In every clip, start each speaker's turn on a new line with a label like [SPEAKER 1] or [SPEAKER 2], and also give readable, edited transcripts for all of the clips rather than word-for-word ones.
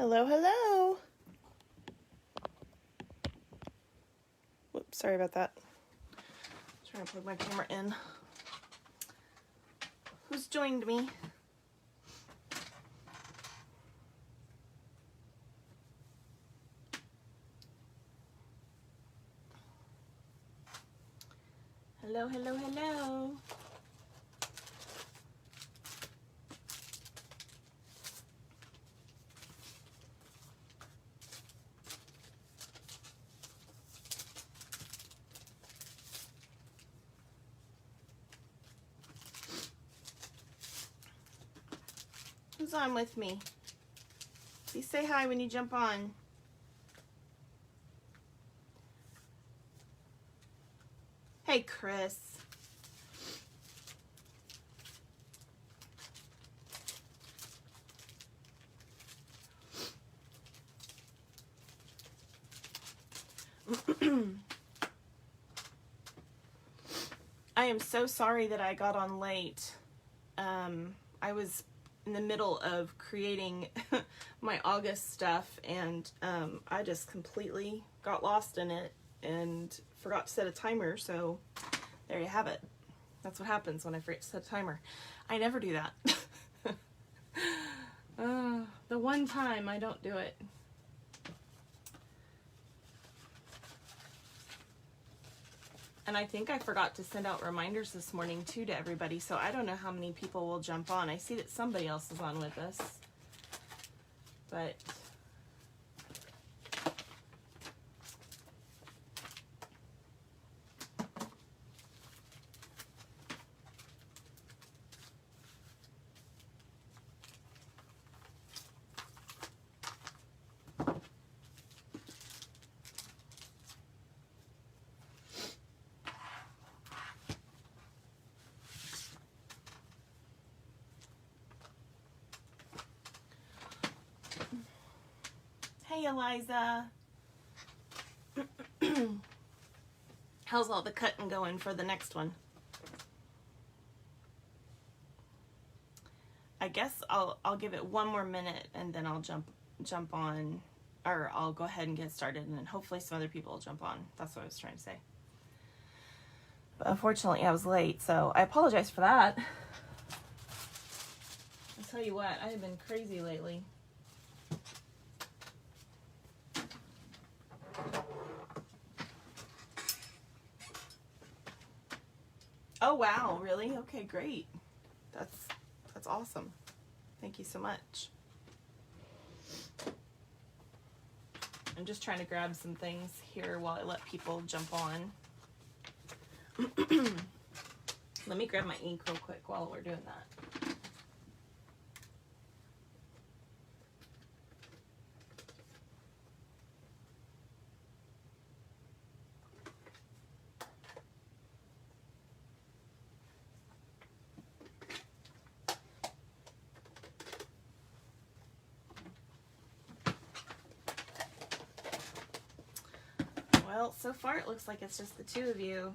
[SPEAKER 1] Hello, hello. Whoops, sorry about that. Trying to plug my camera in. Who's joined me? Hello, hello, hello. Who's on with me? Please say hi when you jump on. Hey, Chris. I am so sorry that I got on late. I was in the middle of creating my August stuff, and I just completely got lost in it and forgot to set a timer, so there you have it. That's what happens when I forget to set a timer. I never do that. The one time I don't do it. And I think I forgot to send out reminders this morning too to everybody, so I don't know how many people will jump on. I see that somebody else is on with us, but hey, Eliza. How's all the cutting going for the next one? I guess I'll give it one more minute and then I'll jump on, or I'll go ahead and get started, and then hopefully some other people will jump on. That's what I was trying to say. But unfortunately I was late, so I apologize for that. I'll tell you what, I have been crazy lately. Oh wow, really? Okay, great. That's awesome. Thank you so much. I'm just trying to grab some things here while I let people jump on. Let me grab my ink real quick while we're doing that. Well, so far it looks like it's just the two of you.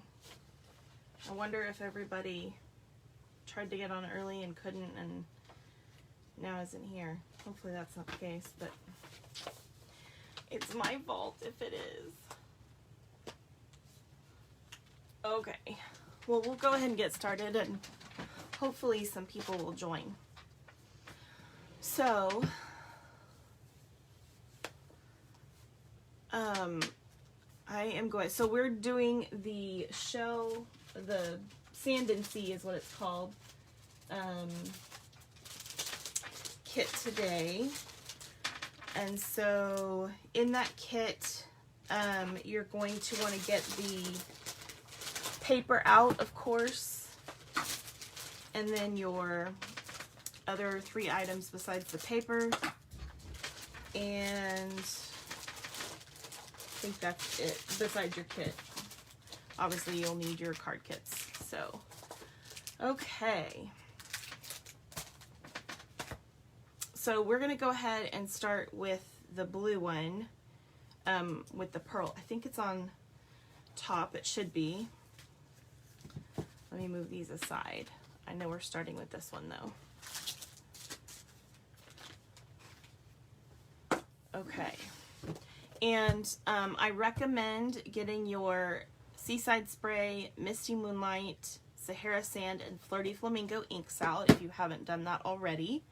[SPEAKER 1] I wonder if everybody tried to get on early and couldn't and now isn't here. Hopefully that's not the case, but it's my fault if it is. Okay, well, we'll go ahead and get started, and hopefully some people will join. So, so we're doing the shell, the Sand and Sea is what it's called, kit today. And so in that kit, you're going to want to get the paper out, of course, and then your other 3 items besides the paper, and I think that's it, besides your kit. Obviously you'll need your card kits. So, okay. So we're gonna go ahead and start with the blue one, with the pearl. I think it's on top, it should be. Let me move these aside. I know we're starting with this one though. Okay. And I recommend getting your Seaside Spray, Misty Moonlight, Sahara Sand, and Flirty Flamingo inks out if you haven't done that already,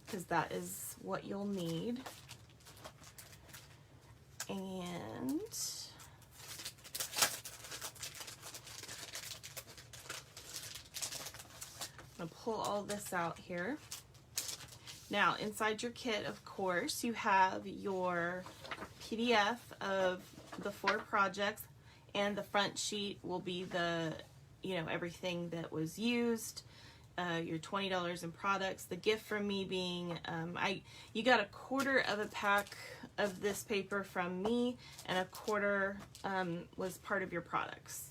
[SPEAKER 1] because that is what you'll need. And I'm going to pull all this out here. Now, inside your kit, of course, you have your PDF of the 4 projects, and the front sheet will be the, you know, everything that was used, your $20 in products. The gift from me being, you got a quarter of a pack of this paper from me, and a quarter was part of your products.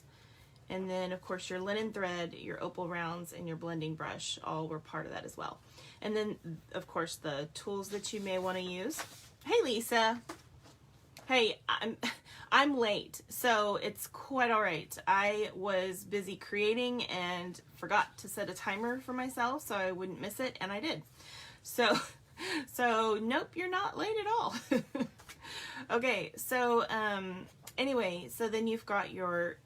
[SPEAKER 1] And then, of course, your linen thread, your opal rounds, and your blending brush all were part of that as well. And then, of course, the tools that you may want to use. Hey, Lisa. Hey, I'm late, so it's quite all right. I was busy creating and forgot to set a timer for myself so I wouldn't miss it, and I did. So nope, you're not late at all. Okay, so anyway, so then you've got your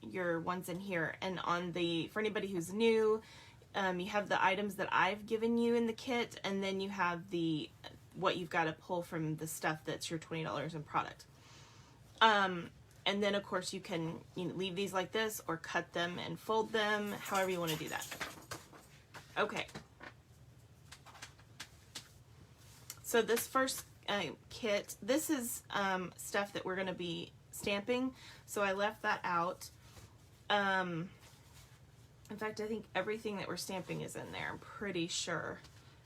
[SPEAKER 1] ones in here, and on the, for anybody who's new, you have the items that I've given you in the kit, and then you have the what you've got to pull from the stuff that's your $20 in product. And then, of course, you can leave these like this or cut them and fold them, however you want to do that. Okay. So this first kit, this is stuff that we're going to be stamping, so I left that out. In fact, I think everything that we're stamping is in there, I'm pretty sure.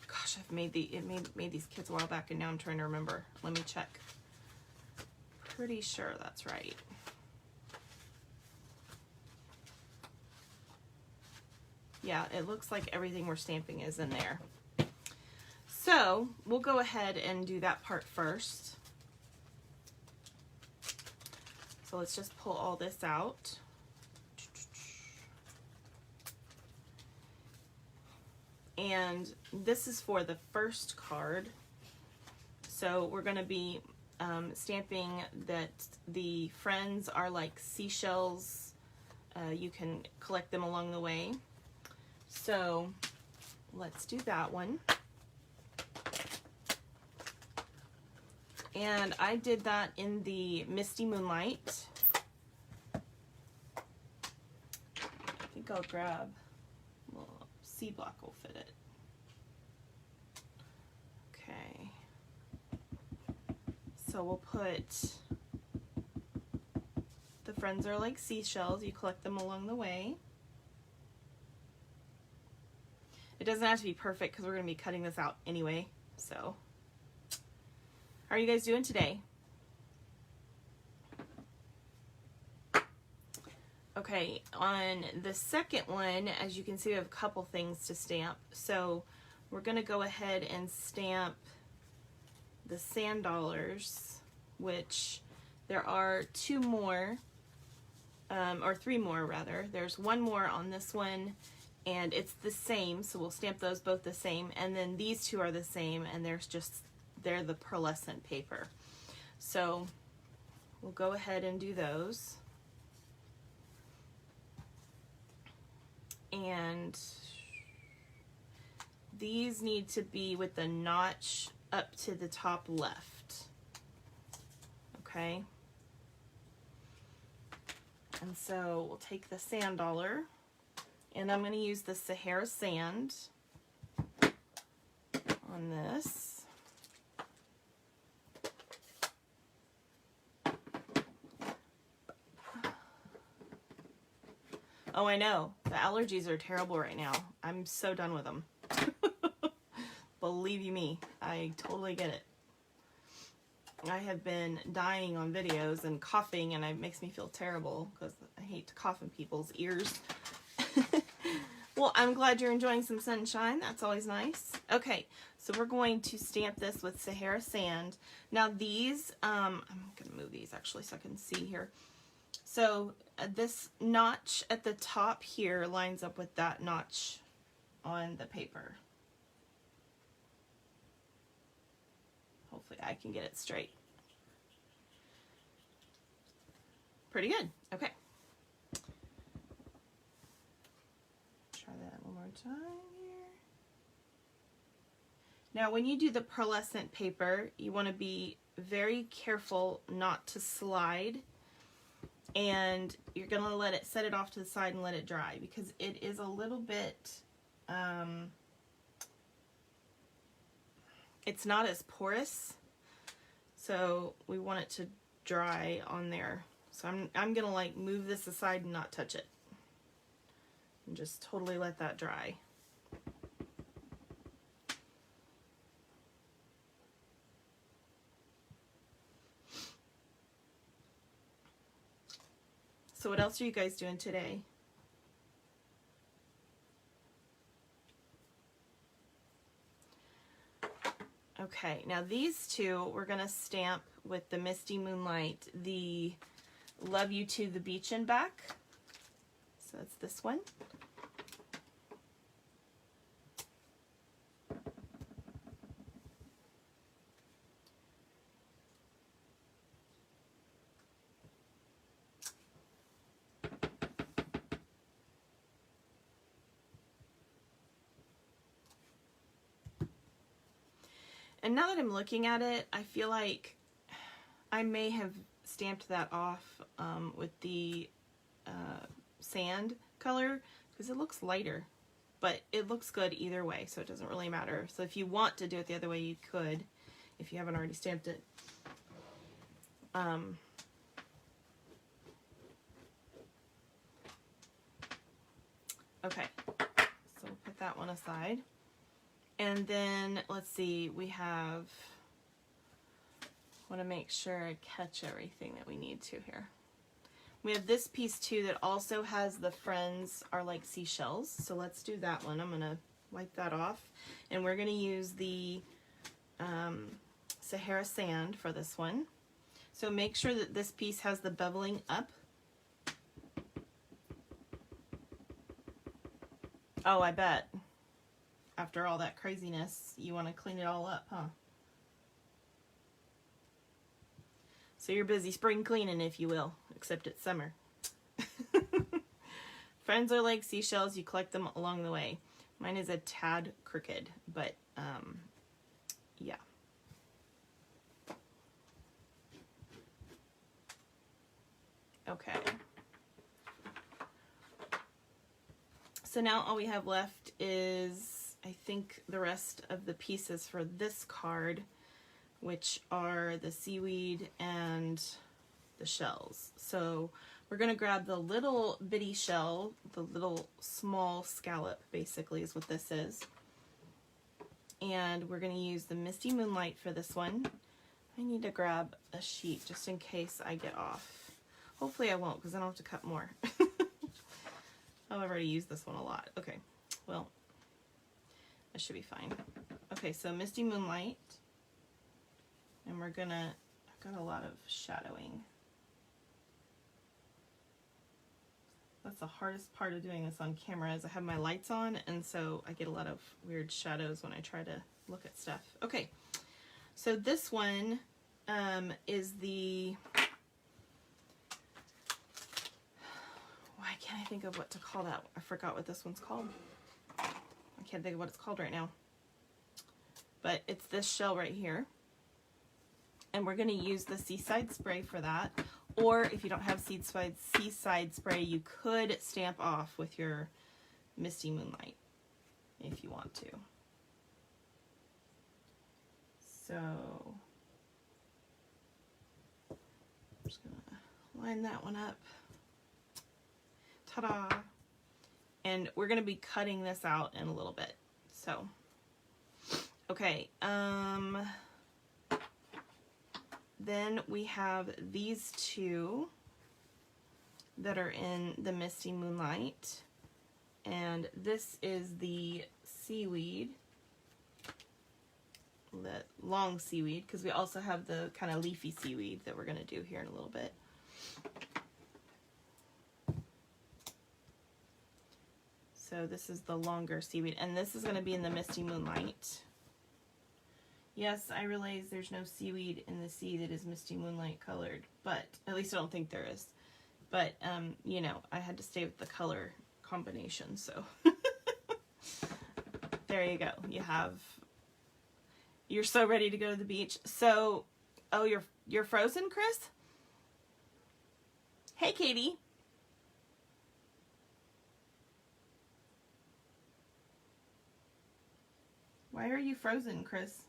[SPEAKER 1] Gosh, I've made these kits a while back, and now I'm trying to remember. Let me check. Pretty sure that's right. Yeah, it looks like everything we're stamping is in there. So we'll go ahead and do that part first. So let's just pull all this out. And this is for the first card. So we're going to be stamping that the friends are like seashells. You can collect them along the way. So let's do that one. And I did that in the Misty Moonlight. I think I'll grab, well, C block will fit it. Okay. So we'll put, the friends are like seashells. You collect them along the way. It doesn't have to be perfect because we're going to be cutting this out anyway. So, how are you guys doing today? Okay, on the second one, as you can see, we have a couple things to stamp. So we're going to go ahead and stamp the sand dollars, which there are 2 more, or 3 more rather. There's 1 more on this one, and it's the same, so we'll stamp those both the same. And then these 2 are the same, and they're the pearlescent paper. So we'll go ahead and do those. And these need to be with the notch up to the top left. Okay. And so we'll take the sand dollar, and I'm going to use the Sahara Sand on this. Oh, I know. The allergies are terrible right now. I'm so done with them. Believe you me, I totally get it. I have been dying on videos and coughing, and it makes me feel terrible because I hate to cough in people's ears. Well, I'm glad you're enjoying some sunshine. That's always nice. Okay, so we're going to stamp this with Sahara Sand. Now these, I'm going to move these actually so I can see here. So this notch at the top here lines up with that notch on the paper. Hopefully I can get it straight. Pretty good. Okay. Try that one more time here. Now when you do the pearlescent paper, you want to be very careful not to slide, and you're going to let it set it off to the side and let it dry, because it is a little bit it's not as porous, so we want it to dry on there. So I'm gonna like move this aside and not touch it and just totally let that dry. So what else are you guys doing today? Okay, now these two we're gonna stamp with the Misty Moonlight, the Love You to the Beach and Back. So that's this one. And now that I'm looking at it, I feel like I may have stamped that off with the sand color, because it looks lighter, but it looks good either way, so it doesn't really matter. So if you want to do it the other way, you could, if you haven't already stamped it. Okay, so we'll put that one aside. And then, let's see, we have, want to make sure I catch everything that we need to here. We have this piece too that also has the Friends Are Like Seashells. So let's do that one. I'm going to wipe that off. And we're going to use the Sahara Sand for this one. So make sure that this piece has the beveling up. Oh, I bet. After all that craziness, you want to clean it all up, huh? So you're busy spring cleaning, if you will, except it's summer. Friends are like seashells, you collect them along the way. Mine is a tad crooked, but yeah. Okay. So now all we have left is, I think, the rest of the pieces for this card, which are the seaweed and the shells. So we're going to grab the little bitty shell, the little small scallop basically is what this is. And we're going to use the Misty Moonlight for this one. I need to grab a sheet just in case I get off. Hopefully I won't, because then I'll have to cut more. Oh, I've already used this one a lot. Okay, well, that should be fine. Okay, so Misty Moonlight. And we're gonna, I've got a lot of shadowing. That's the hardest part of doing this on camera, is I have my lights on, and so I get a lot of weird shadows when I try to look at stuff. Okay, so this one is the, why can't I think of what to call that? I forgot what this one's called. I can't think of what it's called right now. But it's this shell right here. And we're going to use the Seaside Spray for that. Or if you don't have Seaside Spray, you could stamp off with your Misty Moonlight if you want to. So I'm just going to line that one up. Ta-da! And we're going to be cutting this out in a little bit. So, okay. Then we have these two that are in the Misty Moonlight. And this is the seaweed, the long seaweed, because we also have the kind of leafy seaweed that we're going to do here in a little bit. So this is the longer seaweed, and this is going to be in the Misty Moonlight. Yes, I realize there's no seaweed in the sea that is misty moonlight colored, but at least I don't think there is. But, you know, I had to stay with the color combination, so. There you go. You're so ready to go to the beach. So, oh, you're frozen, Chris? Hey, Katie. Why are you frozen, Chris?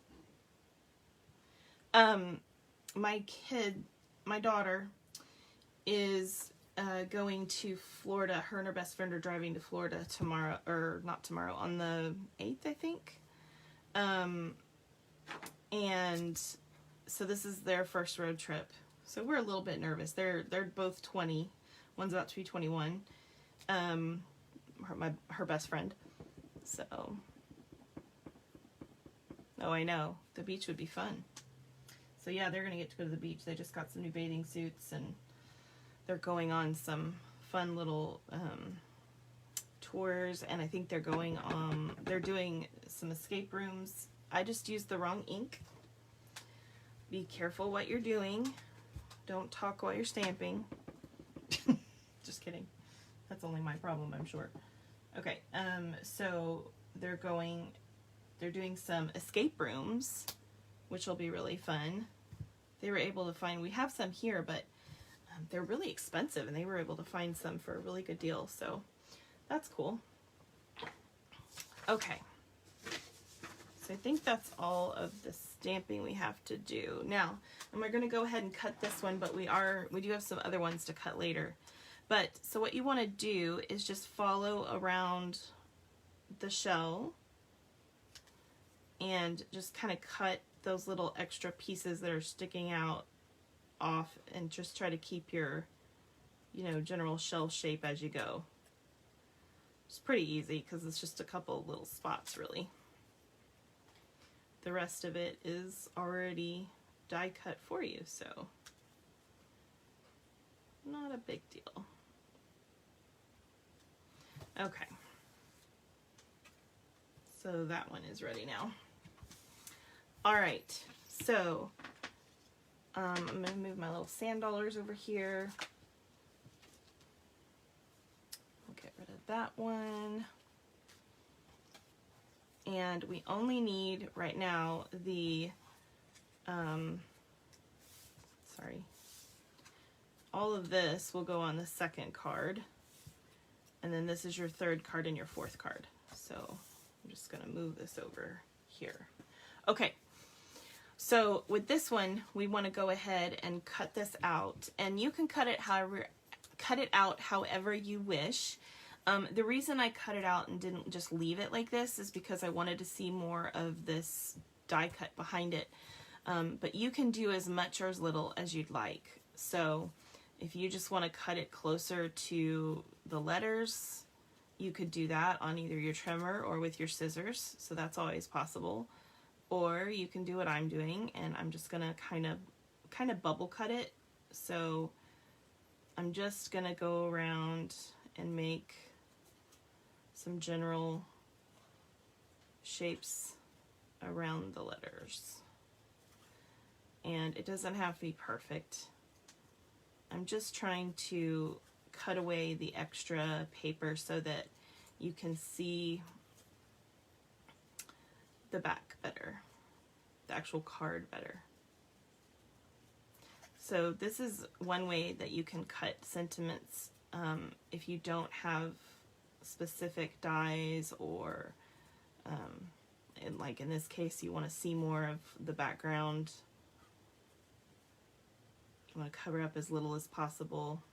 [SPEAKER 1] My daughter is going to Florida. Her and her best friend are driving to Florida tomorrow, or not tomorrow, on the 8th, I think. And so this is their first road trip. So we're a little bit nervous. They're both 20. One's about to be 21. Her best friend. So, oh, I know. The beach would be fun. So yeah, they're gonna get to go to the beach. They just got some new bathing suits and they're going on some fun little tours, and I think they're going they're doing some escape rooms. I just used the wrong ink. Be careful what you're doing. Don't talk while you're stamping. Just kidding. That's only my problem, I'm sure. Okay, so they're doing some escape rooms, which will be really fun. They were able to find, we have some here, but they're really expensive, and they were able to find some for a really good deal, so that's cool. Okay, so I think that's all of the stamping we have to do. Now, and we're going to go ahead and cut this one, but we do have some other ones to cut later. But, so what you want to do is just follow around the shell and just kind of cut those little extra pieces that are sticking out off, and just try to keep your, you know, general shell shape as you go. It's pretty easy because it's just a couple little spots, really. The rest of it is already die cut for you, so not a big deal. Okay, so that one is ready now. All right, so I'm going to move my little sand dollars over here. I'll get rid of that one. And we only need right now the, all of this will go on the second card. And then this is your third card and your fourth card. So I'm just going to move this over here. Okay. So with this one, we want to go ahead and cut this out, and you can cut it out however you wish. The reason I cut it out and didn't just leave it like this is because I wanted to see more of this die cut behind it. But you can do as much or as little as you'd like. So if you just want to cut it closer to the letters, you could do that on either your trimmer or with your scissors. So that's always possible. Or you can do what I'm doing, and I'm just gonna kind of bubble cut it. So I'm just gonna go around and make some general shapes around the letters. And it doesn't have to be perfect. I'm just trying to cut away the extra paper so that you can see the back better, the actual card better. So this is one way that you can cut sentiments if you don't have specific dies, or like in this case you want to see more of the background. You want to cover up as little as possible.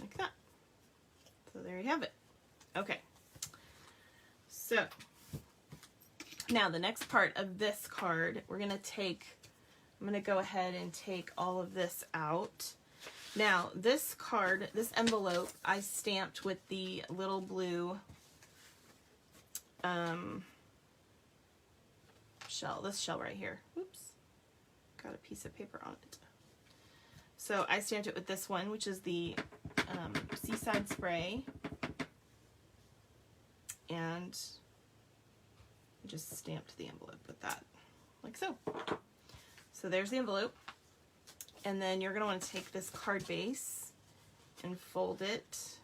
[SPEAKER 1] Like that. So there you have it. Okay. So now the next part of this card, we're going to take, I'm going to go ahead and take all of this out. Now this card, this envelope, I stamped with the little blue shell, this shell right here. Oops, got a piece of paper on it. So I stamped it with this one, which is the Seaside Spray, and just stamped the envelope with that, like so. So there's the envelope, and then you're going to want to take this card base and fold it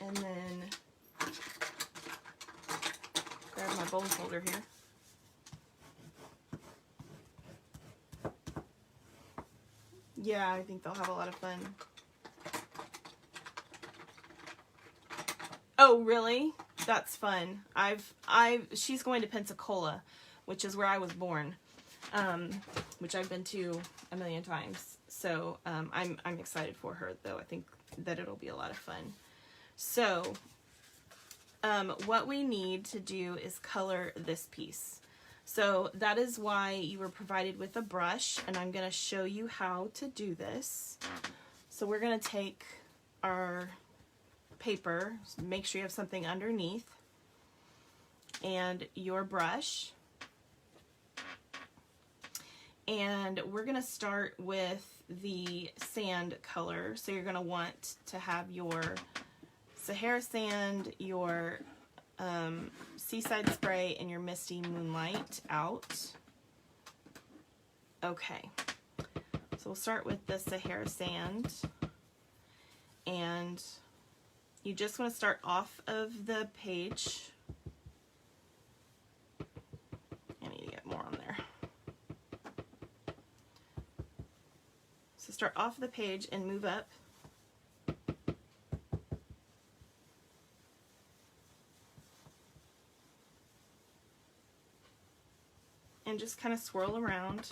[SPEAKER 1] and then grab my bone folder here. Yeah, I think they'll have a lot of fun. Oh, really? That's fun. She's going to Pensacola, which is where I was born, which I've been to a million times. So I'm excited for her, though. I think that it'll be a lot of fun. So what we need to do is color this piece. So that is why you were provided with a brush, and I'm going to show you how to do this. So we're going to take our paper, make sure you have something underneath, and your brush. And we're going to start with the sand color. So you're going to want to have your Sahara Sand, your Seaside Spray, and your Misty Moonlight out. Okay, so we'll start with the Sahara Sand, and you just want to start off of the page. I need to get more on there. So start off the page and move up. And just kind of swirl around.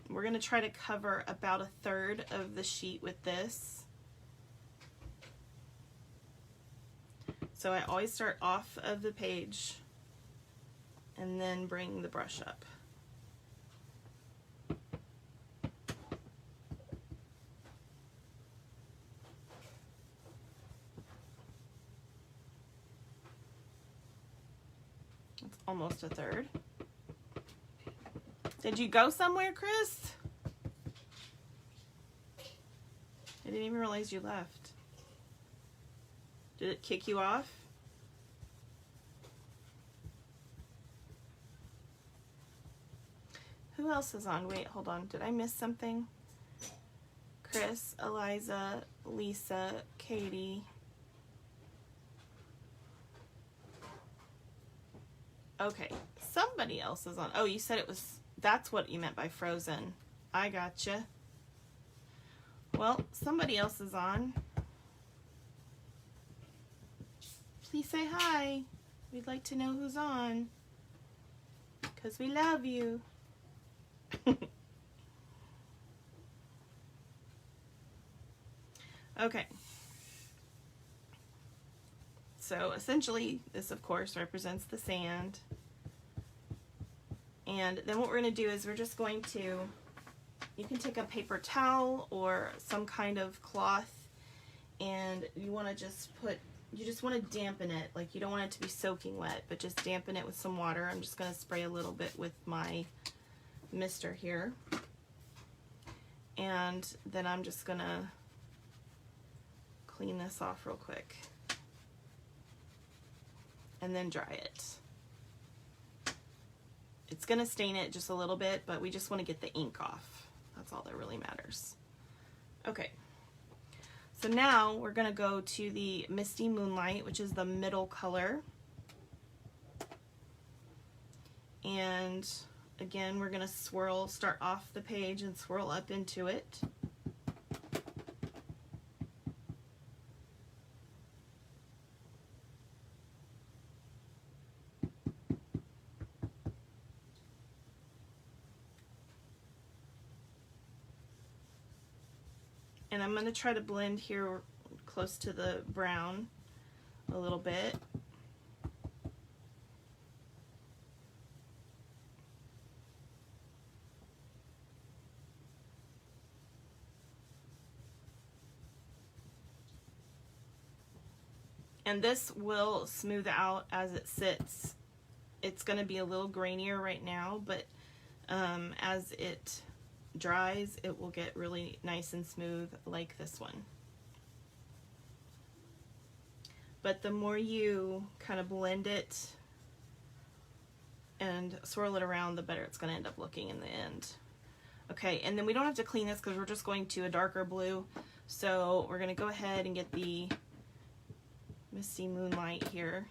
[SPEAKER 1] We're going to try to cover about 1/3 of the sheet with this. So I always start off of the page and then bring the brush up. It's almost 1/3. Did you go somewhere, Chris? I didn't even realize you left. Did it kick you off? Who else is on? Wait, hold on. Did I miss something? Chris, Eliza, Lisa, Katie. Okay, somebody else is on. Oh, you said it was, that's what you meant by frozen. I gotcha. Well, somebody else is on. Please say hi. We'd like to know who's on, because we love you. Okay. So essentially, this of course represents the sand. And then what we're going to do is we're just going to, you can take a paper towel or some kind of cloth, and you want to just put, you just want to dampen it. Like, you don't want it to be soaking wet, but just dampen it with some water. I'm just going to spray a little bit with my mister here. And then I'm just going to clean this off real quick. And then dry it. It's going to stain it just a little bit, but we just want to get the ink off. That's all that really matters. Okay. So now we're going to go to the Misty Moonlight, which is the middle color. And again, we're going to swirl, start off the page and swirl up into it. And I'm going to try to blend here close to the brown a little bit. And this will smooth out as it sits. It's going to be a little grainier right now, but as it dries, it will get really nice and smooth like this one. But the more you kind of blend it and swirl it around, the better it's going to end up looking in the end. Okay, and then we don't have to clean this because we're just going to a darker blue. So we're going to go ahead and get the Misty Moonlight here.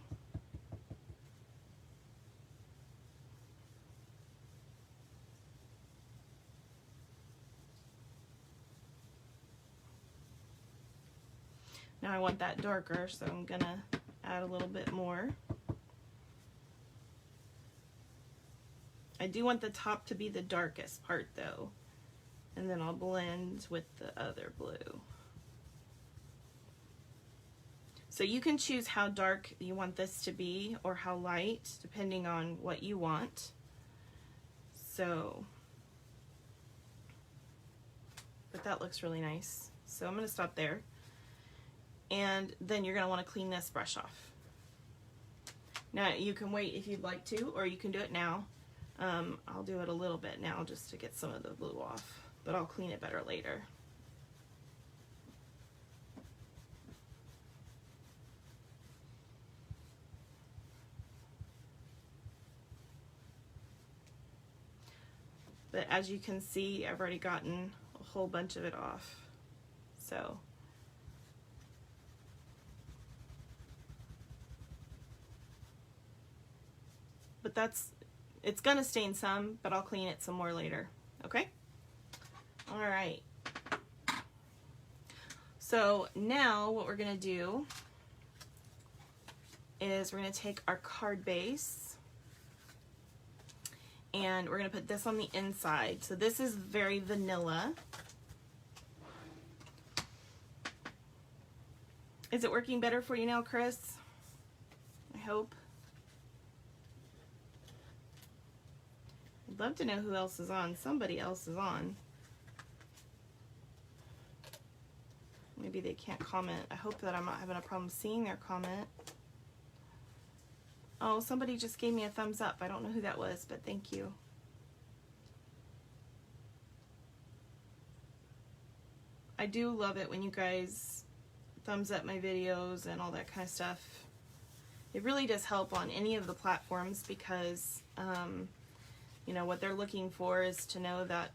[SPEAKER 1] Now I want that darker, so I'm gonna add a little bit more. I do want the top to be the darkest part though, and then I'll blend with the other blue. So you can choose how dark you want this to be or how light, depending on what you want. So, but that looks really nice. So I'm gonna stop there. And then you're going to want to clean this brush off. Now you can wait if you'd like to, or you can do it now. I'll do it a little bit now just to get some of the blue off, but I'll clean it better later. But as you can see, I've already gotten a whole bunch of it off. So but it's gonna stain some, but I'll clean it some more later. Okay? All right. So now what we're gonna do is we're gonna take our card base and we're gonna put this on the inside. So this is very vanilla. Is it working better for you now, Chris? I hope. I'd love to know who else is on. Somebody else is on. Maybe they can't comment. I hope that I'm not having a problem seeing their comment. Oh, somebody just gave me a thumbs up. I don't know who that was, but thank you. I do love it when you guys thumbs up my videos and all that kind of stuff. It really does help on any of the platforms because you know, what they're looking for is to know that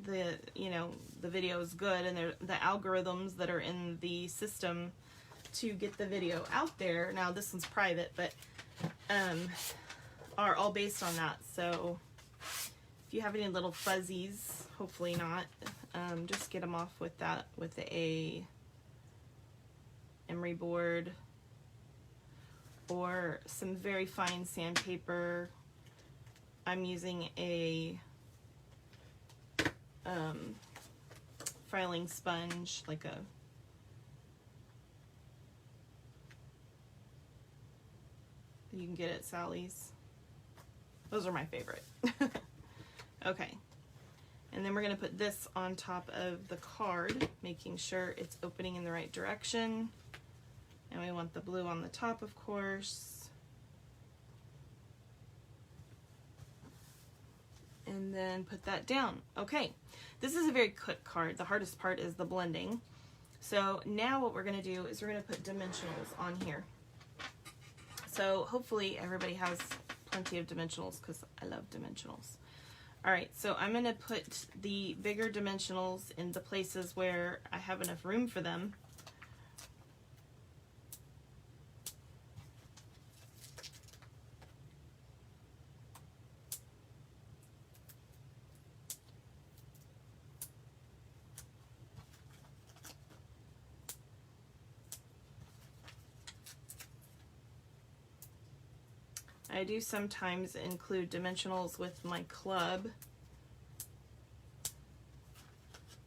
[SPEAKER 1] the video is good, and the algorithms that are in the system to get the video out there. Now this one's private, but are all based on that. So if you have any little fuzzies, hopefully not, just get them off with that, with a emery board or some very fine sandpaper. I'm using a filing sponge, like a you can get at Sally's. Those are my favorite. Okay, and then we're going to put this on top of the card, making sure it's opening in the right direction, and we want the blue on the top, of course. And then put that down. Okay, this is a very quick card. The hardest part is the blending. So now what we're going to do is we're going to put dimensionals on here. So hopefully everybody has plenty of dimensionals because I love dimensionals. All right, so I'm going to put the bigger dimensionals in the places where I have enough room for them. I do sometimes include dimensionals with my club,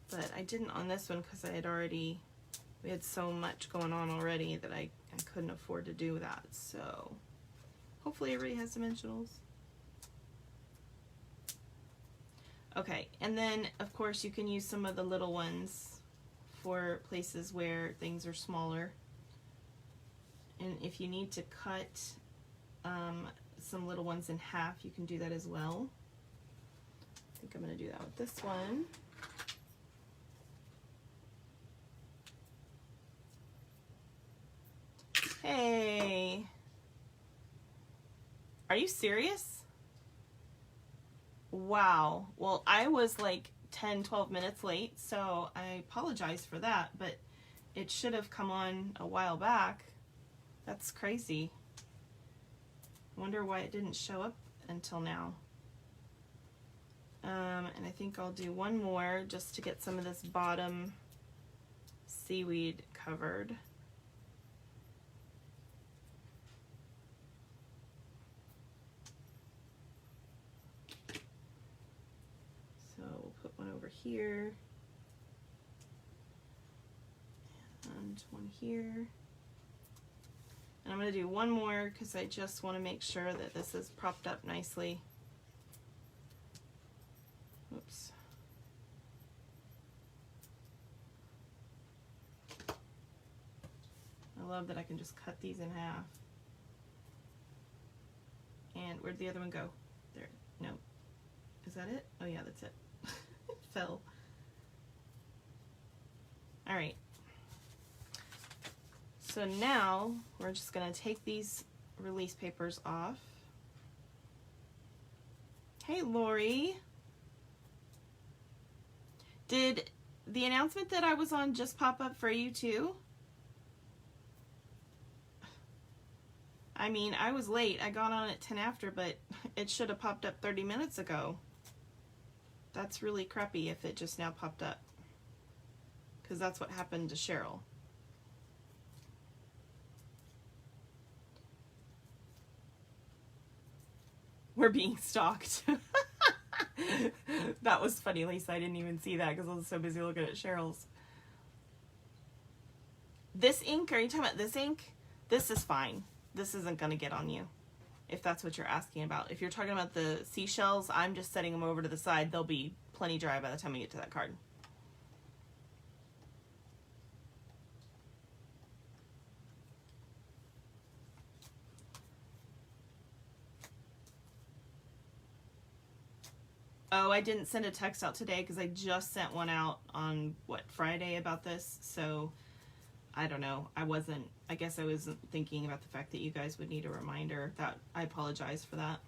[SPEAKER 1] but I didn't on this one because we had so much going on already that I couldn't afford to do that. So hopefully everybody has dimensionals. Okay, and then of course you can use some of the little ones for places where things are smaller. And if you need to cut some little ones in half, you can do that as well. I think I'm going to do that with this one. Hey, are you serious? Wow. Well, I was like 10-12 minutes late, so I apologize for that, but it should have come on a while back. That's crazy. I wonder why it didn't show up until now. And I think I'll do one more just to get some of this bottom seaweed covered. So we'll put one over here and one here. And I'm going to do one more because I just want to make sure that this is propped up nicely. Oops. I love that I can just cut these in half. And where'd the other one go? There. No. Is that it? Oh yeah, that's it. It fell. All right. So now we're just going to take these release papers off. Hey, Lori. Did the announcement that I was on just pop up for you too? I mean, I was late. I got on at 10 after, but it should have popped up 30 minutes ago. That's really crappy if it just now popped up. Because that's what happened to Cheryl. We're being stalked. That was funny, Lisa. I didn't even see that because I was so busy looking at Cheryl's. This ink, are you talking about this ink? This is fine. This isn't going to get on you, if that's what you're asking about. If you're talking about the seashells, I'm just setting them over to the side. They'll be plenty dry by the time we get to that card. Oh, I didn't send a text out today because I just sent one out on, what, Friday about this, so I don't know. I guess I wasn't thinking about the fact that you guys would need a reminder. That I apologize for that.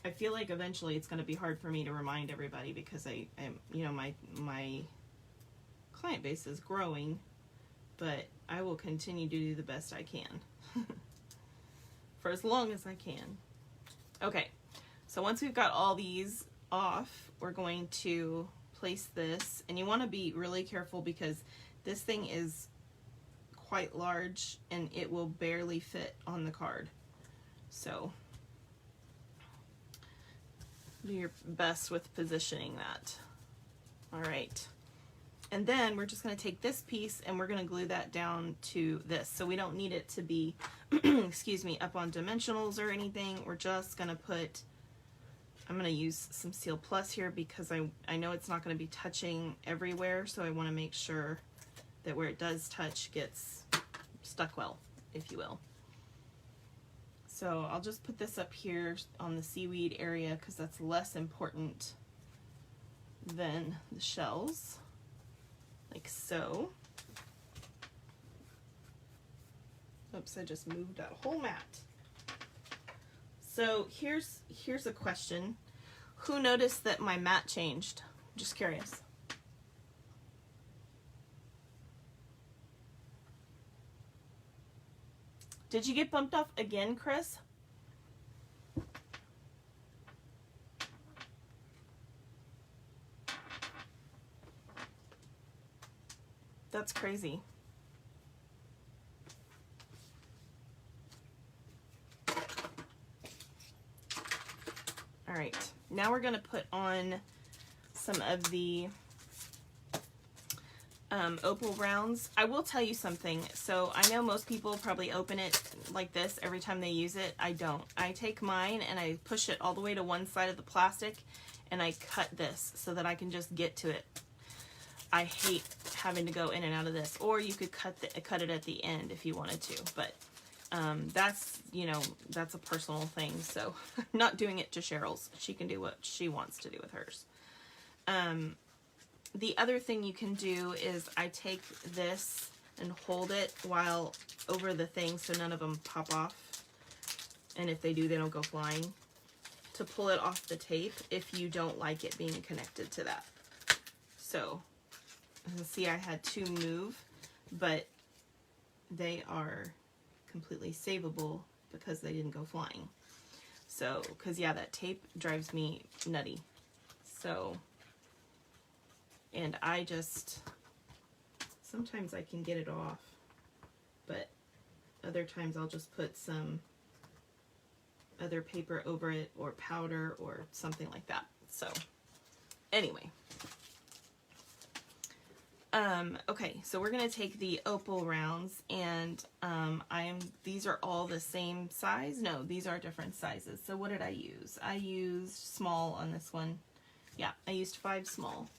[SPEAKER 1] I feel like eventually it's going to be hard for me to remind everybody because I you know, my client base is growing, but I will continue to do the best I can for as long as I can. Okay, so once we've got all these off, we're going to place this, and you want to be really careful because this thing is quite large and it will barely fit on the card. So do your best with positioning that. All right. And then we're just going to take this piece and we're going to glue that down to this. So we don't need it to be, excuse me, up on dimensionals or anything. We're just going to put, I'm going to use some Seal Plus here because I know it's not going to be touching everywhere. So I want to make sure that where it does touch gets stuck well, if you will. So I'll just put this up here on the seaweed area because that's less important than the shells. Like so. Oops, I just moved that whole mat. So here's a question. Who noticed that my mat changed? Just curious. Did you get bumped off again, Chris? That's crazy. All right, now we're gonna put on some of the opal rounds. I will tell you something. So I know most people probably open it like this every time they use it. I don't. I take mine and I push it all the way to one side of the plastic and I cut this so that I can just get to it. I hate having to go in and out of this. Or you could cut it at the end if you wanted to, but that's, you know, that's a personal thing. So I'm not doing it to Cheryl's. She can do what she wants to do with hers. The other thing you can do is I take this and hold it while over the thing so none of them pop off. And if they do, they don't go flying. To pull it off the tape if you don't like it being connected to that. So, you can see I had to move, but they are completely savable because they didn't go flying. So, because yeah, that tape drives me nutty. So, and I just, sometimes I can get it off, but other times I'll just put some other paper over it or powder or something like that. So anyway, okay, so we're gonna take the opal rounds, and these are all the same size. No, these are different sizes. So what did I use? I used small on this one. Yeah, I used 5 small.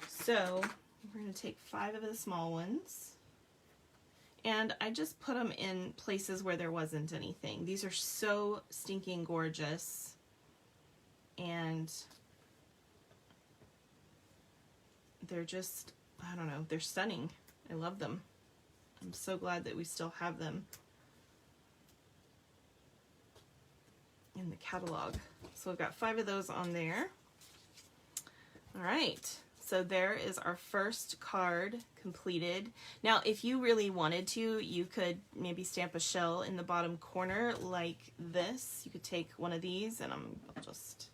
[SPEAKER 1] So we're gonna take 5 of the small ones. And I just put them in places where there wasn't anything. These are so stinking gorgeous. And they're just, I don't know, they're stunning. I love them. I'm so glad that we still have them in the catalog. So we've got 5 of those on there. All right. So there is our first card completed. Now, if you really wanted to, you could maybe stamp a shell in the bottom corner like this. You could take one of these, and I'll just,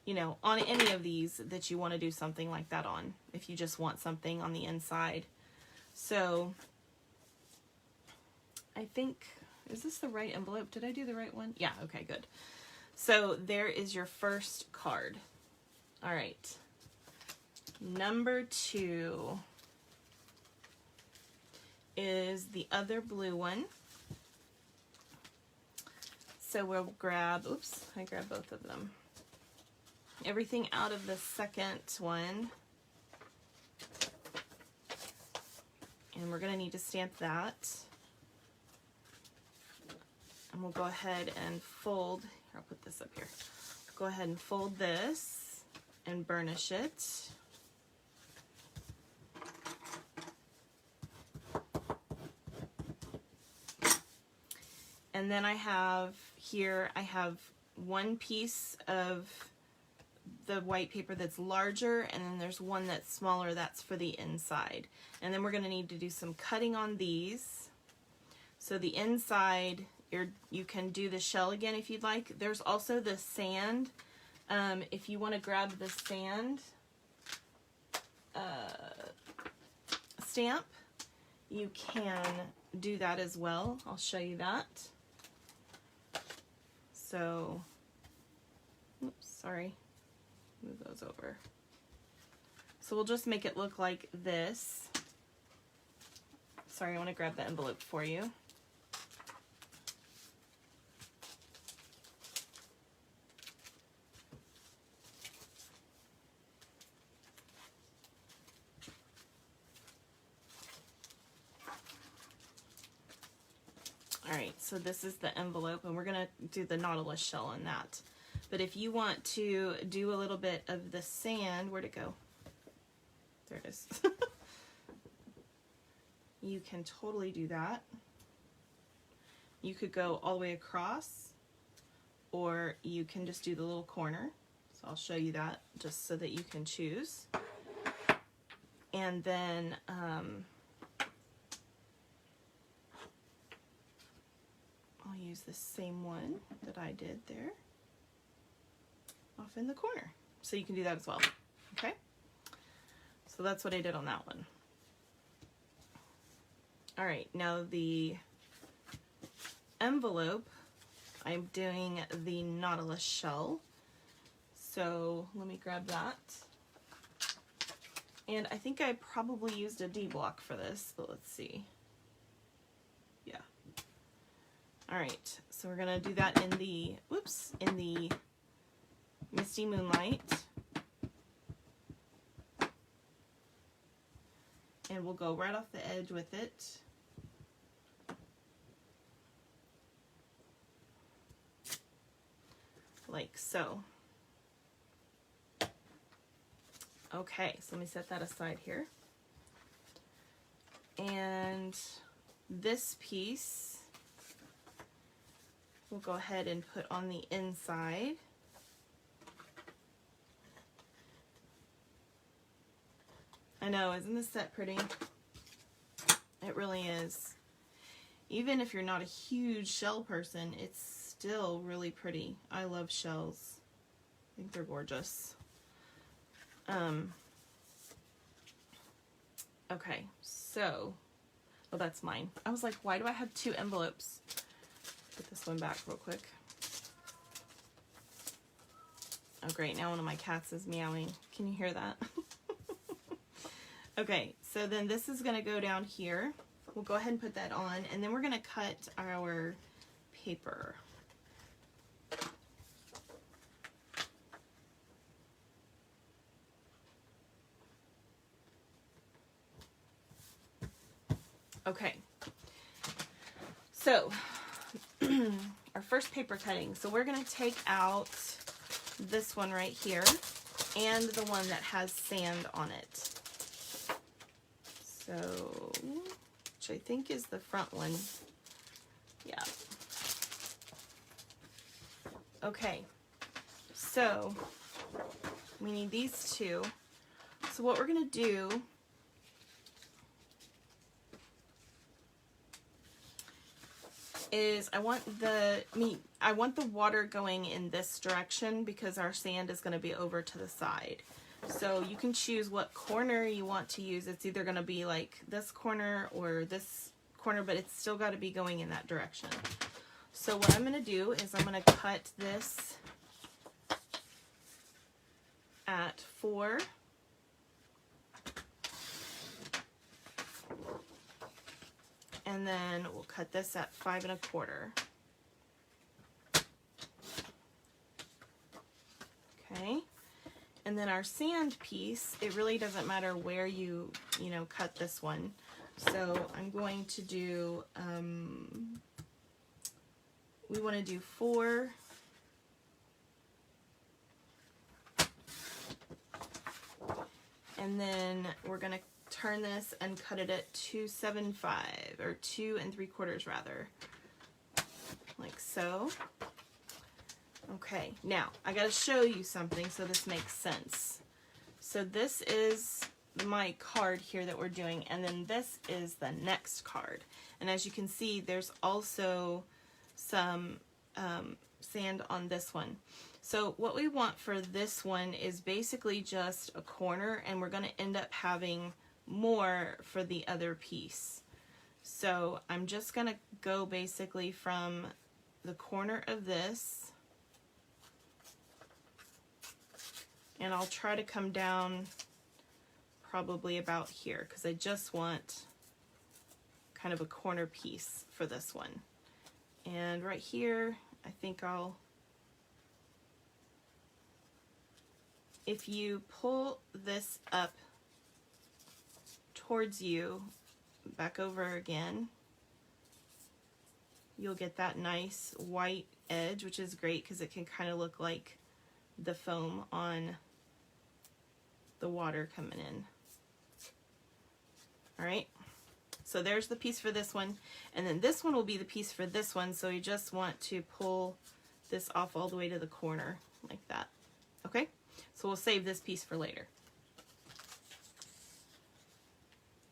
[SPEAKER 1] you know, on any of these that you want to do something like that on, if you just want something on the inside. So I think, is this the right envelope? Did I do the right one? Yeah, okay, good. So there is your first card. All right. Number 2 is the other blue one. So we'll grab, oops, I grabbed both of them. Everything out of the second one. And we're gonna need to stamp that. And we'll go ahead and fold. I'll put this up here. Go ahead and fold this and burnish it. And then I have here, I have one piece of the white paper that's larger, and then there's one that's smaller, that's for the inside. And then we're going to need to do some cutting on these. So the inside, you can do the shell again if you'd like. There's also the sand. If you want to grab the sand stamp, you can do that as well. I'll show you that. So, oops, sorry, move those over. So we'll just make it look like this. Sorry, I want to grab the envelope for you. Alright, so this is the envelope, and we're going to do the nautilus shell on that. But if you want to do a little bit of the sand, where'd it go? There it is. You can totally do that. You could go all the way across, or you can just do the little corner. So I'll show you that just so that you can choose. And then I'll use the same one that I did there off in the corner. So you can do that as well, okay? So that's what I did on that one. All right, now the envelope, I'm doing the nautilus shell. So let me grab that. And I think I probably used a D block for this, but let's see. Yeah. All right, so we're gonna do that in the, whoops, in the Misty Moonlight. And we'll go right off the edge with it. Like so. Okay, so let me set that aside here. And this piece we'll go ahead and put on the inside. I know, isn't this set pretty? It really is. Even if you're not a huge shell person, it's still really pretty. I love shells. I think they're gorgeous. Okay, so, oh, that's mine. I was like, why do I have two envelopes? Put this one back real quick. Oh, great, now one of my cats is meowing. Can you hear that? Okay, so then this is gonna go down here. We'll go ahead and put that on, and then we're gonna cut our paper. Okay, so our first paper cutting. So we're going to take out this one right here and the one that has sand on it. So, which I think is the front one. Yeah. Okay, so we need these two. So what we're going to do is I want the water going in this direction because our sand is going to be over to the side. So you can choose what corner you want to use. It's either going to be like this corner or this corner, but it's still got to be going in that direction. So what I'm going to do is I'm going to cut this at 4. And then we'll cut this at 5 1/4. Okay. And then our sand piece, it really doesn't matter where you cut this one. So I'm going to do, we want to do 4. And then we're going to turn this and cut it at 275 or 2 3/4 rather, like so. Okay, now I got to show you something so this makes sense. So this is my card here that we're doing, and then this is the next card. And as you can see, there's also some sand on this one. So what we want for this one is basically just a corner, and we're going to end up having more for the other piece. So I'm just going to go basically from the corner of this, and I'll try to come down probably about here because I just want kind of a corner piece for this one. And right here, I think if you pull this up towards you, back over again, you'll get that nice white edge, which is great because it can kind of look like the foam on the water coming in. All right, so there's the piece for this one, and then this one will be the piece for this one, so you just want to pull this off all the way to the corner like that. Okay, so we'll save this piece for later.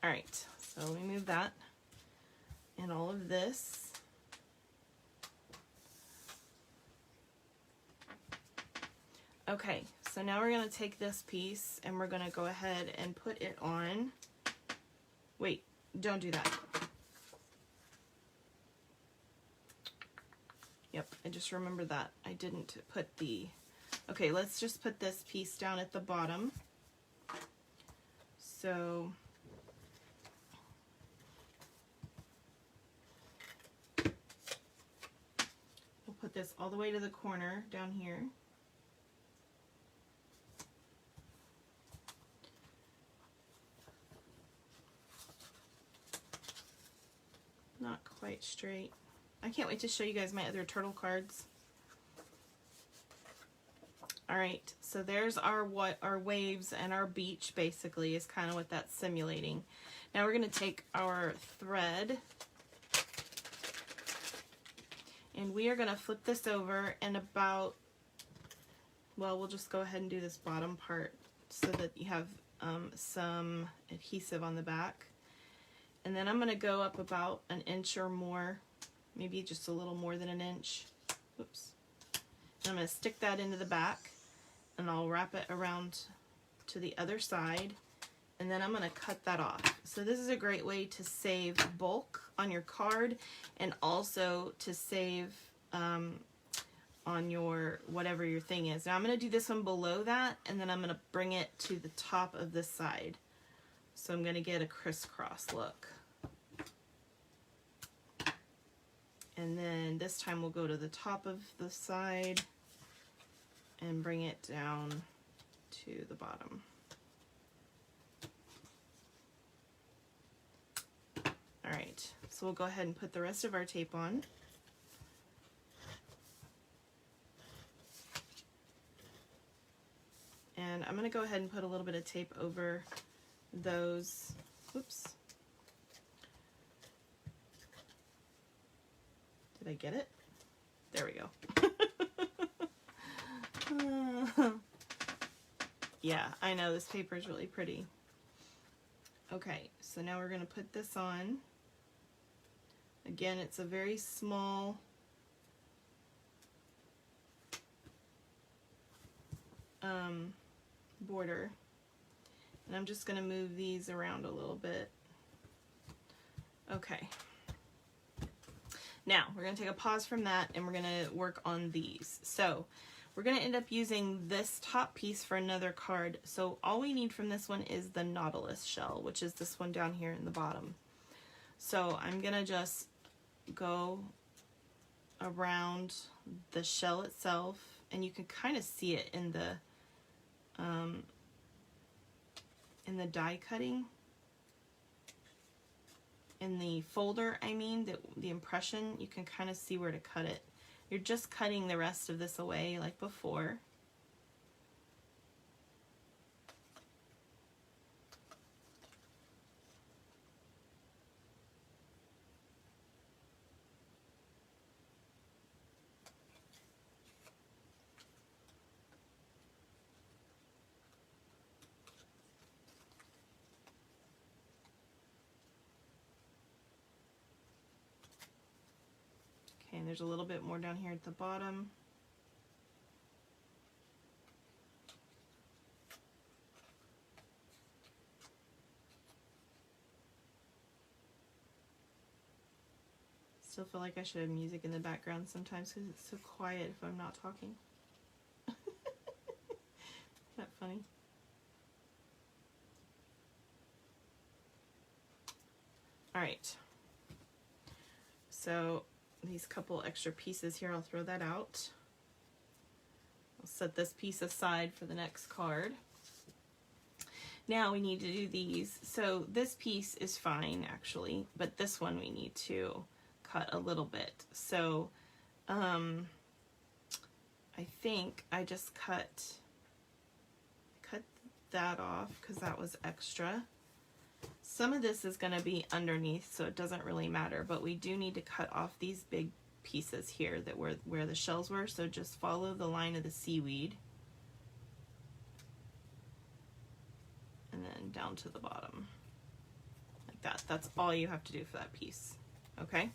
[SPEAKER 1] All right, so let me move that and all of this. Okay, so now we're going to take this piece and we're going to go ahead and put it on. Wait, don't do that. Yep, I just remembered that. I didn't put the... Okay, let's just put this piece down at the bottom. So... we'll put this all the way to the corner down here. quite straight. I can't wait to show you guys my other turtle cards. Alright, so there's our waves and our beach, basically, is kind of what that's simulating. Now we're going to take our thread and we are going to flip this over and about, well, we'll just go ahead and do this bottom part so that you have some adhesive on the back. And then I'm going to go up about an inch or more, maybe just a little more than an inch. Oops. And I'm going to stick that into the back and I'll wrap it around to the other side. And then I'm going to cut that off. So this is a great way to save bulk on your card and also to save on your whatever your thing is. Now I'm going to do this one below that and then I'm going to bring it to the top of this side. So I'm going to get a crisscross look. And then this time we'll go to the top of the side and bring it down to the bottom. Alright, so we'll go ahead and put the rest of our tape on. And I'm going to go ahead and put a little bit of tape over those. Oops. Did I get it? There we go. Yeah, I know this paper is really pretty. Okay, so now we're going to put this on. Again, it's a very small border. And I'm just going to move these around a little bit. Okay. Now, we're going to take a pause from that and we're going to work on these. So, we're going to end up using this top piece for another card. So, all we need from this one is the Nautilus shell, which is this one down here in the bottom. So, I'm going to just go around the shell itself, and you can kind of see it in the die cutting. In the folder, I mean, the impression, you can kind of see where to cut it. You're just cutting the rest of this away like before. And there's a little bit more down here at the bottom. Still feel like I should have music in the background sometimes because it's so quiet if I'm not talking. Isn't that funny? Alright. So these couple extra pieces here, I'll throw that out. I'll set this piece aside for the next card. Now we need to do these. So this piece is fine actually, but this one we need to cut a little bit. So I think I just cut that off because that was extra. Some of this is going to be underneath, so it doesn't really matter, but we do need to cut off these big pieces here that were where the shells were, so just follow the line of the seaweed and then down to the bottom like that. That's all you have to do for that piece. Okay,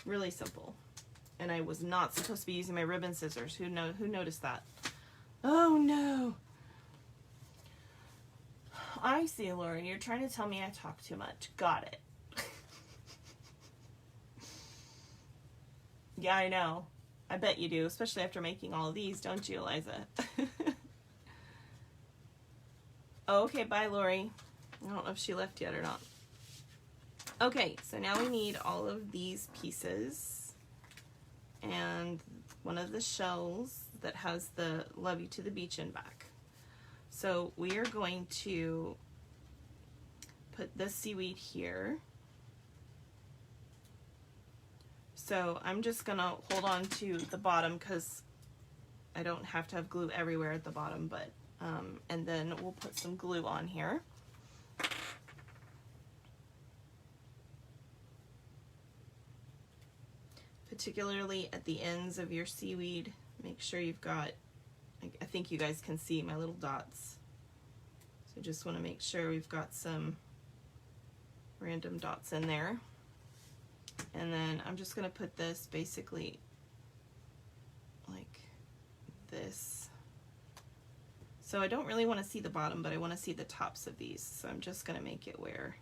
[SPEAKER 1] really simple. And I was not supposed to be using my ribbon scissors. Who noticed that? Oh no. I see, Lori. You're trying to tell me I talk too much. Got it. Yeah, I know. I bet you do, especially after making all of these, don't you, Eliza? Oh, okay, bye, Lori. I don't know if she left yet or not. Okay, so now we need all of these pieces and one of the shells that has the Love You to the Beach in back. So we are going to put this seaweed here. So I'm just gonna hold on to the bottom because I don't have to have glue everywhere at the bottom, but and then we'll put some glue on here. Particularly at the ends of your seaweed, make sure you've got, I think you guys can see my little dots. So just want to make sure we've got some random dots in there. And then I'm just going to put this basically like this. So I don't really want to see the bottom, but I want to see the tops of these. So I'm just going to make it where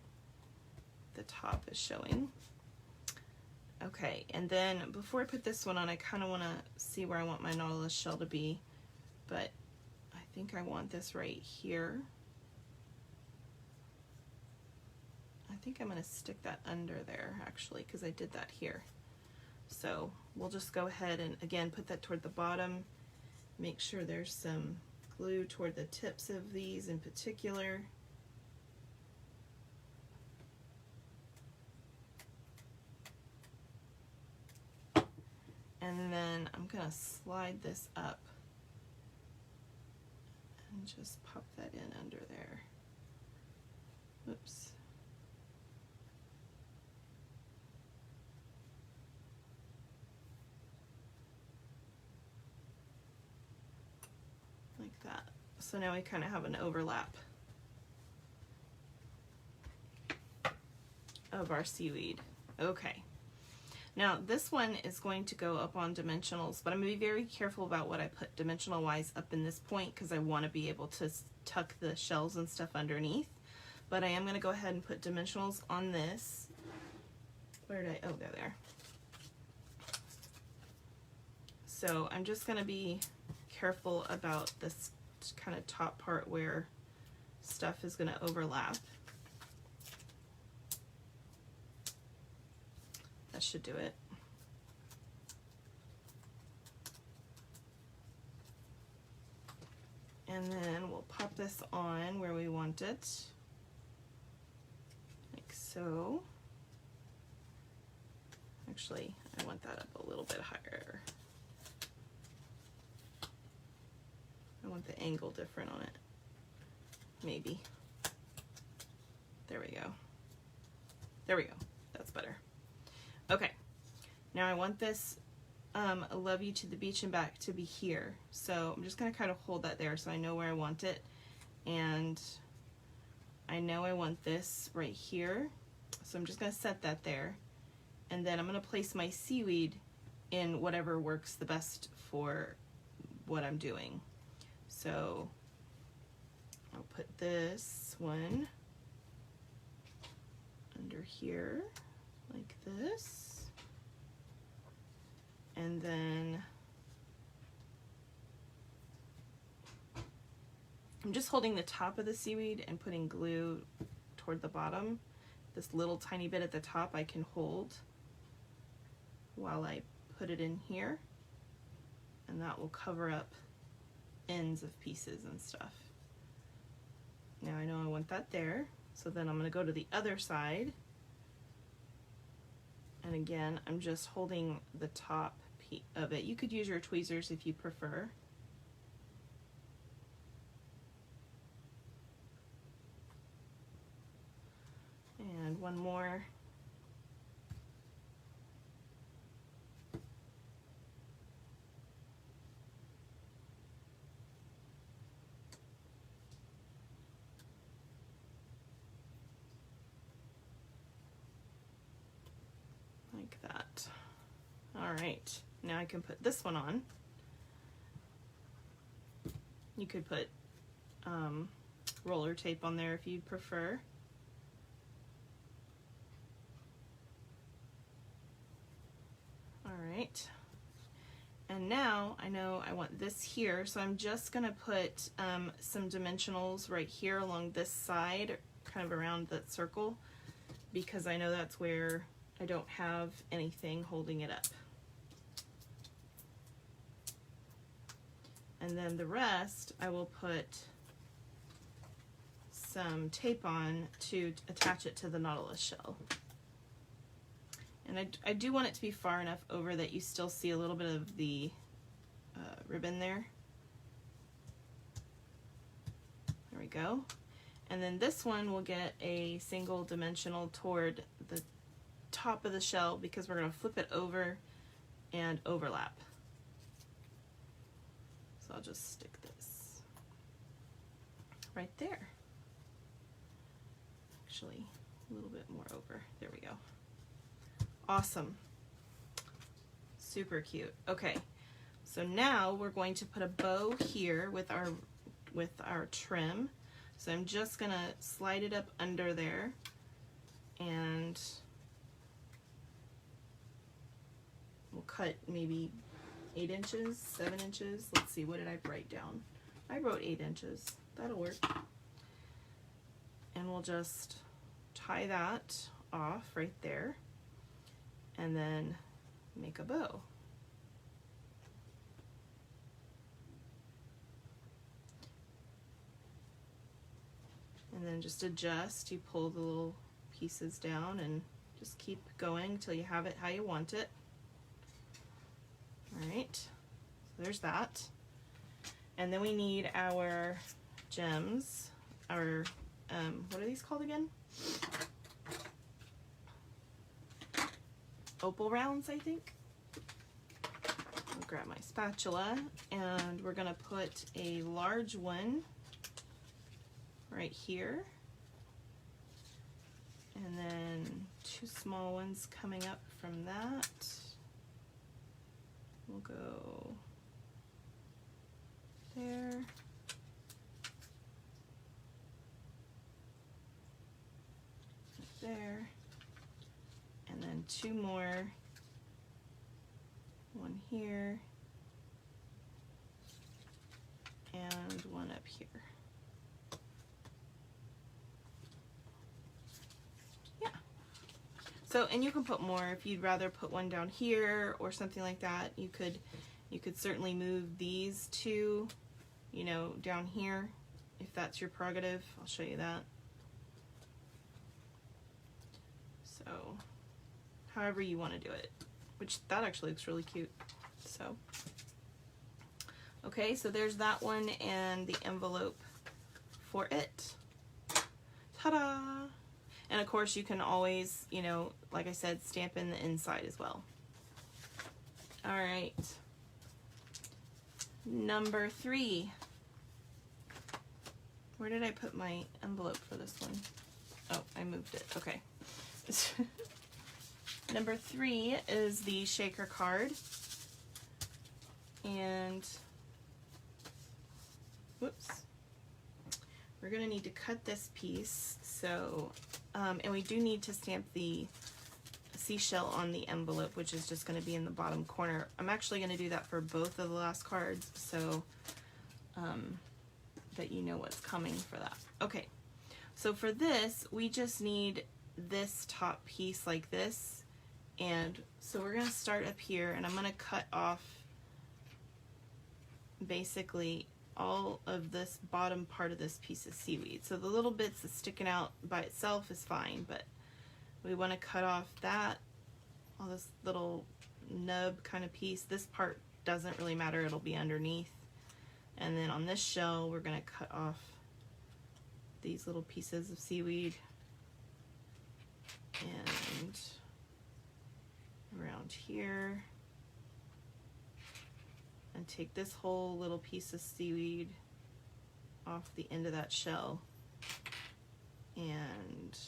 [SPEAKER 1] the top is showing. Okay, and then before I put this one on, I kind of want to see where I want my nautilus shell to be, but I think I want this right here. I think I'm going to stick that under there actually, because I did that here. So we'll just go ahead and again put that toward the bottom. Make sure there's some glue toward the tips of these in particular. And then I'm going to slide this up and just pop that in under there. Oops. Like that. So now we kind of have an overlap of our seaweed. Okay. Now this one is going to go up on dimensionals, but I'm going to be very careful about what I put dimensional wise up in this point because I want to be able to tuck the shells and stuff underneath. But I am going to go ahead and put dimensionals on this. Where did I, oh, there they are. So I'm just going to be careful about this kind of top part where stuff is going to overlap. That should do it. And then we'll pop this on where we want it, like so. Actually, I want that up a little bit higher. I want the angle different on it, maybe. There we go. There we go. That's better. Okay, now I want this I love you to the beach and back to be here. So I'm just going to kind of hold that there so I know where I want it. And I know I want this right here. So I'm just going to set that there. And then I'm going to place my seaweed in whatever works the best for what I'm doing. So I'll put this one under here like this. And then I'm just holding the top of the seaweed and putting glue toward the bottom. This little tiny bit at the top I can hold while I put it in here, and that will cover up ends of pieces and stuff. Now I know I want that there, so then I'm going to go to the other side, and again I'm just holding the top of it. You could use your tweezers if you prefer. And one more. Like that. All right. Now I can put this one on. You could put roller tape on there if you prefer. All right. And now I know I want this here, so I'm just going to put some dimensionals right here along this side, kind of around that circle, because I know that's where I don't have anything holding it up. And then the rest I will put some tape on to attach it to the nautilus shell. And I do want it to be far enough over that you still see a little bit of the ribbon there. There we go. And then this one will get a single dimensional toward the top of the shell because we're going to flip it over and overlap. So I'll just stick this right there. Actually, a little bit more over. There we go. Awesome. Super cute. Okay, so now we're going to put a bow here with our trim. So I'm just gonna slide it up under there, and we'll cut maybe 8 inches, 7 inches. Let's see, what did I write down? I wrote 8 inches. That'll work. And we'll just tie that off right there, and then make a bow. And then just adjust, you pull the little pieces down and just keep going until you have it how you want it. All right, so there's that. And then we need our gems, our, what are these called again? Opal rounds, I think. I'll grab my spatula, and we're gonna put a large one right here, and then 2 small ones coming up from that. We'll go there, there, and then 2 more, one here and one up here. So, and you can put more if you'd rather put one down here or something like that. You could certainly move these 2, you know, down here if that's your prerogative. I'll show you that. So, however you want to do it, which that actually looks really cute. So, okay, so there's that one and the envelope for it. Ta-da! And of course you can always, you know, like I said, stamp in the inside as well. All right. Number 3. Where did I put my envelope for this one? Oh, I moved it. Okay. Number 3 is the shaker card. And, whoops. We're gonna need to cut this piece, so, and we do need to stamp the seashell on the envelope, which is just gonna be in the bottom corner. I'm actually gonna do that for both of the last cards, so that you know what's coming for that. Okay, so for this, we just need this top piece like this, and so we're gonna start up here, and I'm gonna cut off basically all of this bottom part of this piece of seaweed. So the little bits that's sticking out by itself is fine, but we want to cut off that, all this little nub kind of piece. This part doesn't really matter, it'll be underneath. And then on this shell, we're going to cut off these little pieces of seaweed and around here. And take this whole little piece of seaweed off the end of that shell and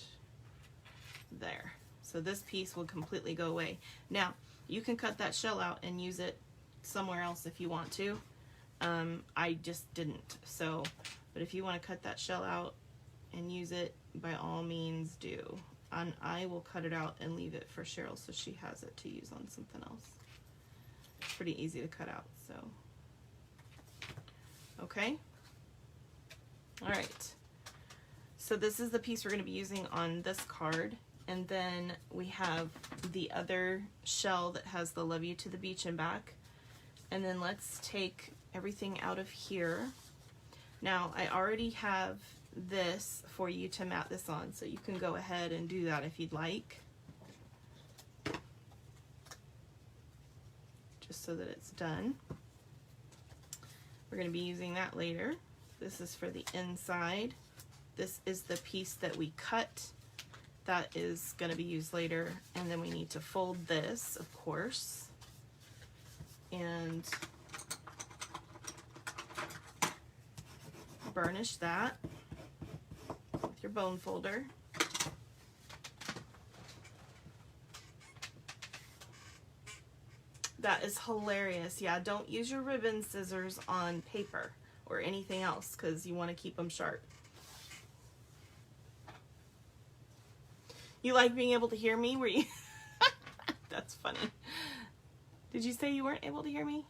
[SPEAKER 1] there. So this piece will completely go away. Now, you can cut that shell out and use it somewhere else if you want to. I just didn't. So, but if you want to cut that shell out and use it, by all means do. And I will cut it out and leave it for Cheryl so she has it to use on something else. Pretty easy to cut out, so okay. All right, so this is the piece we're going to be using on this card, and then we have the other shell that has the love you to the beach and back. And then let's take everything out of here. Now I already have this for you to mat this on, so you can go ahead and do that if you'd like. just so that it's done. We're going to be using that later. This is for the inside. This is the piece that we cut. That is going to be used later. And then we need to fold this, of course. And burnish that with your bone folder. That is hilarious. Yeah, don't use your ribbon scissors on paper or anything else because you want to keep them sharp. You like being able to hear me? Were you? That's funny. Did you say you weren't able to hear me?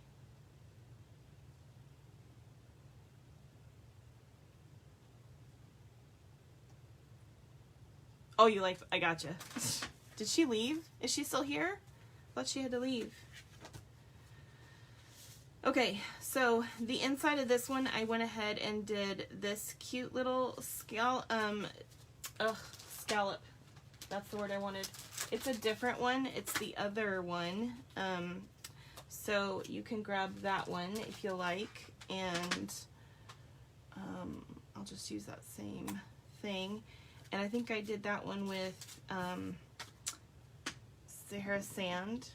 [SPEAKER 1] Oh, you like, I gotcha. Did she leave? Is she still here? I thought she had to leave. Okay, so the inside of this one, I went ahead and did this cute little scallop. That's the word I wanted. It's a different one. It's the other one. So you can grab that one if you like, and I'll just use that same thing. And I think I did that one with Sahara Sand.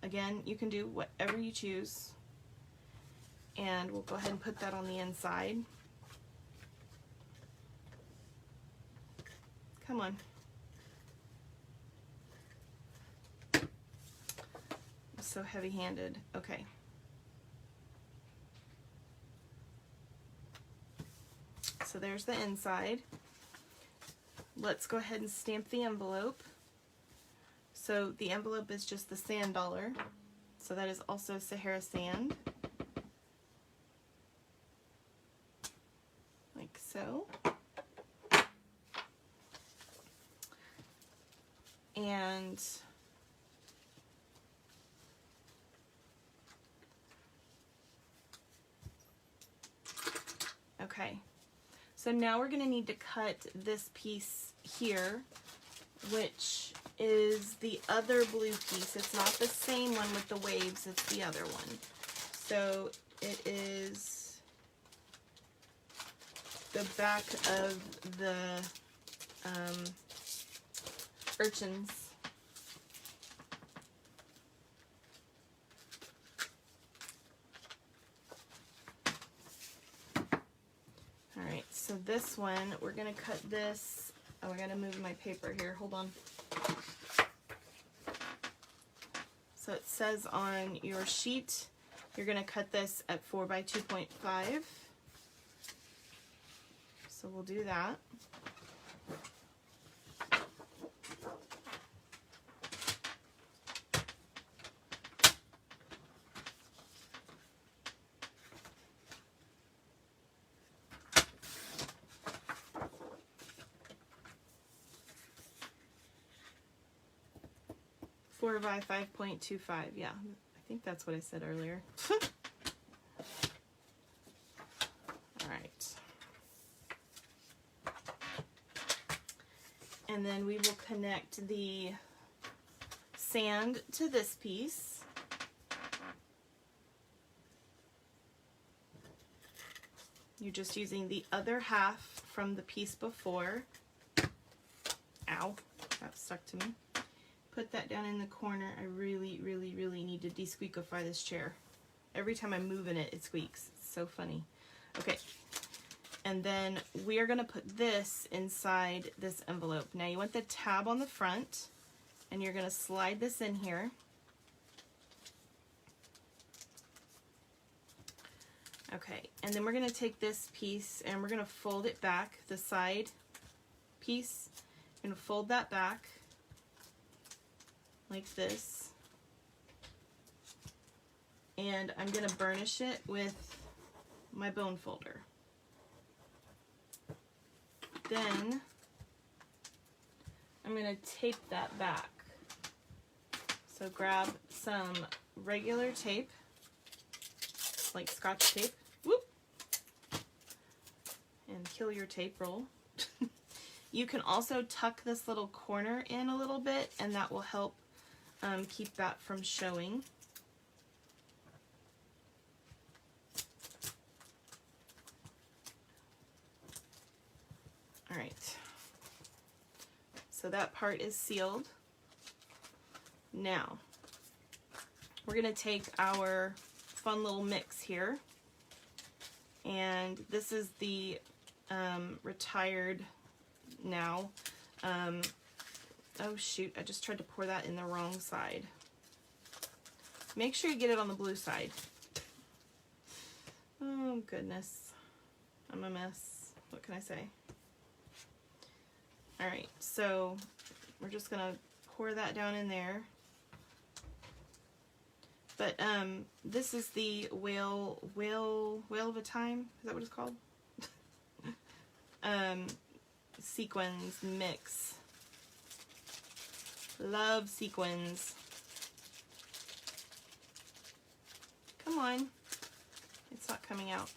[SPEAKER 1] Again, you can do whatever you choose. And we'll go ahead and put that on the inside. Come on. I'm so heavy-handed. Okay. So there's the inside. Let's go ahead and stamp the envelope. So the envelope is just the sand dollar. So that is also Sahara Sand. Like so. And okay. So now we're going to need to cut this piece here, which is the other blue piece. It's not the same one with the waves, it's the other one. So it is the back of the urchins. Alright, so this one, we're going to cut this. Oh, I got to move my paper here. Hold on. So it says on your sheet, you're going to cut this at 4 by 2.5. So we'll do that. By 5.25. Yeah, I think that's what I said earlier. All right. And then we will connect the sand to this piece. You're just using the other half from the piece before. Ow, that stuck to me. Put that down in the corner. I really, really, really need to de-squeakify this chair. Every time I move in it, it squeaks. It's so funny. Okay, and then we are going to put this inside this envelope. Now you want the tab on the front, and you're going to slide this in here. Okay, and then we're going to take this piece and we're going to fold it back, the side piece. I'm going to fold that back like this, and I'm going to burnish it with my bone folder. Then I'm going to tape that back. So grab some regular tape, like Scotch tape, whoop, and kill your tape roll. You can also tuck this little corner in a little bit, and that will help keep that from showing. All right, so that part is sealed. Now, we're gonna take our fun little mix here, and this is the retired now. Oh shoot, I just tried to pour that in the wrong side. Make sure you get it on the blue side. Oh goodness, I'm a mess. What can I say? All right, so we're just gonna pour that down in there. But this is the whale of a time. Is that what it's called? Sequins mix. Love sequins. Come on. It's not coming out.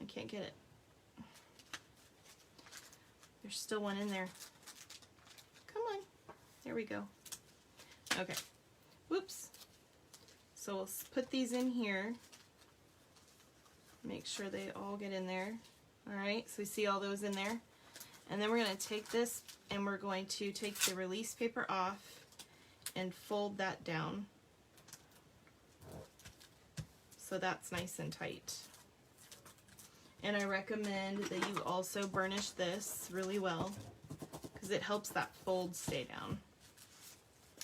[SPEAKER 1] I can't get it. There's still one in there. Come on. There we go. Okay. Whoops. So we'll put these in here. Make sure they all get in there. All right, so we see all those in there. And then we're going to take this and we're going to take the release paper off and fold that down. So that's nice and tight. And I recommend that you also burnish this really well because it helps that fold stay down.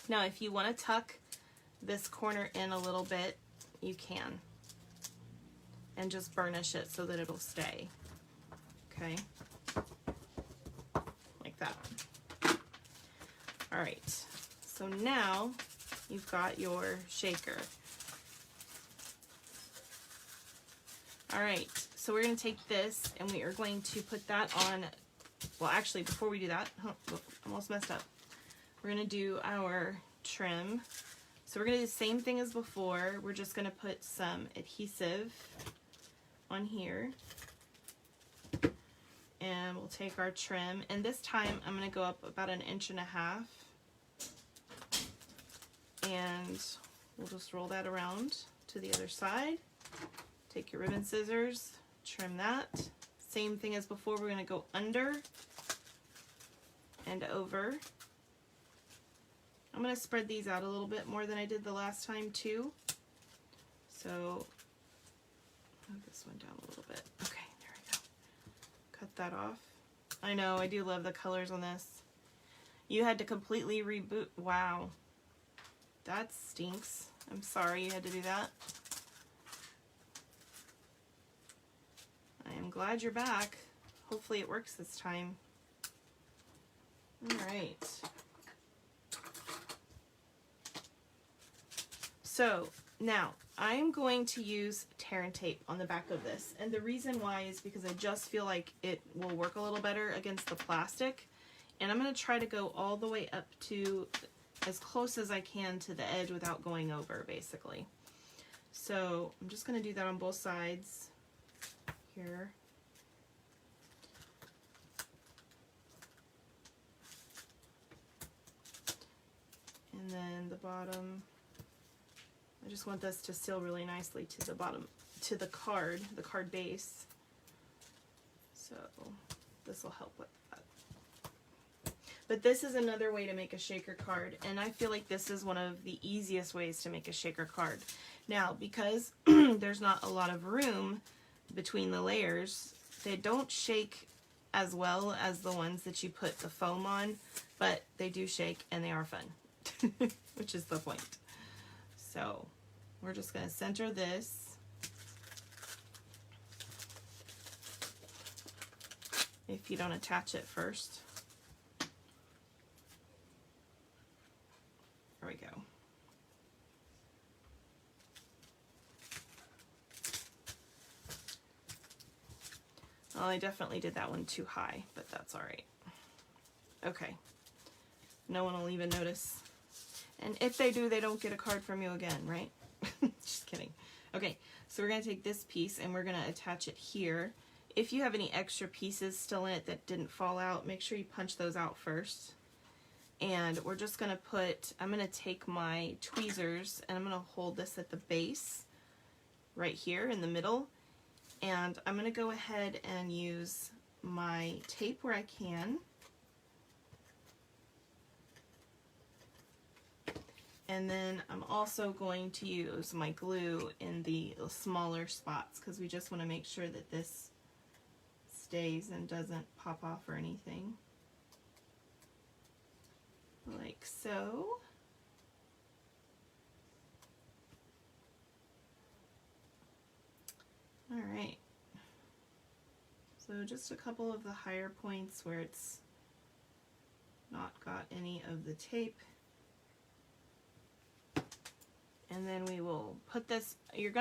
[SPEAKER 1] Now, if you want to tuck this corner in a little bit, you can. And just burnish it so that it'll stay. Okay? Like that. All right. So now you've got your shaker. All right. So we're going to take this and we are going to put that on. Well, actually, before we do that, almost messed up. We're going to do our trim. So we're going to do the same thing as before. We're just going to put some adhesive on here. And we'll take our trim. And this time I'm going to go up about 1.5 inches. And we'll just roll that around to the other side. Take your ribbon scissors, trim that. Same thing as before, we're going to go under and over. I'm going to spread these out a little bit more than I did the last time too. So, move this one down a little bit. Okay, there we go. Cut that off. I know, I do love the colors on this. You had to completely reboot. Wow. That stinks. I'm sorry you had to do that. I am glad you're back. Hopefully it works this time. All right. So now I'm going to use tear and tape on the back of this. And the reason why is because I just feel like it will work a little better against the plastic. And I'm going to try to go all the way up to as close as I can to the edge without going over, basically. So I'm just going to do that on both sides here. And then the bottom, I just want this to seal really nicely to the bottom, to the card base. So this will help with that. But this is another way to make a shaker card, and I feel like this is one of the easiest ways to make a shaker card. Now, because there's not a lot of room between the layers, they don't shake as well as the ones that you put the foam on, but they do shake and they are fun, which is the point. So we're just going to center this. If you don't attach it first. There we go. Well, I definitely did that one too high, but that's all right. Okay. No one will even notice. And if they do, they don't get a card from you again, right? Just kidding. Okay, so we're going to take this piece and we're going to attach it here. If you have any extra pieces still in it that didn't fall out, make sure you punch those out first. And we're just going to put, I'm going to take my tweezers and I'm going to hold this at the base right here in the middle. And I'm going to go ahead and use my tape where I can. And then I'm also going to use my glue in the smaller spots because we just want to make sure that this stays and doesn't pop off or anything. Like so. All right. So just a couple of the higher points where it's not got any of the tape. And then we will put this, you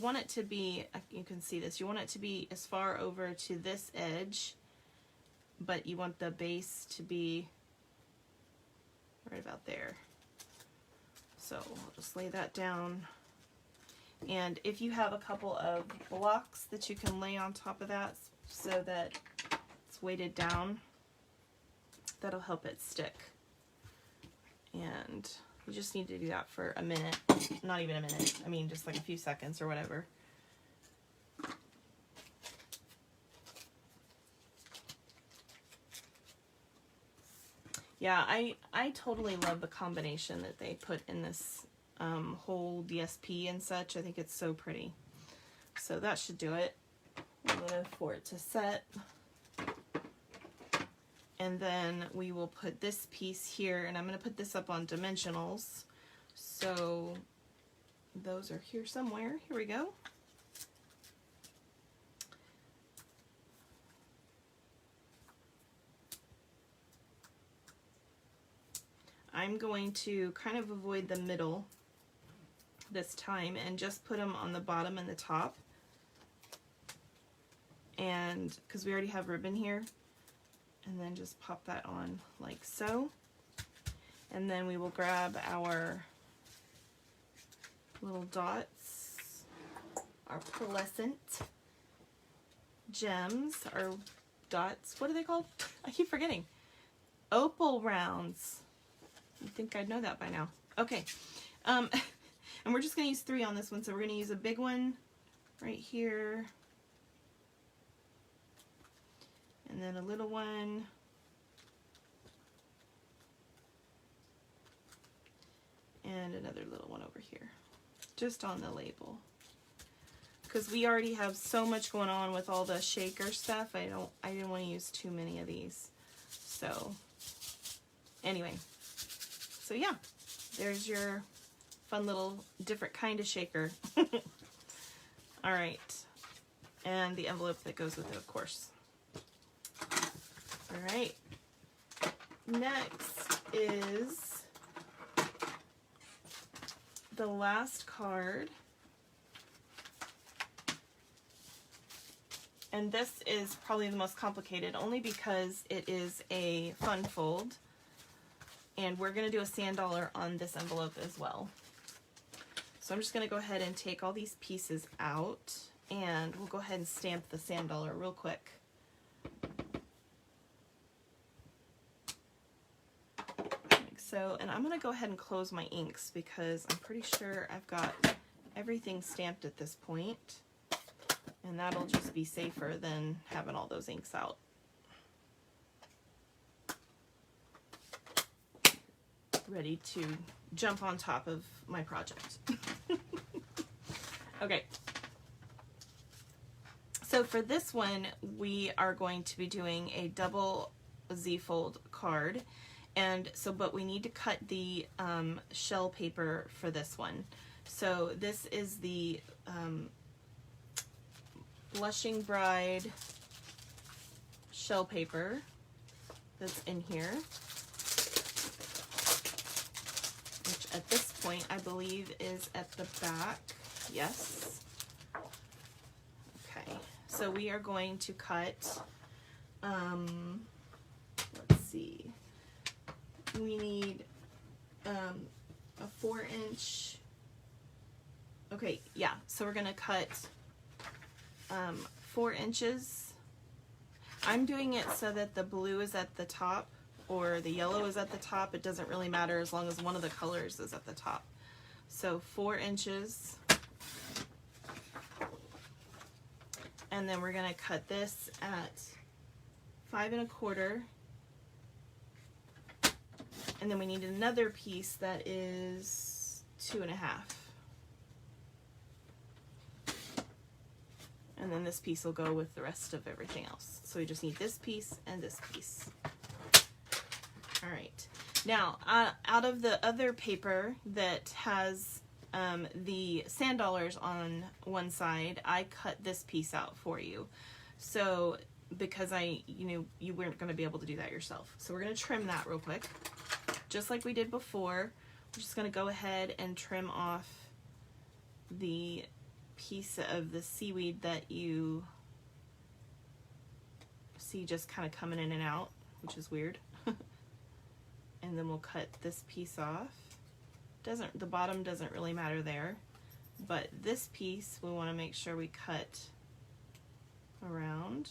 [SPEAKER 1] want it to be, you can see this, you want it to be as far over to this edge, but you want the base to be right about there. So I'll just lay that down. And if you have a couple of blocks that you can lay on top of that so that it's weighted down, that'll help it stick. And you just need to do that for a minute, not even a minute, I mean just like a few seconds or whatever. Yeah, I totally love the combination that they put in this whole DSP and such. I think it's so pretty. So that should do it. I'm going for it to set. And then we will put this piece here, and I'm going to put this up on dimensionals. So those are here somewhere. Here we go. I'm going to kind of avoid the middle this time and just put them on the bottom and the top. And because we already have ribbon here, and then just pop that on like so. And then we will grab our little dots, our pearlescent gems, our dots, what are they called? I keep forgetting. Opal rounds. You'd think I'd know that by now. Okay, and we're just going to use 3 on this one, so we're going to use a big one right here, and then a little one, and another little one over here, just on the label. Because we already have so much going on with all the shaker stuff, I didn't want to use too many of these. So anyway. So yeah, there's your fun little different kind of shaker. All right, and the envelope that goes with it, of course. All right, next is the last card. And this is probably the most complicated, only because it is a fun fold. And we're going to do a sand dollar on this envelope as well. So I'm just going to go ahead and take all these pieces out, and we'll go ahead and stamp the sand dollar real quick. Like so, and I'm going to go ahead and close my inks because I'm pretty sure I've got everything stamped at this point, and that'll just be safer than having all those inks out. Ready to jump on top of my project. Okay, so for this one we are going to be doing a double Z-fold card, and so but we need to cut the shell paper for this one. So this is the Blushing Bride shell paper that's in here. At this point, I believe is at the back. Yes. Okay, so we are going to cut, let's see, we need a 4-inch, okay, yeah, so we're going to cut 4 inches. I'm doing it so that the blue is at the top or the yellow is at the top. It doesn't really matter as long as one of the colors is at the top. So 4 inches. And then we're going to cut this at 5 1/4. And then we need another piece that is 2 1/2. And then this piece will go with the rest of everything else. So we just need this piece and this piece. All right. Now, out of the other paper that has the sand dollars on one side, I cut this piece out for you. So, because you weren't going to be able to do that yourself. So we're going to trim that real quick. Just like we did before, we're just going to go ahead and trim off the piece of the seaweed that you see just kind of coming in and out, which is weird. And then we'll cut this piece off. The bottom doesn't really matter there, but this piece we want to make sure we cut around.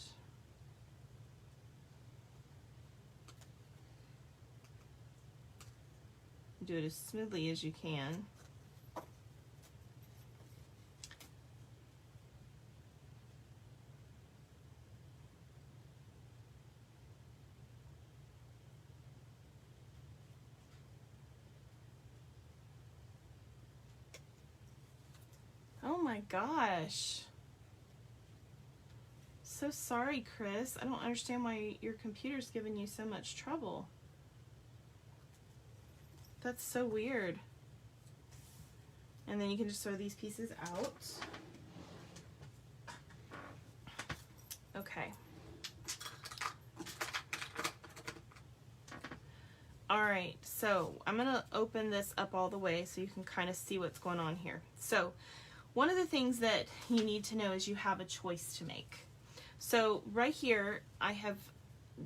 [SPEAKER 1] Do it as smoothly as you can. Oh my gosh. So sorry, Chris. I don't understand why your computer's giving you so much trouble. That's so weird. And then you can just throw these pieces out. Okay. All right, so I'm gonna open this up all the way so you can kind of see what's going on here. So one of the things that you need to know is you have a choice to make. So right here,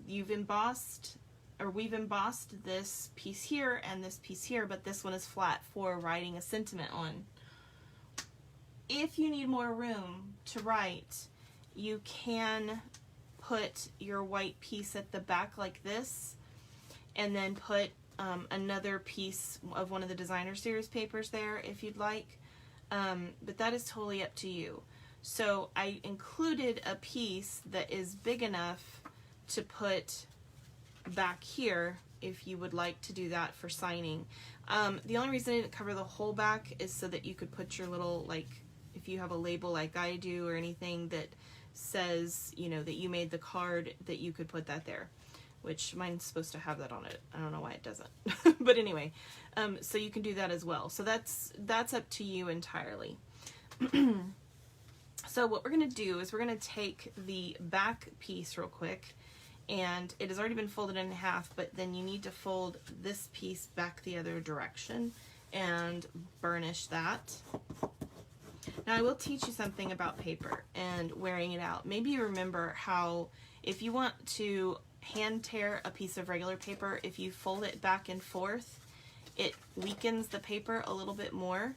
[SPEAKER 1] we've embossed this piece here and this piece here, but this one is flat for writing a sentiment on. If you need more room to write, you can put your white piece at the back like this, and then put another piece of one of the designer series papers there if you'd like, but that is totally up to you. So I included a piece that is big enough to put back here if you would like to do that for signing. The only reason I didn't cover the whole back is so that you could put your little, like, if you have a label like I do or anything that says, you know, that you made the card, that you could put that there, which mine's supposed to have that on it. I don't know why it doesn't. But anyway, so you can do that as well. So that's up to you entirely. So what we're going to do is we're going to take the back piece real quick, and it has already been folded in half, but then you need to fold this piece back the other direction and burnish that. Now I will teach you something about paper and wearing it out. Maybe you remember how if you want to hand tear a piece of regular paper, if you fold it back and forth, it weakens the paper a little bit more.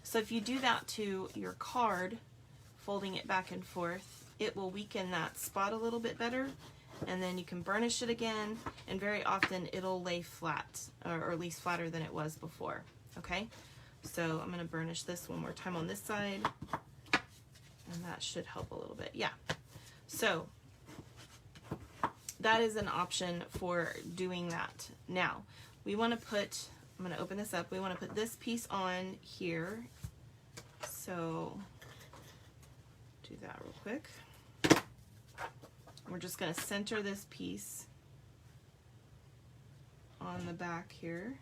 [SPEAKER 1] So if you do that to your card, folding it back and forth, it will weaken that spot a little bit better, and then you can burnish it again, and very often it'll lay flat, or at least flatter than it was before. Okay, so I'm going to burnish this one more time on this side, and that should help a little bit. Yeah, so that is an option for doing that. Now we want to put, I'm going to open this up, we want to put this piece on here, so do that real quick. We're just going to center this piece on the back here.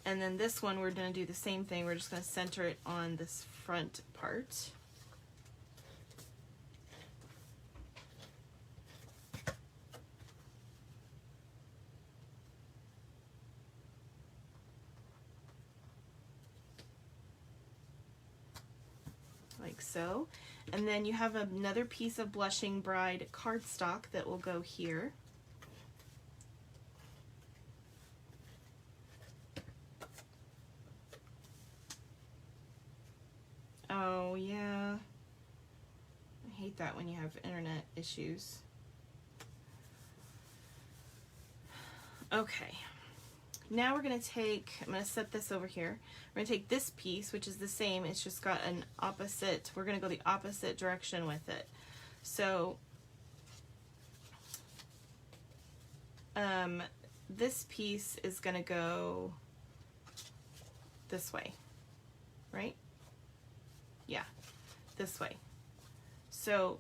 [SPEAKER 1] And then this one, we're going to do the same thing. We're just going to center it on this front part. Like so. And then you have another piece of Blushing Bride cardstock that will go here. Oh yeah, I hate that when you have internet issues. Okay, now we're going to take, I'm going to set this over here. We're going to take this piece, which is the same, it's just got an opposite, we're going to go the opposite direction with it. So this piece is going to go this way, right? Yeah, this way. So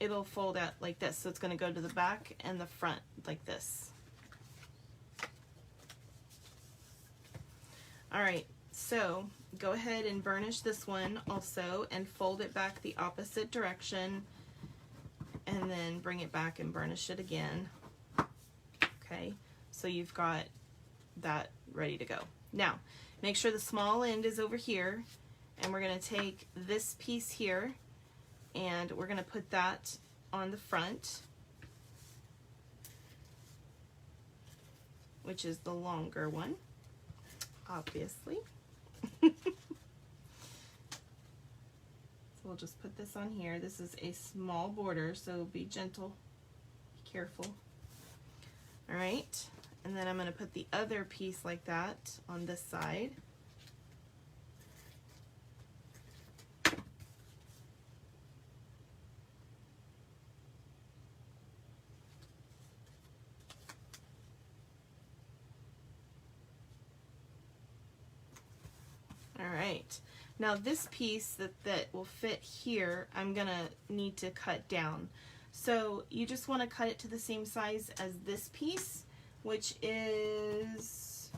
[SPEAKER 1] it'll fold out like this. So it's going to go to the back and the front like this. All right, so go ahead and burnish this one also and fold it back the opposite direction and then bring it back and burnish it again. Okay, so you've got that ready to go. Now, make sure the small end is over here, and we're going to take this piece here and we're going to put that on the front, which is the longer one, obviously. So we'll just put this on here. This is a small border, so be gentle, be careful. All right, and then I'm going to put the other piece like that on this side. All right, now this piece that will fit here, I'm going to need to cut down. So you just want to cut it to the same size as this piece, which is,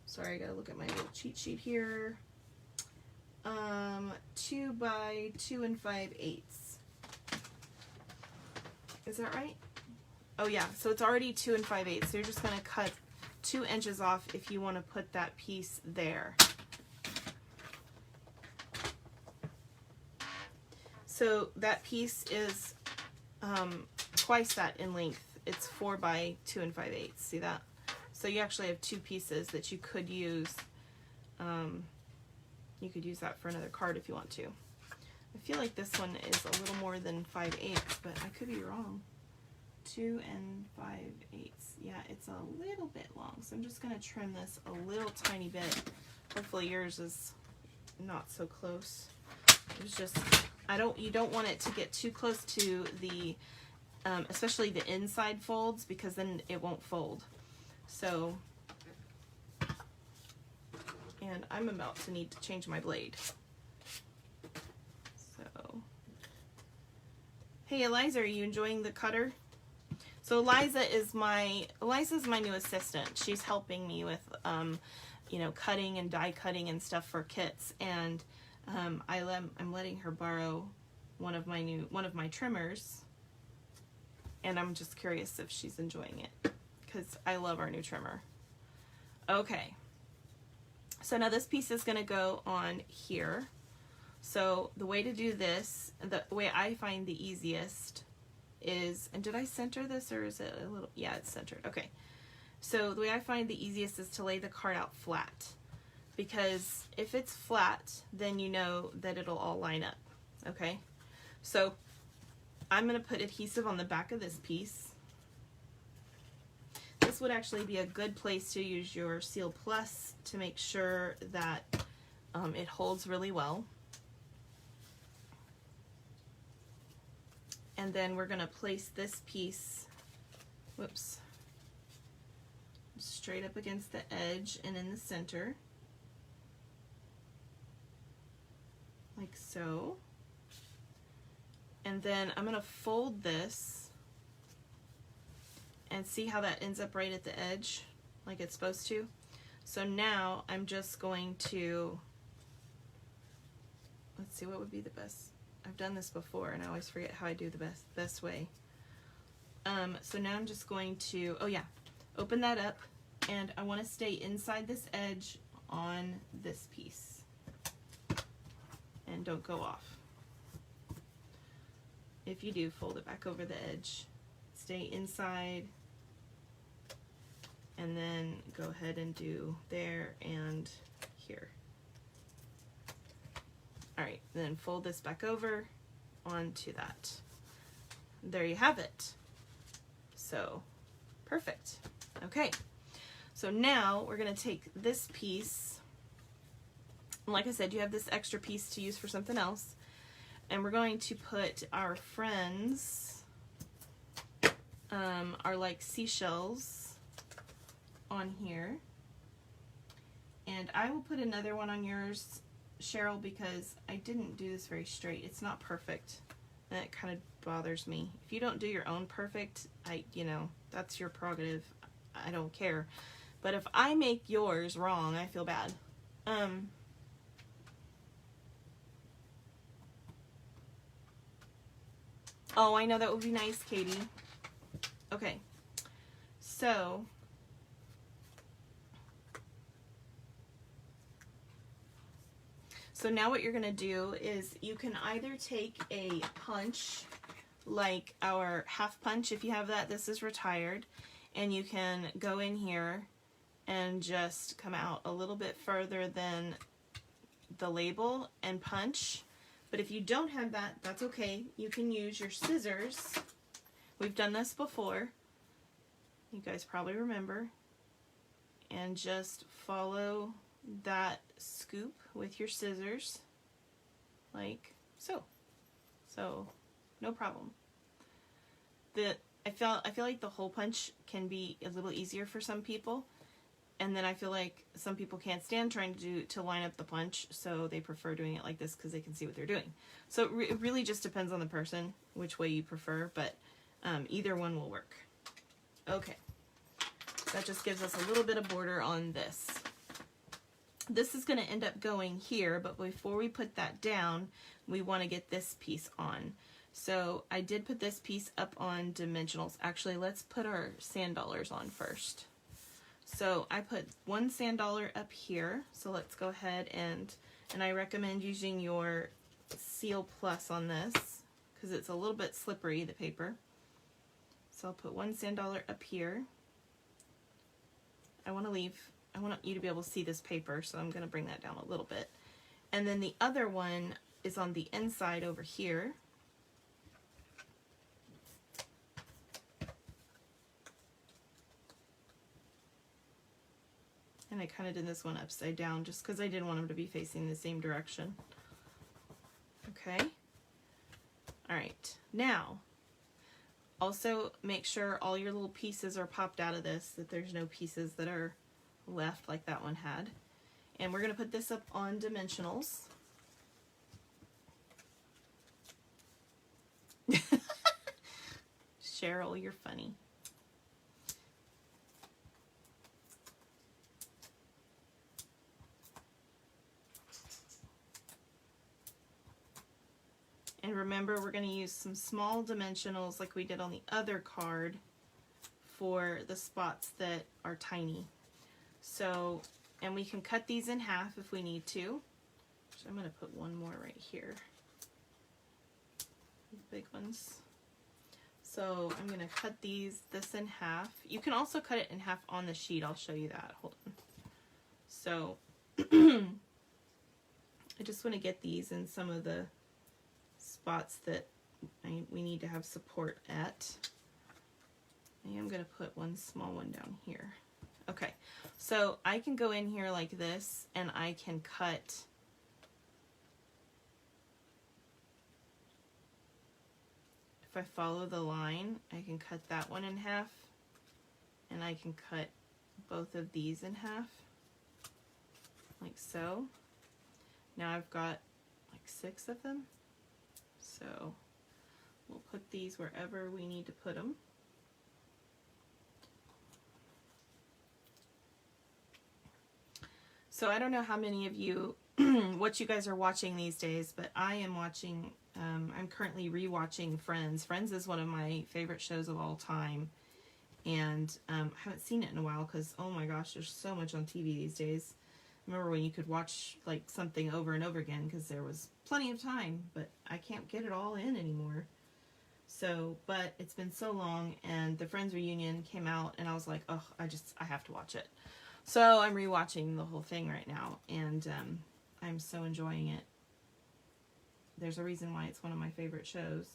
[SPEAKER 1] sorry, I gotta look at my little cheat sheet here, 2 by 2 5/8. Is that right? Oh yeah, so it's already 2 5/8, so you're just gonna cut 2 inches off if you want to put that piece there. So that piece is twice that in length. It's 4 by 2 5/8. See that? So you actually have 2 pieces that you could use. You could use that for another card if you want to. I feel like this one is a little more than 5/8, but I could be wrong. 2 5/8. Yeah, it's a little bit long. So I'm just going to trim this a little tiny bit. Hopefully yours is not so close. It's just, you don't want it to get too close to the, especially the inside folds, because then it won't fold. So, and I'm about to need to change my blade. So, hey Eliza, are you enjoying the cutter? So Eliza's my new assistant. She's helping me with, you know, cutting and die cutting and stuff for kits, and I'm letting her borrow one of my trimmers, and I'm just curious if she's enjoying it, because I love our new trimmer. Okay, so now this piece is going to go on here. So the way to do this, the way I find the easiest is, and did I center this, or is it a little, yeah, it's centered. Okay, so the way I find the easiest is to lay the card out flat, because if it's flat, then you know that it'll all line up. Okay, so I'm going to put adhesive on the back of this piece. This would actually be a good place to use your Seal Plus to make sure that it holds really well. And then we're going to place this piece, whoops, straight up against the edge and in the center, like so. And then I'm going to fold this and see how that ends up right at the edge, like it's supposed to. So now I'm just going to, let's see, what would be the best? I've done this before and I always forget how I do the best way. So now I'm just going to, oh yeah, open that up, and I want to stay inside this edge on this piece. And don't go off. If you do, fold it back over the edge. Stay inside, and then go ahead and do there and here. Alright, then fold this back over onto that. There you have it. So Perfect. Okay, so now we're going to take this piece, and like I said, you have this extra piece to use for something else, and we're going to put our friends, our like seashells on here, and I will put another one on yours, Cheryl, because I didn't do this very straight. It's not perfect, and it kind of bothers me. If you don't do your own perfect, you know, that's your prerogative. I don't care. But if I make yours wrong, I feel bad. Oh, I know, that would be nice, Katie. Okay, so now what you're going to do is you can either take a punch like our half punch, if you have that. This is retired, and you can go in here and just come out a little bit further than the label and punch. But if you don't have that, that's okay. You can use your scissors. We've done this before. You guys probably remember. And just follow that scoop with your scissors, like so. So, no problem. I feel like the hole punch can be a little easier for some people, and then I feel like some people can't stand trying to line up the punch, so they prefer doing it like this because they can see what they're doing. So it really just depends on the person which way you prefer, but either one will work. Okay, that just gives us a little bit of border on this. This is going to end up going here, but before we put that down, we want to get this piece on. So I did put this piece up on dimensionals. Actually, let's put our sand dollars on first. So I put one sand dollar up here. So let's go ahead and I recommend using your Seal Plus on this because it's a little bit slippery, the paper. So I'll put one sand dollar up here. I want you to be able to see this paper, so I'm going to bring that down a little bit. And then the other one is on the inside over here. And I kind of did this one upside down just because I didn't want them to be facing the same direction. Okay. All right. Now, also make sure all your little pieces are popped out of this, that there's no pieces that are left like that one had. And we're going to put this up on dimensionals. Cheryl, you're funny. And remember, we're going to use some small dimensionals like we did on the other card for the spots that are tiny. So, and we can cut these in half if we need to. So I'm going to put one more right here. These big ones. So I'm going to cut this in half. You can also cut it in half on the sheet. I'll show you that. Hold on. So I just want to get these in some of the spots that we need to have support at. I am going to put one small one down here. Okay, so I can go in here like this and I can cut if I follow the line, I can cut that one in half, and I can cut both of these in half like so. Now I've got like 6 of them. So we'll put these wherever we need to put them. So I don't know how many of you, what you guys are watching these days, but I am watching, I'm currently rewatching Friends. Friends is one of my favorite shows of all time. And I haven't seen it in a while because, oh my gosh, there's so much on TV these days. Remember when you could watch like something over and over again because there was plenty of time, but I can't get it all in anymore. So, but it's been so long, and the Friends reunion came out, and I was like, oh, I have to watch it. So I'm rewatching the whole thing right now, and I'm so enjoying it. There's a reason why it's one of my favorite shows.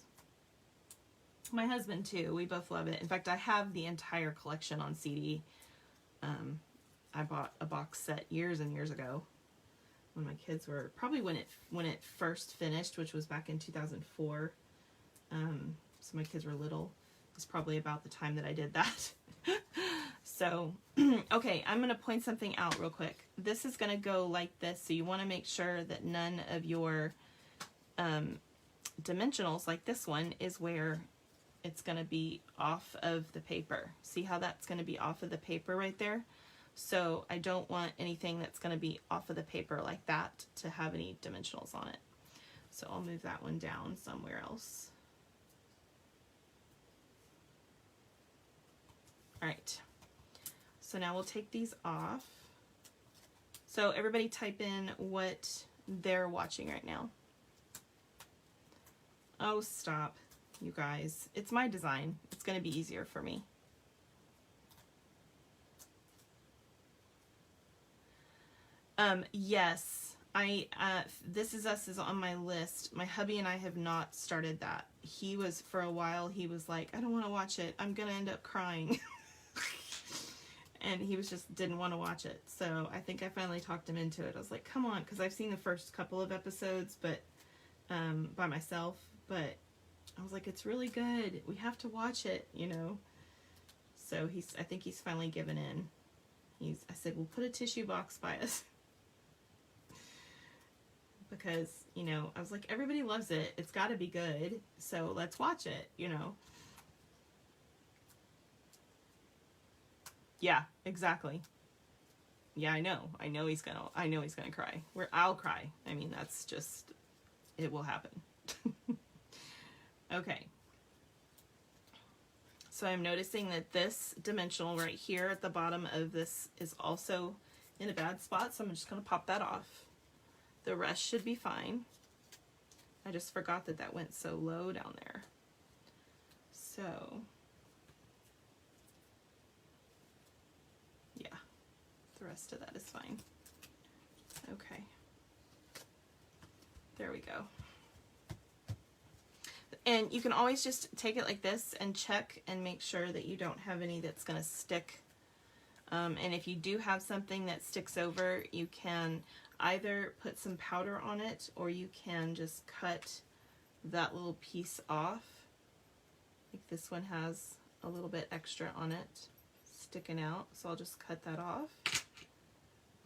[SPEAKER 1] My husband too. We both love it. In fact, I have the entire collection on CD. I bought a box set years and years ago when my kids were, probably when it first finished, which was back in 2004. So my kids were little. It's probably about the time that I did that. So, okay, I'm going to point something out real quick. This is going to go like this, so you want to make sure that none of your dimensionals, like this one, is where it's going to be off of the paper. See how that's going to be off of the paper right there? So I don't want anything that's going to be off of the paper like that to have any dimensionals on it. So I'll move that one down somewhere else. All right. So now we'll take these off. So everybody type in what they're watching right now. Oh, stop, you guys. It's my design. It's going to be easier for me. Yes, This Is Us is on my list. My hubby and I have not started that. He was, for a while, he was like, I don't want to watch it. I'm going to end up crying. And he was just didn't want to watch it. So I think I finally talked him into it. I was like, come on, because I've seen the first couple of episodes, but by myself. But I was like, it's really good. We have to watch it, you know. So I think he's finally given in. I said, we'll put a tissue box by us. Because, you know, I was like, everybody loves it. It's got to be good. So let's watch it, you know. Yeah, exactly. Yeah, I know he's gonna cry. I'll cry. I mean, that's just, it will happen. Okay. So I'm noticing that this dimensional right here at the bottom of this is also in a bad spot, so I'm just gonna pop that off. The rest should be fine. I just forgot that went so low down there. So, yeah, the rest of that is fine. Okay, there we go. And you can always just take it like this and check and make sure that you don't have any that's going to stick. And if you do have something that sticks over, you can either put some powder on it, or you can just cut that little piece off. Like this one has a little bit extra on it sticking out, so I'll just cut that off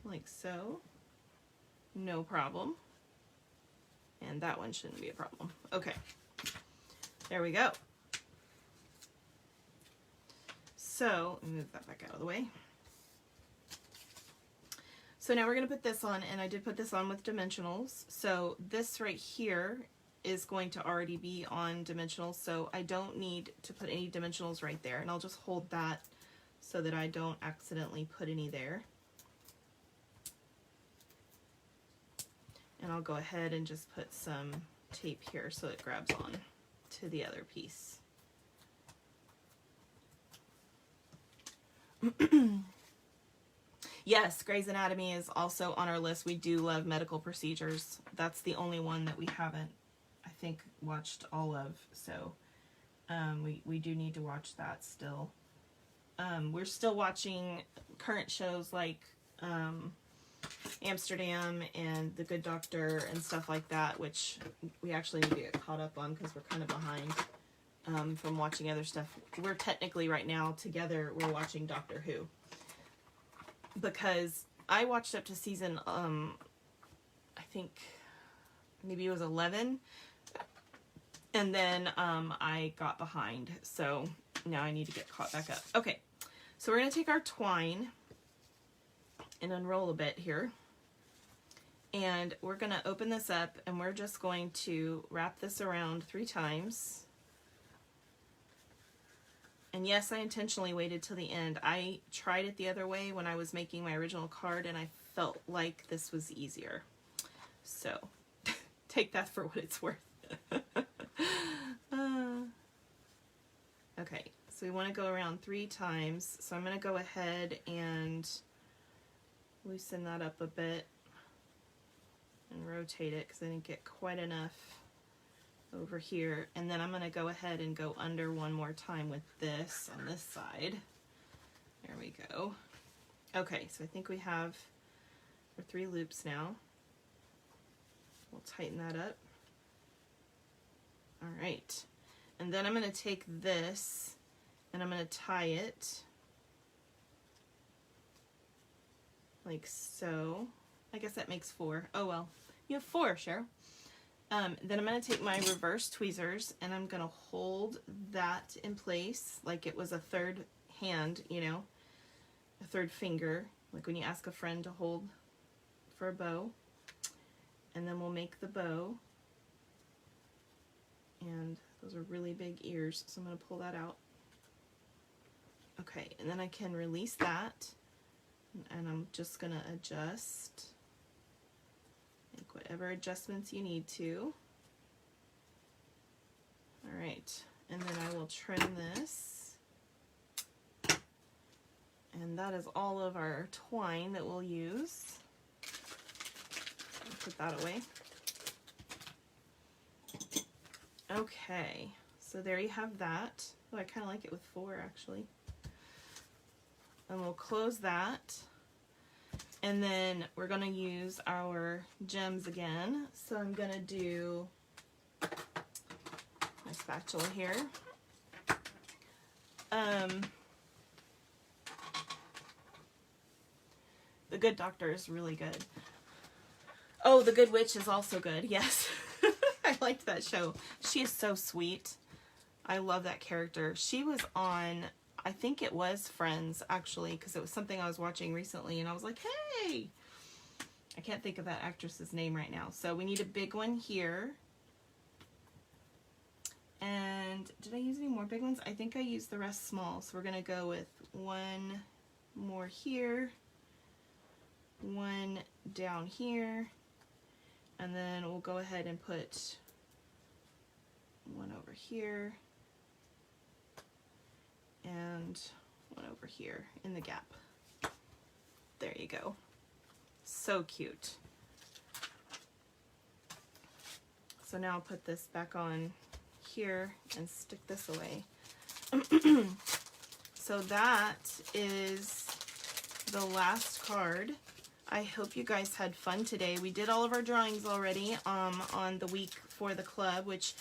[SPEAKER 1] like so. No problem. And that one shouldn't be a problem. Okay, there we go. So let me move that back out of the way. So now we're going to put this on, and I did put this on with dimensionals. So this right here is going to already be on dimensionals, so I don't need to put any dimensionals right there. And I'll just hold that so that I don't accidentally put any there. And I'll go ahead and just put some tape here so it grabs on to the other piece. Yes, Grey's Anatomy is also on our list. We do love medical procedures. That's the only one that we haven't, I think, watched all of. So we do need to watch that still. We're still watching current shows like Amsterdam and The Good Doctor and stuff like that, which we actually need to get caught up on because we're kind of behind from watching other stuff. We're technically right now together, we're watching Doctor Who. Because I watched up to season, I think maybe it was 11, and then I got behind, so now I need to get caught back up. Okay, so we're going to take our twine and unroll a bit here, and we're going to open this up, and we're just going to wrap this around 3 times. And yes, I intentionally waited till the end. I tried it the other way when I was making my original card, and I felt like this was easier. So, take that for what it's worth. Okay, so we want to go around 3 times. So I'm going to go ahead and loosen that up a bit and rotate it because I didn't get quite enough over here, and then I'm going to go ahead and go under one more time with this on this side. There we go. Okay, so I think we have our 3 loops now. We'll tighten that up. All right, and then I'm going to take this and I'm going to tie it like so. I guess that makes 4. Oh well, you have 4, Cheryl. Then I'm going to take my reverse tweezers and I'm going to hold that in place like it was a third hand, you know, a third finger, like when you ask a friend to hold for a bow. And then we'll make the bow. And those are really big ears, so I'm going to pull that out. Okay, and then I can release that, and I'm just going to adjust. Make whatever adjustments you need to. All right, and then I will trim this. And that is all of our twine that we'll use. I'll put that away. Okay, so there you have that. Oh, I kind of like it with 4 actually. And we'll close that. And then we're going to use our gems again. So I'm going to do my spatula here. The Good Doctor is really good. Oh, The Good Witch is also good, yes. I liked that show. She is so sweet. I love that character. She was on, I think it was Friends, actually, because it was something I was watching recently, and I was like, hey! I can't think of that actress's name right now. So we need a big one here. And did I use any more big ones? I think I used the rest small. So we're going to go with 1 more here, 1 down here, and then we'll go ahead and put 1 over here and 1 over here in the gap. There you go. So cute. So now I'll put this back on here and stick this away. So that is the last card. I hope you guys had fun today. We did all of our drawings already on the week for the club, which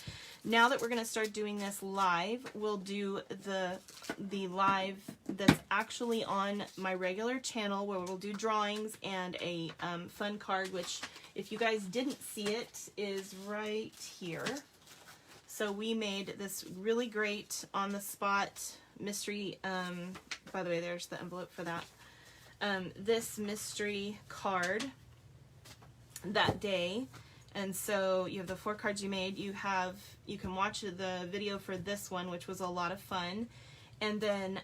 [SPEAKER 1] now that we're going to start doing this live, we'll do the live that's actually on my regular channel where we'll do drawings and a fun card, which if you guys didn't see it is right here. So we made this really great on the spot mystery, by the way, there's the envelope for that. This mystery card that day. And so you have the 4 cards you made. You can watch the video for this one, which was a lot of fun. And then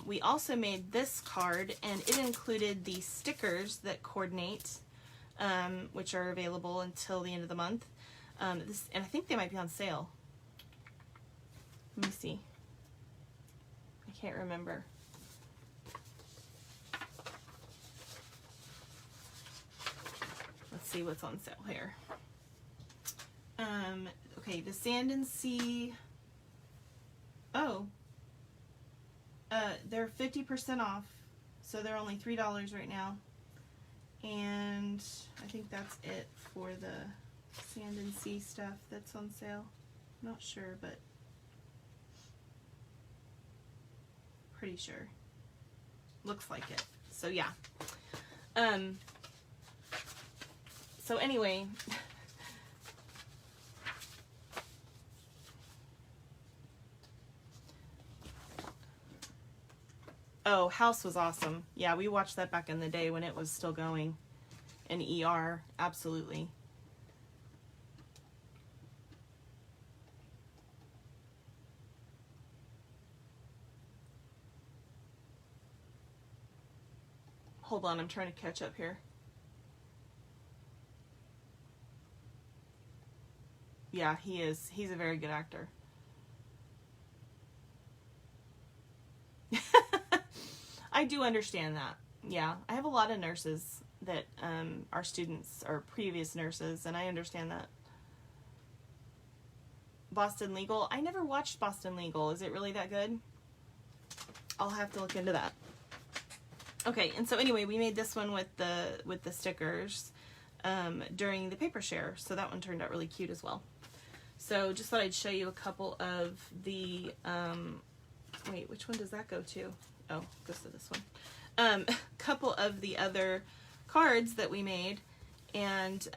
[SPEAKER 1] we also made this card, and it included the stickers that coordinate, which are available until the end of the month. And I think they might be on sale. Let me see. I can't remember. Let's see what's on sale here. Okay, the Sand and Sea. Oh. They're 50% off, so they're only $3 right now. And I think that's it for the Sand and Sea stuff that's on sale. I'm not sure, but pretty sure. Looks like it. So yeah. So anyway, oh, House was awesome. Yeah, we watched that back in the day when it was still going. And ER, absolutely. Hold on, I'm trying to catch up here. Yeah, he is. He's a very good actor. I do understand that. Yeah, I have a lot of nurses that are students or previous nurses, and I understand that. Boston Legal. I never watched Boston Legal. Is it really that good? I'll have to look into that. Okay, and so anyway, we made this one with the stickers during the paper share, so that one turned out really cute as well. So just thought I'd show you a couple of the wait, which one does that go to? Oh, it goes to this one. Couple of the other cards that we made, and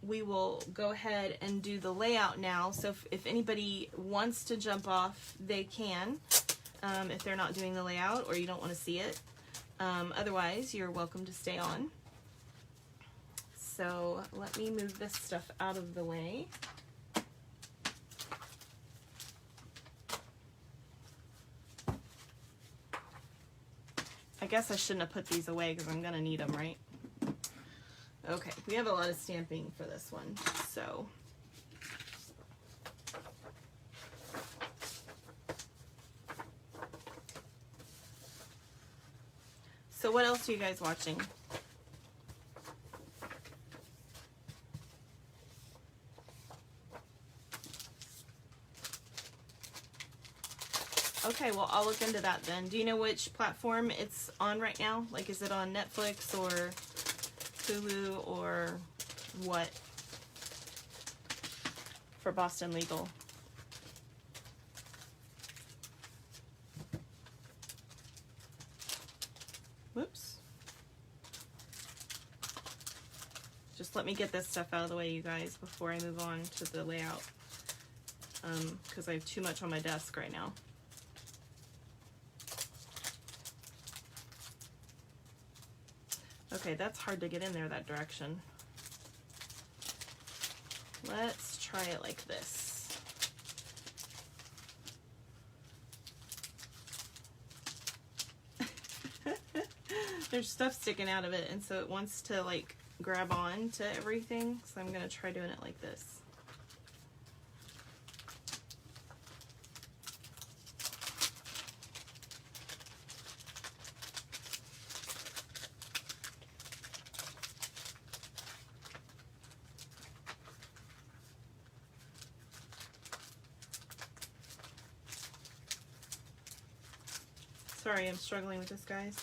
[SPEAKER 1] we will go ahead and do the layout now. So if anybody wants to jump off, they can, if they're not doing the layout or you don't want to see it. Otherwise, you're welcome to stay on. So let me move this stuff out of the way. I guess I shouldn't have put these away because I'm going to need them, right? Okay, we have a lot of stamping for this one, so. So what else are you guys watching? Okay, well, I'll look into that then. Do you know which platform it's on right now? Like, is it on Netflix or Hulu or what for Boston Legal? Whoops. Just let me get this stuff out of the way, you guys, before I move on to the layout, because I have too much on my desk right now. Okay, that's hard to get in there that direction. Let's try it like this. There's stuff sticking out of it, and so it wants to like grab on to everything, so I'm gonna try doing it like this. Sorry, I'm struggling with this, guys.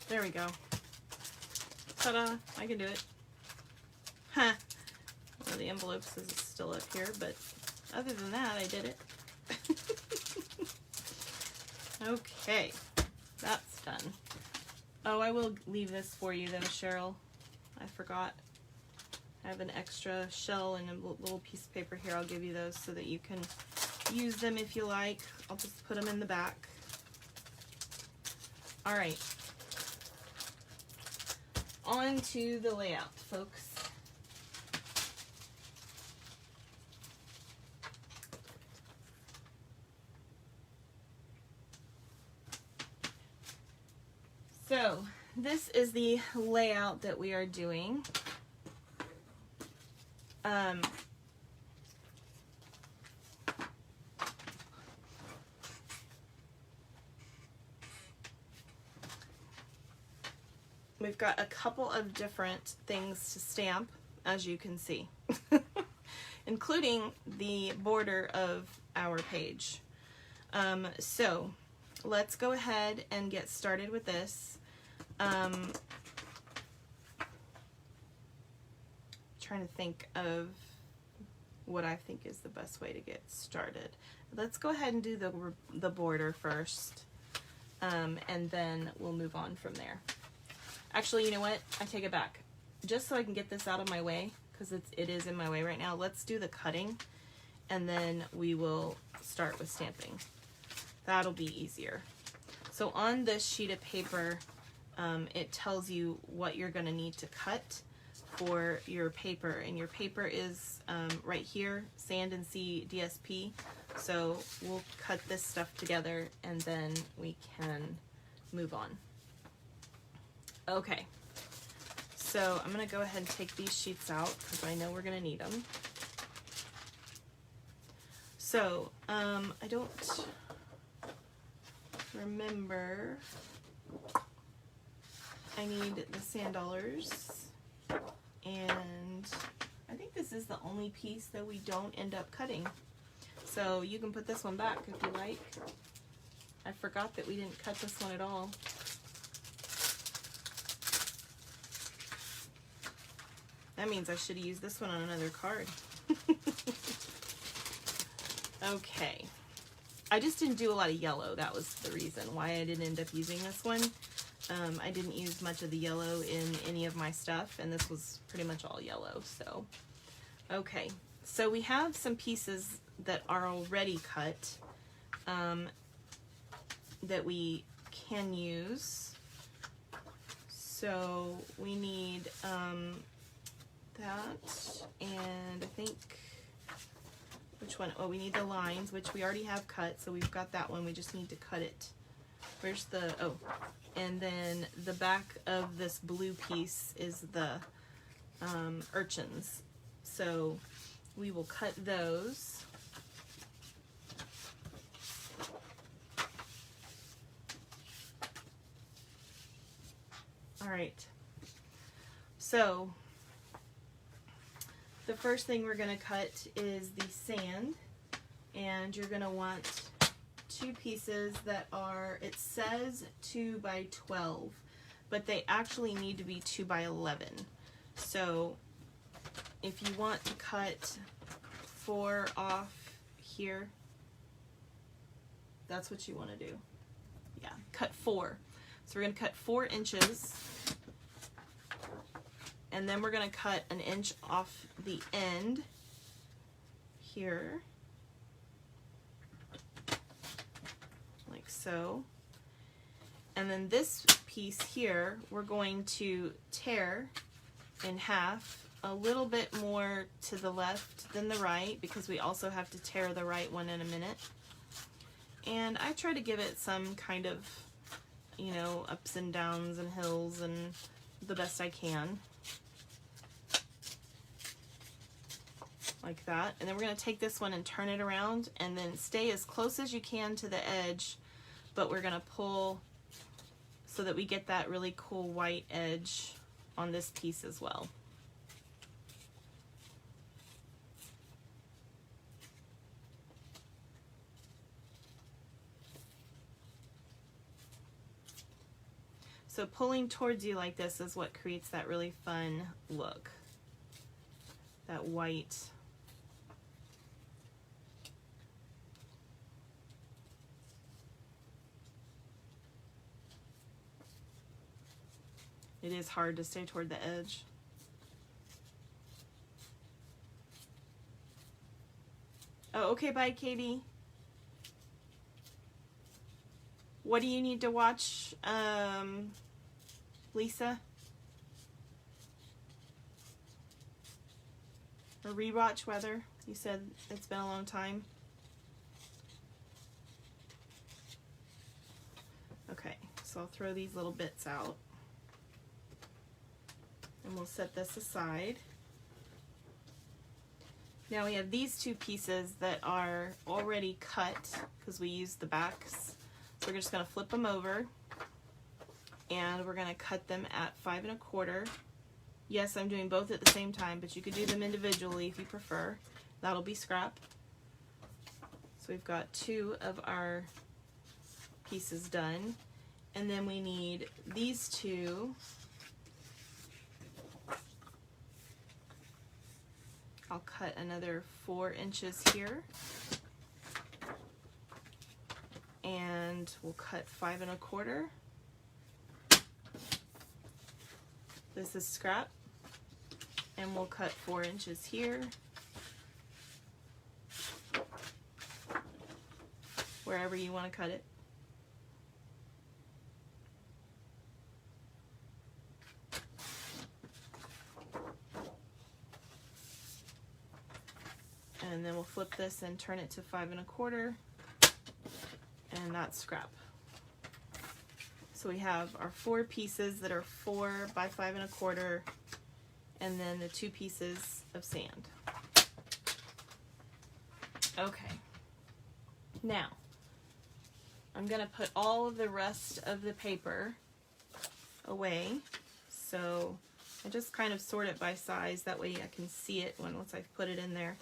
[SPEAKER 1] There we go. Ta-da! I can do it. Huh. One of the envelopes is still up here, but other than that, I did it. Okay, that's done. Oh, I will leave this for you though, Cheryl. I forgot. I have an extra shell and a little piece of paper here. I'll give you those so that you can use them if you like. I'll just put them in the back. All right. On to the layout, folks. So, this is the layout that we are doing. We've got a couple of different things to stamp, as you can see, including the border of our page. So let's go ahead and get started with this. Trying to think of what I think is the best way to get started. Let's go ahead and do the border first, and then we'll move on from there. Actually, you know what? I take it back. Just so I can get this out of my way, because it is in my way right now, let's do the cutting, and then we will start with stamping. That'll be easier. So on this sheet of paper, it tells you what you're going to need to cut for your paper, and your paper is right here, Sand and Sea DSP. So we'll cut this stuff together and then we can move on. Okay, so I'm going to go ahead and take these sheets out because I know we're going to need them. So I don't remember I need the sand dollars, and I think this is the only piece that we don't end up cutting. So you can put this one back if you like. I forgot that we didn't cut this one at all. That means I should have used this one on another card. Okay. I just didn't do a lot of yellow. That was the reason why I didn't end up using this one. I didn't use much of the yellow in any of my stuff, and this was pretty much all yellow. So, okay. So we have some pieces that are already cut that we can use. So we need that, and I think, which one? Oh, we need the lines, which we already have cut, so we've got that one. We just need to cut it. Where's the, oh, and then the back of this blue piece is the urchins. So we will cut those. All right. So the first thing we're going to cut is the sand, and you're going to want two pieces that are, it says 2 by 12, but they actually need to be 2 by 11. So if you want to cut 4 off here, that's what you want to do. Yeah, cut 4. So we're going to cut 4 inches. And then we're going to cut an inch off the end here, like so. And then this piece here, we're going to tear in half, a little bit more to the left than the right, because we also have to tear the right one in a minute. And I try to give it some kind of, you know, ups and downs and hills and the best I can. Like that. And then we're going to take this one and turn it around, and then stay as close as you can to the edge, but we're going to pull so that we get that really cool white edge on this piece as well. So pulling towards you like this is what creates that really fun look. That white. It is hard to stay toward the edge. Oh, okay, bye, Katie. What do you need to watch, Lisa? Or rewatch, whether? You said it's been a long time. Okay, so I'll throw these little bits out. And we'll set this aside. Now we have these two pieces that are already cut because we used the backs. So we're just going to flip them over, and we're going to cut them at 5 1/4. Yes, I'm doing both at the same time, but you could do them individually if you prefer. That'll be scrap. So we've got 2 of our pieces done. And then we need these 2. I'll cut another 4 inches here. And we'll cut 5 1/4. This is scrap. And we'll cut 4 inches here. Wherever you want to cut it. And then we'll flip this and turn it to 5 1/4, and that's scrap. So we have our 4 pieces that are 4 by 5 1/4, and then the 2 pieces of sand. Okay. Now, I'm gonna put all of the rest of the paper away. So I just kind of sort it by size, that way I can see it once I've put it in there.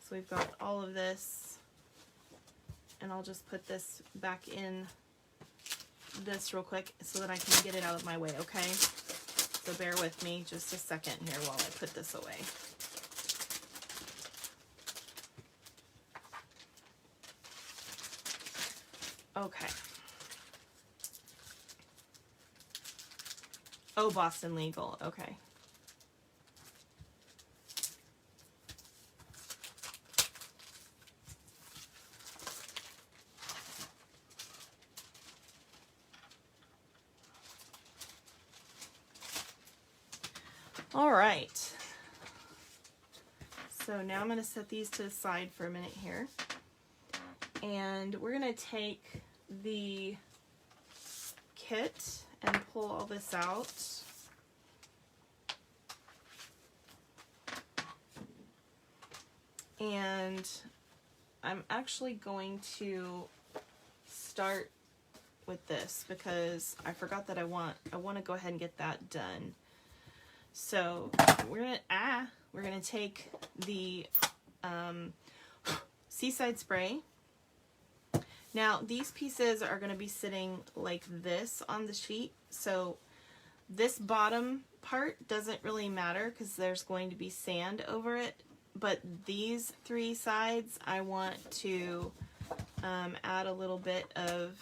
[SPEAKER 1] So we've got all of this, and I'll just put this back in this real quick so that I can get it out of my way, okay? So bear with me just a second here while I put this away. Okay. Oh, Boston Legal, okay. All right. So now I'm going to set these to the side for a minute here. And we're going to take the kit and pull all this out. And I'm actually going to start with this because I forgot that I want to go ahead and get that done. So we're gonna take the Seaside Spray. Now these pieces are gonna be sitting like this on the sheet, so this bottom part doesn't really matter because there's going to be sand over it, but these three sides I want to add a little bit of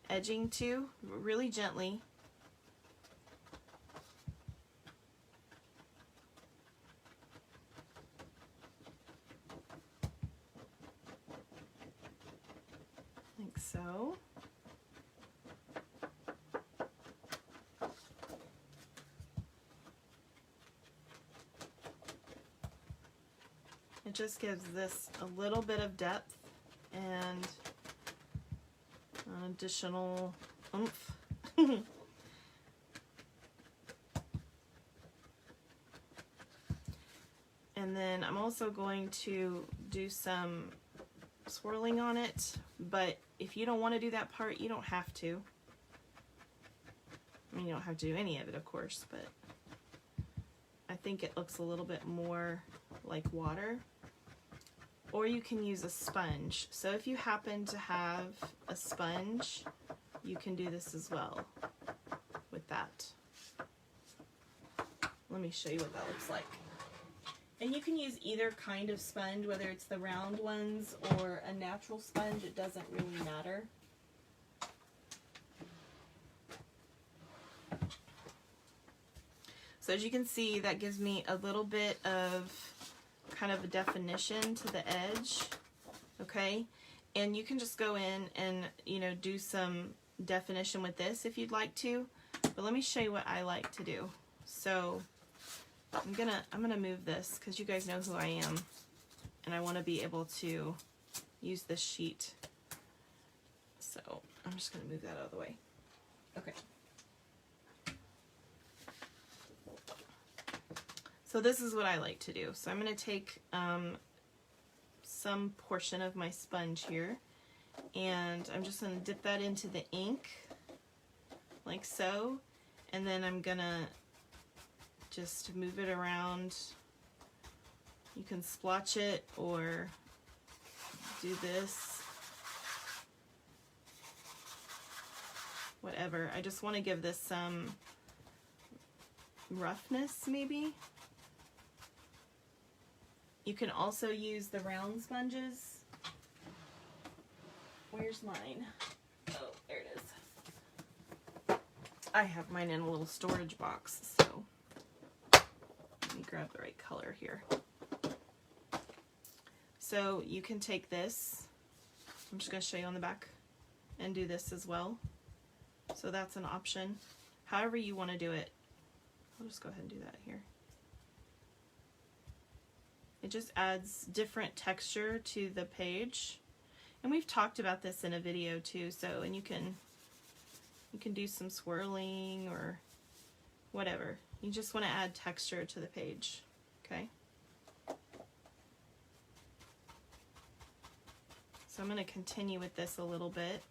[SPEAKER 1] edging to, really gently. Like so. It just gives this a little bit of depth and an additional oomph. And then I'm also going to do some swirling on it, but if you don't want to do that part, you don't have to. I mean, you don't have to do any of it, of course, but I think it looks a little bit more like water. Or you can use a sponge. So if you happen to have a sponge, you can do this as well with that. Let me show you what that looks like. And you can use either kind of sponge, whether it's the round ones or a natural sponge, it doesn't really matter. So as you can see, that gives me a little bit of kind of a definition to the edge, okay? And you can just go in and, you know, do some definition with this if you'd like to, but let me show you what I like to do. So I'm gonna move this because you guys know who I am, and I want to be able to use this sheet. So I'm just gonna move that out of the way. Okay. So this is what I like to do. So I'm gonna take some portion of my sponge here, and I'm just gonna dip that into the ink like so, and then I'm gonna just move it around. You can splotch it or do this, whatever. I just want to give this some roughness maybe. You can also use the round sponges. Where's mine? Oh, there it is. I have mine in a little storage box, so let me grab the right color here. So you can take this, I'm just going to show you on the back, and do this as well. So that's an option. However you want to do it. I'll just go ahead and do that here. It just adds different texture to the page. And we've talked about this in a video too, so, and you can do some swirling or whatever. You just want to add texture to the page, okay? So I'm going to continue with this a little bit.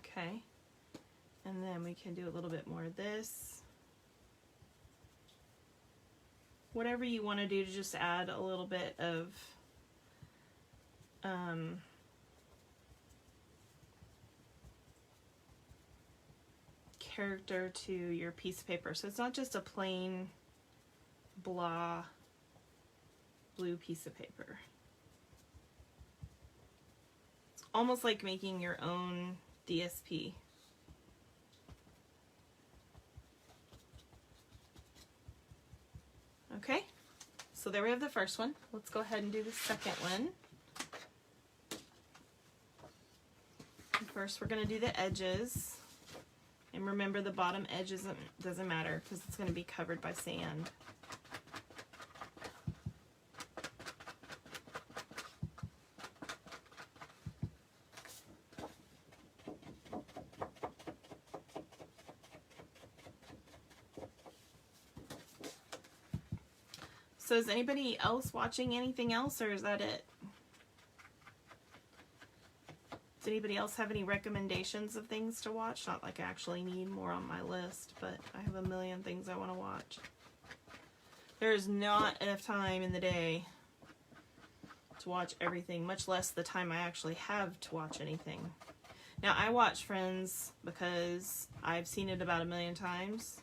[SPEAKER 1] Okay, and then we can do a little bit more of this. Whatever you want to do to just add a little bit of character to your piece of paper. So it's not just a plain blah blue piece of paper. It's almost like making your own DSP. Okay, so there we have the first one. Let's go ahead and do the second one. First, we're going to do the edges. And remember, the bottom edge doesn't matter because it's going to be covered by sand. So is anybody else watching anything else, or is that it? Does anybody else have any recommendations of things to watch? Not like I actually need more on my list, but I have a million things I want to watch. There is not enough time in the day to watch everything, much less the time I actually have to watch anything. Now, I watch Friends because I've seen it about 1,000,000 times.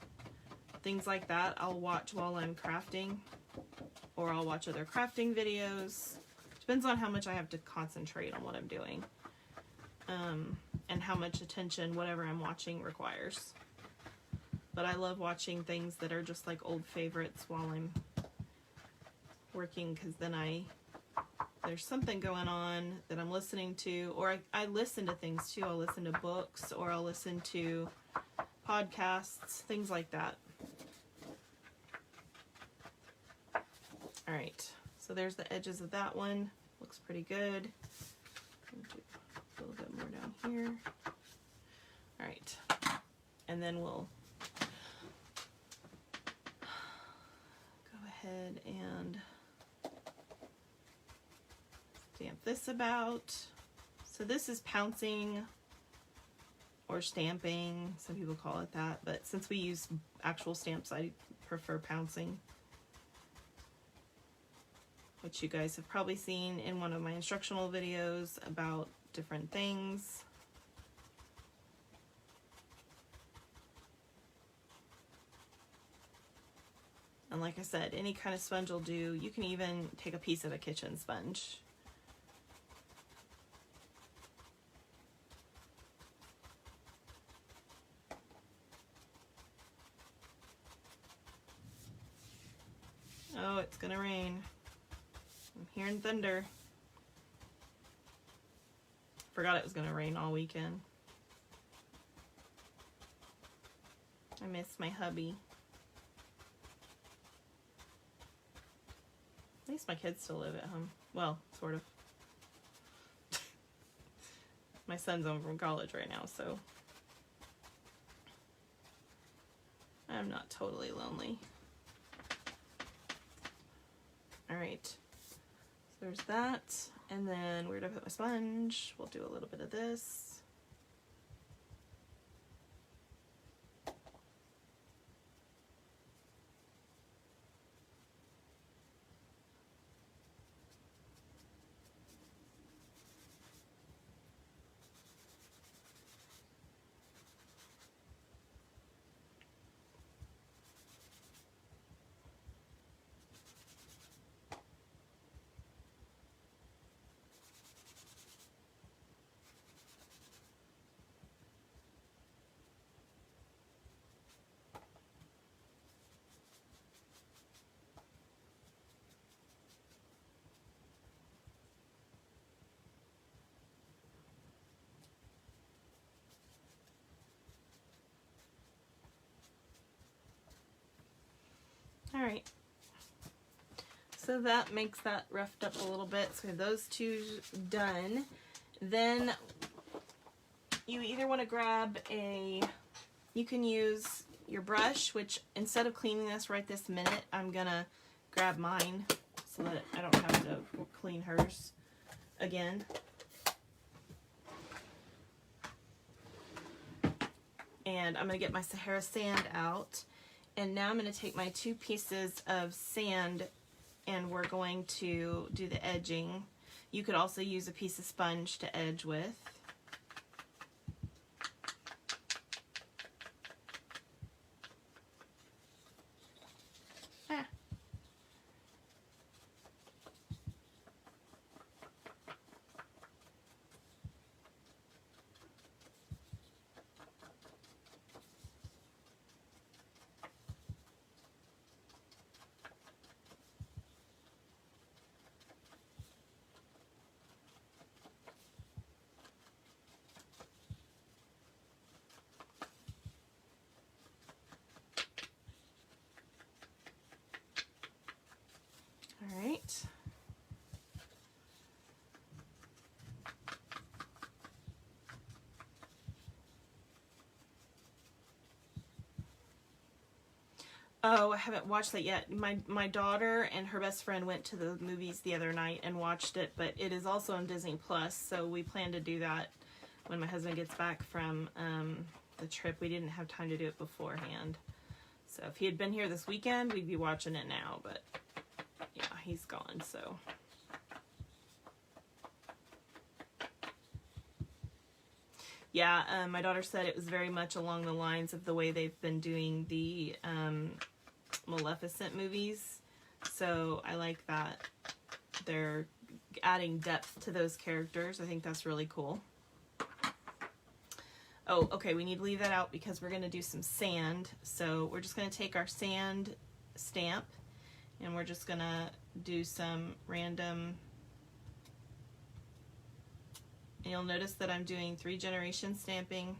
[SPEAKER 1] Things like that I'll watch while I'm crafting, or I'll watch other crafting videos. Depends on how much I have to concentrate on what I'm doing. And how much attention whatever I'm watching requires. But I love watching things that are just like old favorites while I'm working, because then there's something going on that I'm listening to, or I listen to things too. I'll listen to books, or I'll listen to podcasts, things like that. Alright, so there's the edges of that one. Looks pretty good. A little bit more down here. Alright, and then we'll go ahead and stamp this about. So this is pouncing or stamping. Some people call it that, but since we use actual stamps, I prefer pouncing, which you guys have probably seen in one of my instructional videos about different things. And like I said, any kind of sponge will do. You can even take a piece of a kitchen sponge. Oh, it's gonna rain. I'm hearing thunder. Forgot it was gonna rain all weekend. I miss my hubby. At least my kids still live at home. Well, sort of. My son's home from college right now, so I'm not totally lonely. Alright, so there's that, and then where did I put my sponge? We'll do a little bit of this. All right. So that makes that roughed up a little bit. So we have those two done. Then you either want to grab you can use your brush, which instead of cleaning this right this minute, I'm gonna grab mine so that I don't have to clean hers again. And I'm gonna get my Sahara sand out. And now I'm gonna take my 2 pieces of sand and we're going to do the edging. You could also use a piece of sponge to edge with. All right. Oh, I haven't watched that yet. My daughter and her best friend went to the movies the other night and watched it, but it is also on Disney Plus, so we plan to do that when my husband gets back from the trip. We didn't have time to do it beforehand. So if he had been here this weekend, we'd be watching it now, but yeah, he's gone, so. Yeah, my daughter said it was very much along the lines of the way they've been doing the Maleficent movies. So I like that they're adding depth to those characters. I think that's really cool. Oh, okay, we need to leave that out because we're going to do some sand. So we're just going to take our sand stamp and we're just going to do some random. And you'll notice that I'm doing 3 generation stamping.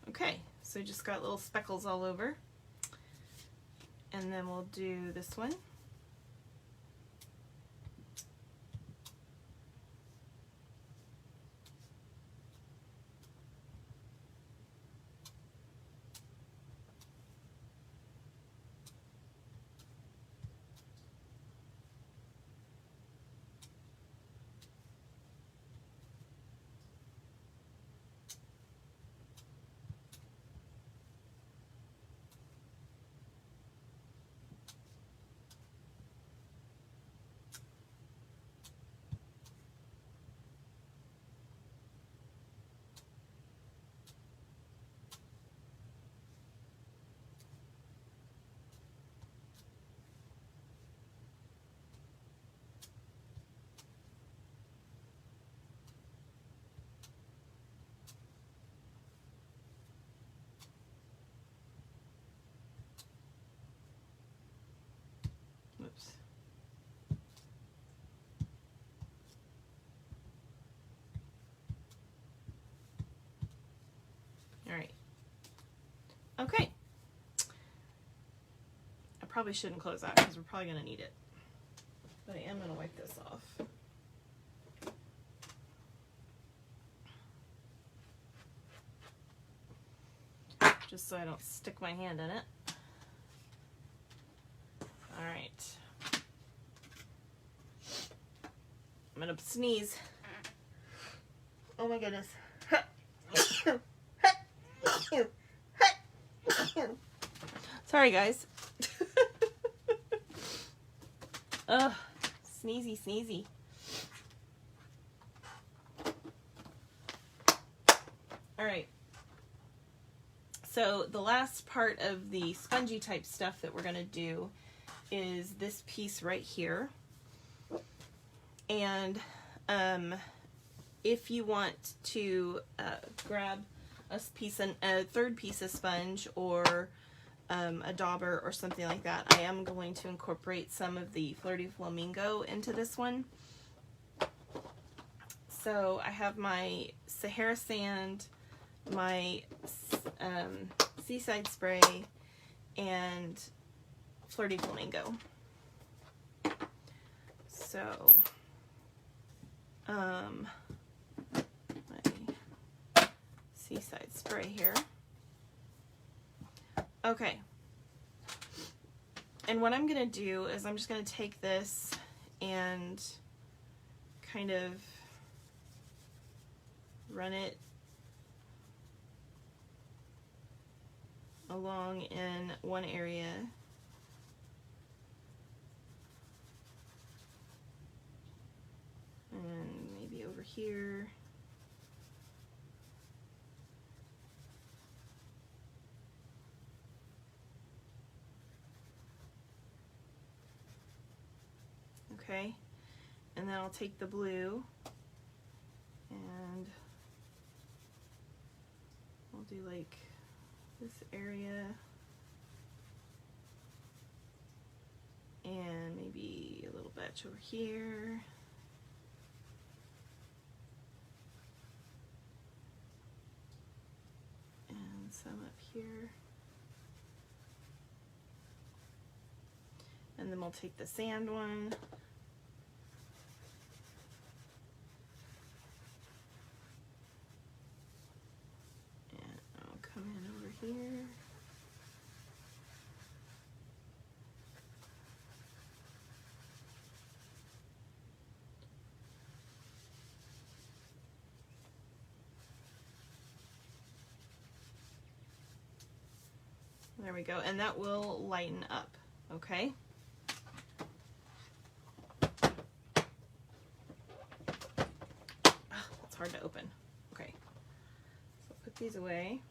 [SPEAKER 1] Okay, so just got little speckles all over. And then we'll do this one. Oops. All right. Okay. I probably shouldn't close that because we're probably going to need it. But I am going to wipe this off. Just so I don't stick my hand in it. All right. I'm going to sneeze. Oh my goodness. Sorry, guys. Ugh, sneezy, sneezy. All right. So the last part of the spongy type stuff that we're going to do is this piece right here. And if you want to grab a third piece of sponge or a dauber or something like that, I am going to incorporate some of the Flirty Flamingo into this one. So I have my Sahara Sand, my Seaside Spray, and Flirty Flamingo. So my Seaside Spray here. Okay, and what I'm gonna do is I'm just gonna take this and kind of run it along in one area. And maybe over here. Okay, and then I'll take the blue and I'll do like this area and maybe a little batch over here. And some up here. And then we'll take the sand one. And I'll come in over here. There we go, and that will lighten up, okay? Oh, that's hard to open. Okay, so put these away.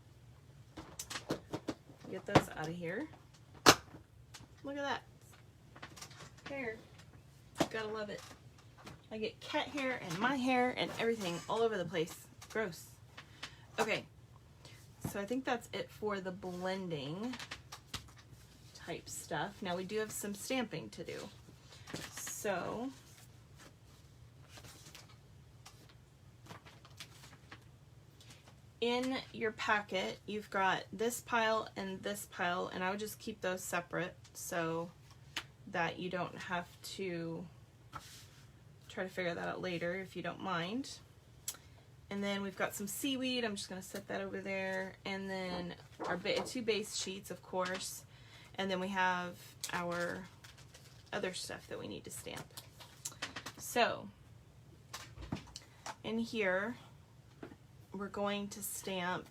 [SPEAKER 1] Get those out of here. Look at that. Hair. Gotta love it. I get cat hair and my hair and everything all over the place. Gross. Okay. So I think that's it for the blending type stuff. Now we do have some stamping to do. So in your packet, you've got this pile, and I would just keep those separate so that you don't have to try to figure that out later if you don't mind. And then we've got some seaweed. I'm just going to set that over there. And then our two base sheets, of course. And then we have our other stuff that we need to stamp. So in here, we're going to stamp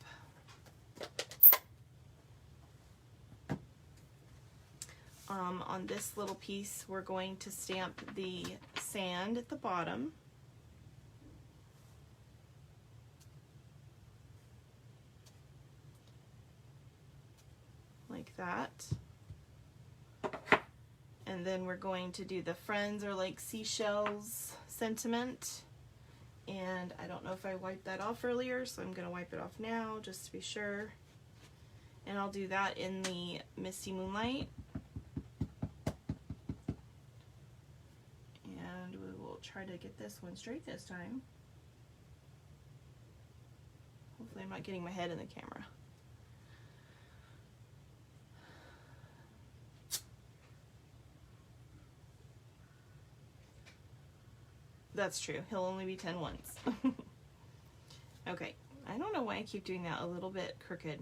[SPEAKER 1] on this little piece, we're going to stamp the sand at the bottom. Like that. And then we're going to do the friends are like seashells sentiment. And I don't know if I wiped that off earlier, so I'm going to wipe it off now just to be sure. And I'll do that in the Misty Moonlight. And we will try to get this one straight this time. Hopefully I'm not getting my head in the camera. That's true. He'll only be 10 once. Okay. I don't know why I keep doing that a little bit crooked.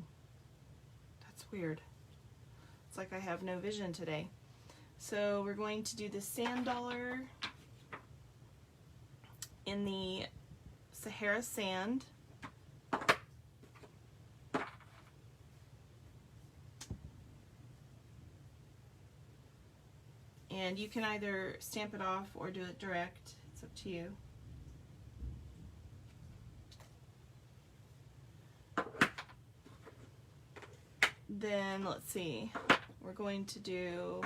[SPEAKER 1] That's weird. It's like I have no vision today. So we're going to do the sand dollar in the Sahara Sand. And you can either stamp it off or do it direct. It's up to you. Then let's see, we're going to do,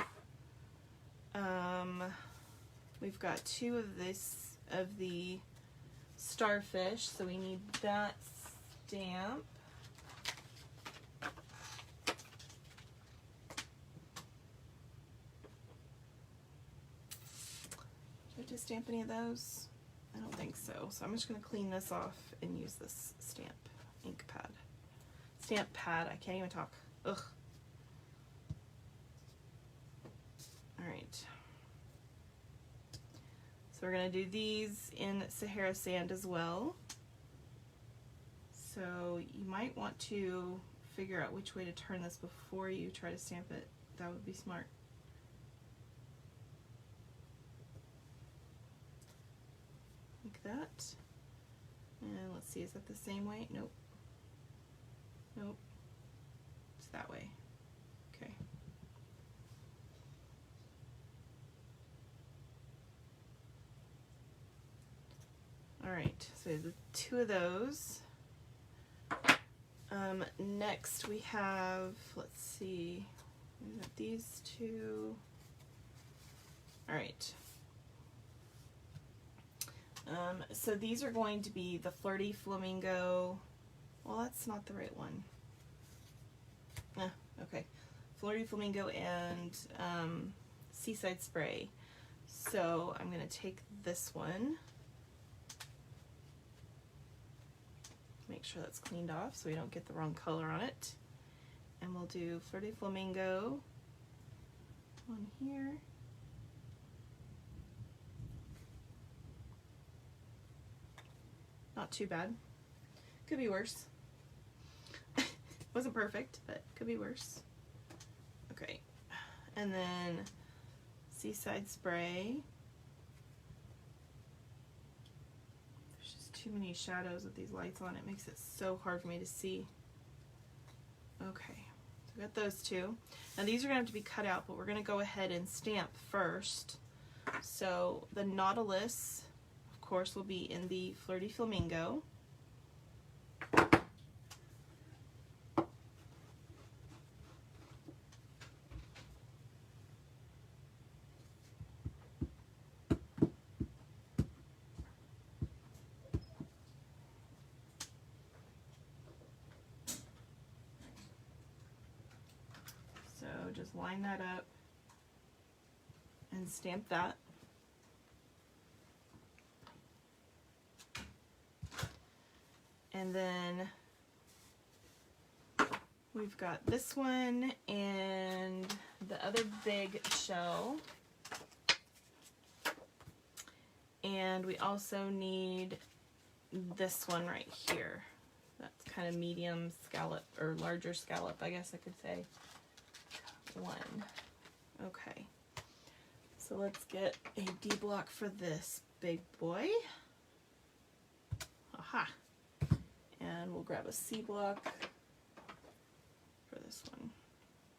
[SPEAKER 1] we've got 2 of the starfish, so we need that stamp. Do I have to stamp any of those? I don't think so. So I'm just going to clean this off and use this stamp ink pad. Stamp pad, I can't even talk. Ugh. Alright. So we're going to do these in Sahara Sand as well. So you might want to figure out which way to turn this before you try to stamp it. That would be smart. Like that. And let's see, is that the same way? Nope. Nope. It's that way. Okay. Alright, so we have the 2 of those. Next we have, let's see, we got these 2. Alright. So these are going to be the Flirty Flamingo. Well, that's not the right one. Okay. Flirty Flamingo and Seaside Spray. So I'm going to take this one. Make sure that's cleaned off so we don't get the wrong color on it. And we'll do Flirty Flamingo on here. Not too bad. Could be worse. Wasn't perfect, but could be worse. Okay. And then Seaside Spray. There's just too many shadows with these lights on. It makes it so hard for me to see. Okay. So I got those 2. Now these are going to have to be cut out, but we're going to go ahead and stamp first. So the Nautilus, of course, will be in the Flirty Flamingo. So just line that up and stamp that. And then we've got this one and the other big shell. And we also need this one right here. That's kind of medium scallop, or larger scallop, I guess I could say. One. Okay. So let's get a D block for this big boy. Aha. And we'll grab a C block for this one.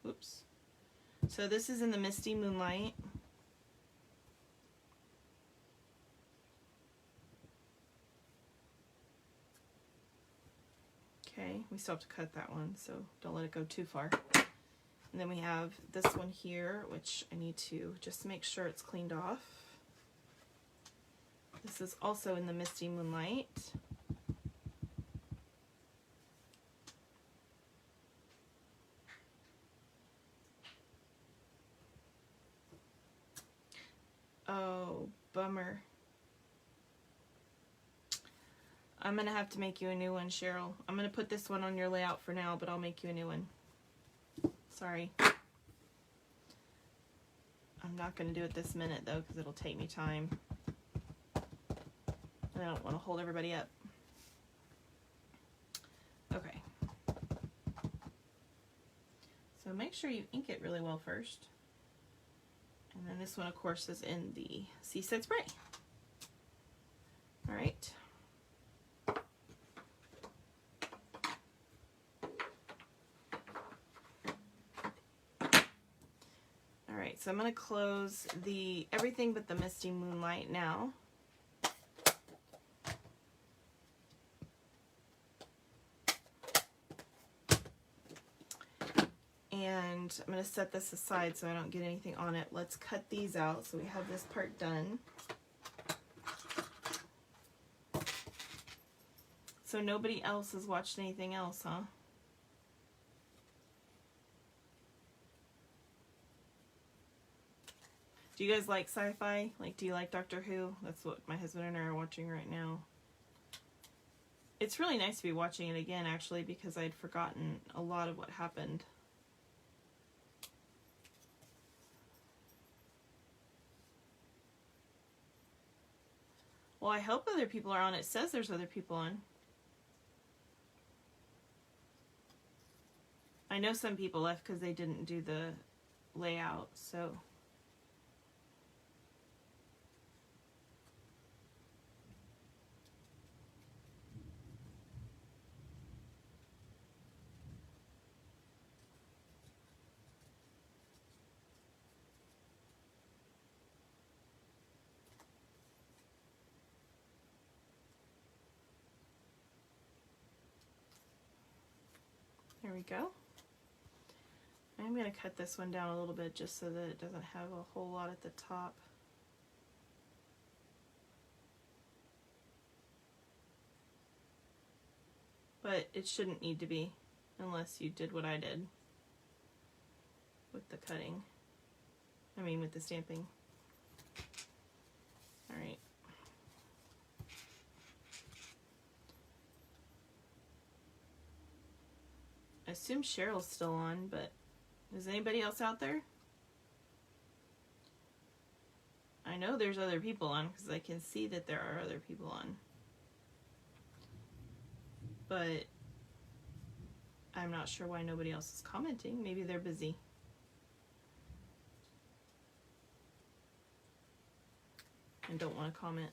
[SPEAKER 1] Oops. So this is in the Misty Moonlight. Okay, we still have to cut that one, so don't let it go too far. And then we have this one here, which I need to just make sure it's cleaned off. This is also in the Misty Moonlight. Oh, bummer. I'm gonna have to make you a new one, Cheryl. I'm gonna put this one on your layout for now, but I'll make you a new one. Sorry. I'm not gonna do it this minute though, because it'll take me time. And I don't want to hold everybody up. Okay. So make sure you ink it really well first. And then this one, of course, is in the Seaside Spray. All right. Alright, so I'm going to close the everything but the Misty Moonlight now. And I'm going to set this aside so I don't get anything on it. Let's cut these out so we have this part done. So nobody else has watched anything else, huh? Do you guys like sci-fi? Like, do you like Doctor Who? That's what my husband and I are watching right now. It's really nice to be watching it again, actually, because I'd forgotten a lot of what happened. Well, I hope other people are on. It says there's other people on. I know some people left because they didn't do the layout, so... There we go. I'm going to cut this one down a little bit just so that it doesn't have a whole lot at the top. But it shouldn't need to be unless you did what I did with the cutting. I mean with the stamping. Alright. I assume Cheryl's still on, but is anybody else out there? I know there's other people on because I can see that there are other people on. But I'm not sure why nobody else is commenting. Maybe they're busy. And don't want to comment.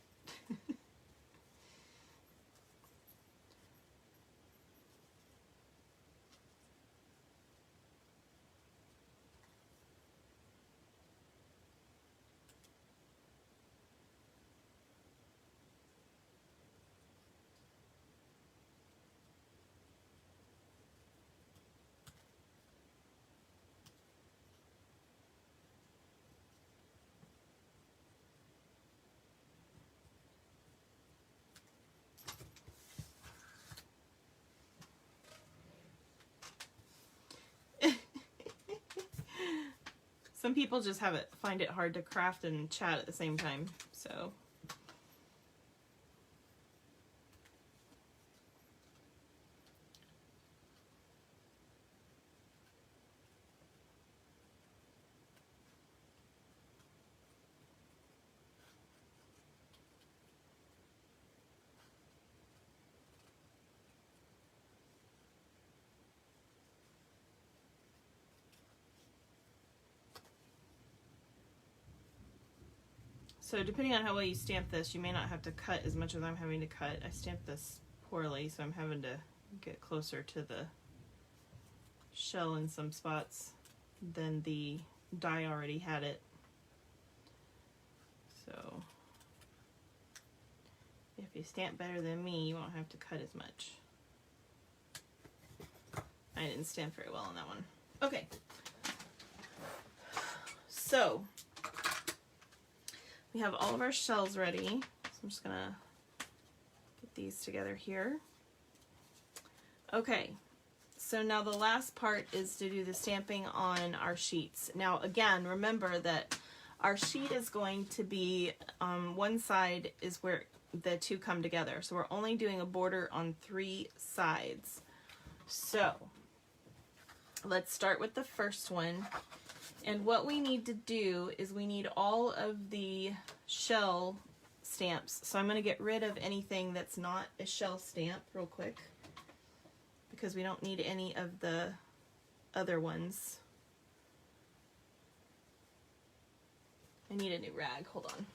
[SPEAKER 1] Some people just find it hard to craft and chat at the same time, so. So depending on how well you stamp this, you may not have to cut as much as I'm having to cut. I stamped this poorly, so I'm having to get closer to the shell in some spots than the die already had it. So if you stamp better than me, you won't have to cut as much. I didn't stamp very well on that one. Okay. So we have all of our shells ready. So I'm just gonna get these together here. Okay, so now the last part is to do the stamping on our sheets. Now again, remember that our sheet is going to be, one side is where the two come together. So we're only doing a border on 3 sides. So let's start with the first one. And what we need to do is we need all of the shell stamps. So I'm going to get rid of anything that's not a shell stamp real quick, because we don't need any of the other ones. I need a new rag. Hold on.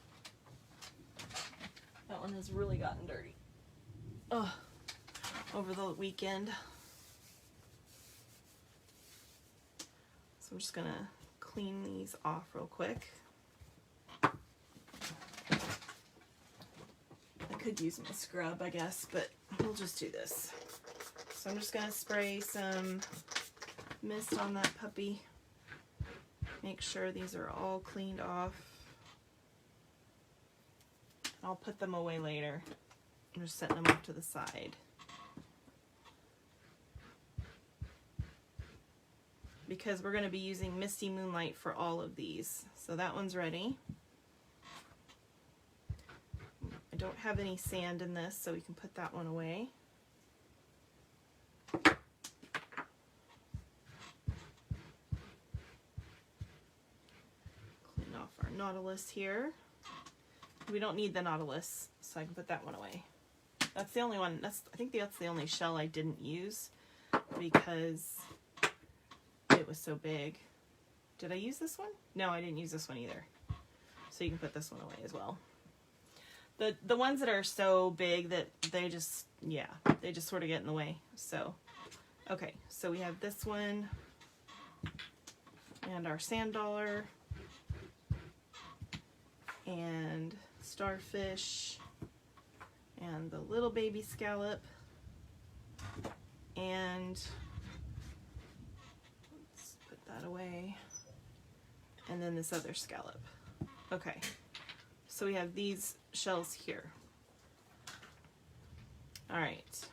[SPEAKER 1] That one has really gotten dirty. Oh, over the weekend. So I'm just going to clean these these off real quick. I could use my scrub, I guess, but we'll just do this. So I'm just going to spray some mist on that puppy. Make sure these are all cleaned off. I'll put them away later. I'm just setting them off to the side. Because we're going to be using Misty Moonlight for all of these. So that one's ready. I don't have any sand in this, so we can put that one away. Clean off our Nautilus here. We don't need the Nautilus, so I can put that one away. That's the only one, I think that's the only shell I didn't use because it was so big. Did I use this one? No, I didn't use this one either. So you can put this one away as well. The ones that are so big that they just, yeah, they just sort of get in the way. So, okay, so we have this one and our sand dollar and starfish and the little baby scallop and that away, and then this other scallop. Okay, so we have these shells here. All right.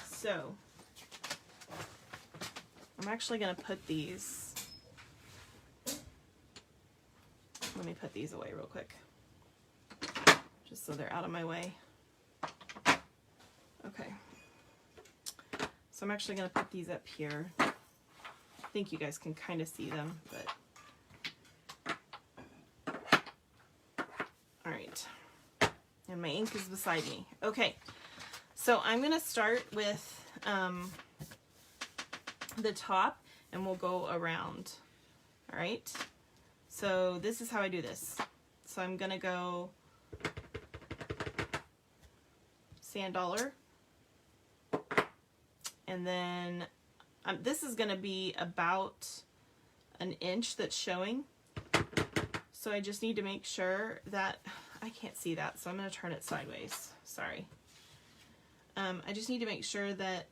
[SPEAKER 1] So I'm actually going to put these, let me put these away real quick, just so they're out of my way. Okay, so I'm actually going to put these up here. I think you guys can kind of see them, but all right. And my ink is beside me. Okay, so I'm going to start with the top, and we'll go around. All right, so this is how I do this. So I'm going to go sand dollar. And then this is going to be about an inch that's showing. So I just need to make sure that, I can't see that, so I'm going to turn it sideways. Sorry. I just need to make sure that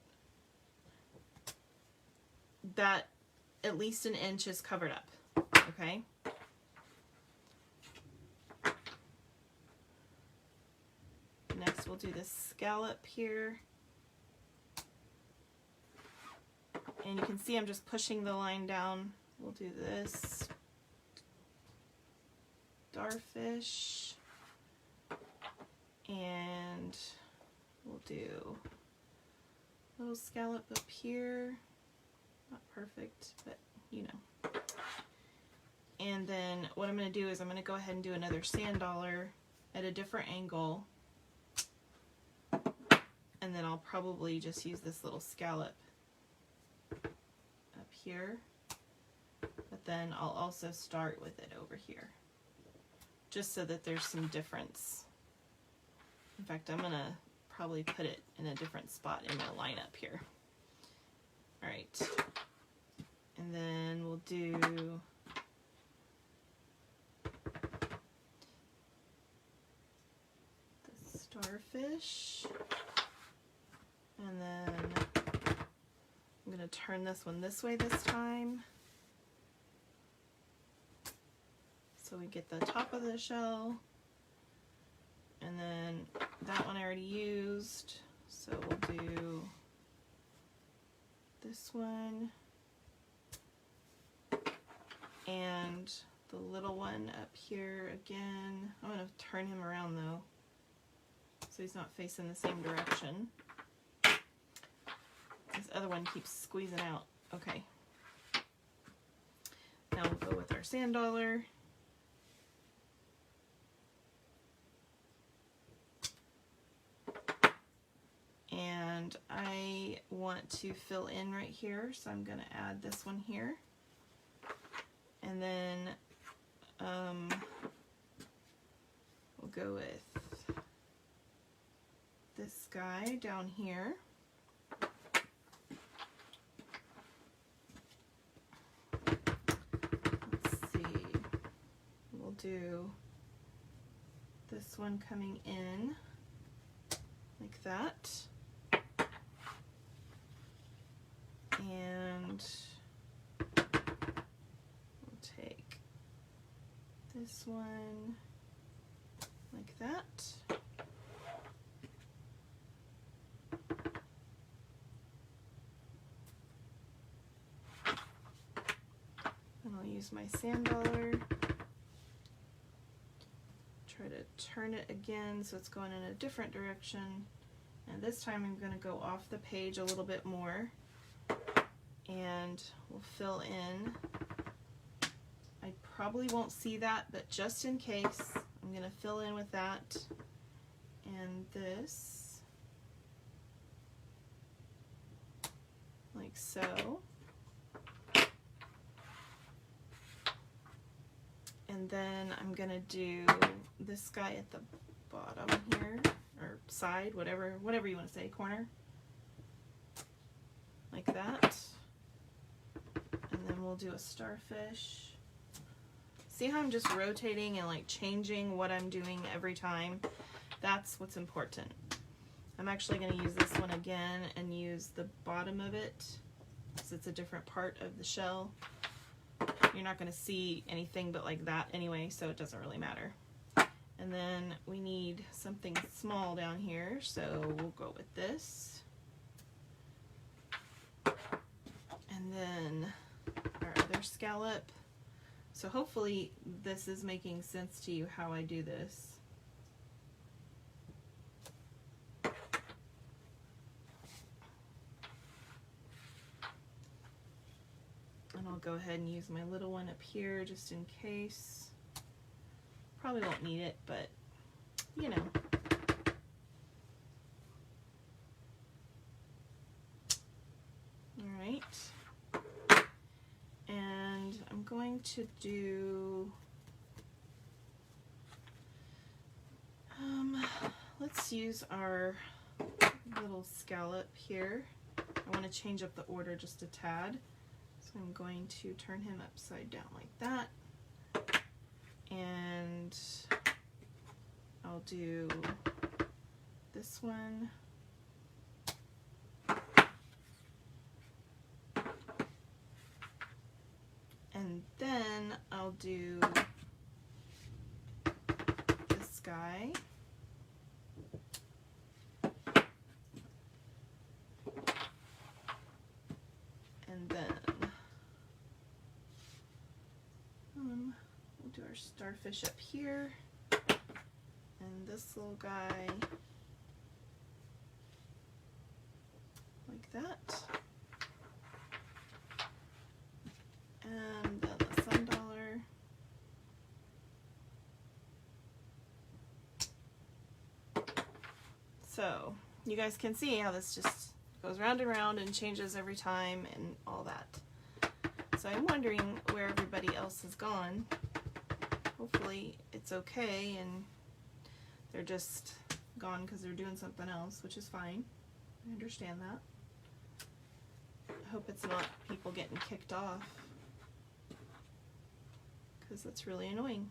[SPEAKER 1] at least an inch is covered up. Okay? Next we'll do this scallop here. And you can see I'm just pushing the line down. We'll do this starfish, and we'll do a little scallop up here. Not perfect, but you know. And then what I'm going to do is I'm going to go ahead and do another sand dollar at a different angle. And then I'll probably just use this little scallop up here, but then I'll also start with it over here, just so that there's some difference. In fact, I'm gonna probably put it in a different spot in my lineup here. All right, and then we'll do the starfish, and then I'm going to turn this one this way this time, so we get the top of the shell, and then that one I already used, so we'll do this one, and the little one up here again. I'm going to turn him around though, so he's not facing the same direction. This other one keeps squeezing out. Okay. Now we'll go with our sand dollar. And I want to fill in right here, so I'm going to add this one here. And then we'll go with this guy down here. do this one coming in like that. And we'll take this one like that. And I'll use my sand dollar. Try to turn it again so it's going in a different direction. And this time I'm going to go off the page a little bit more. And we'll fill in. I probably won't see that, but just in case, I'm going to fill in with that and this, like so. And then I'm going to do this guy at the bottom here, or side, whatever you want to say, corner, like that. And then we'll do a starfish. See how I'm just rotating and like changing what I'm doing every time? That's what's important. I'm actually going to use this one again and use the bottom of it because it's a different part of the shell. You're not going to see anything but like that anyway, so it doesn't really matter. And then we need something small down here, so we'll go with this. And then our other scallop. So hopefully this is making sense to you how I do this. And I'll go ahead and use my little one up here just in case. Probably won't need it, but you know. All right. And I'm going to do, let's use our little scallop here. I want to change up the order just a tad. So I'm going to turn him upside down like that. And I'll do this one. And then I'll do this guy. And then we'll do our starfish up here. And this little guy like that. And then the sun dollar. So you guys can see how this just goes round and round and changes every time and all that. So I'm wondering where everybody else has gone. Hopefully it's okay and they're just gone because they're doing something else, which is fine. I understand that. I hope it's not people getting kicked off, because that's really annoying.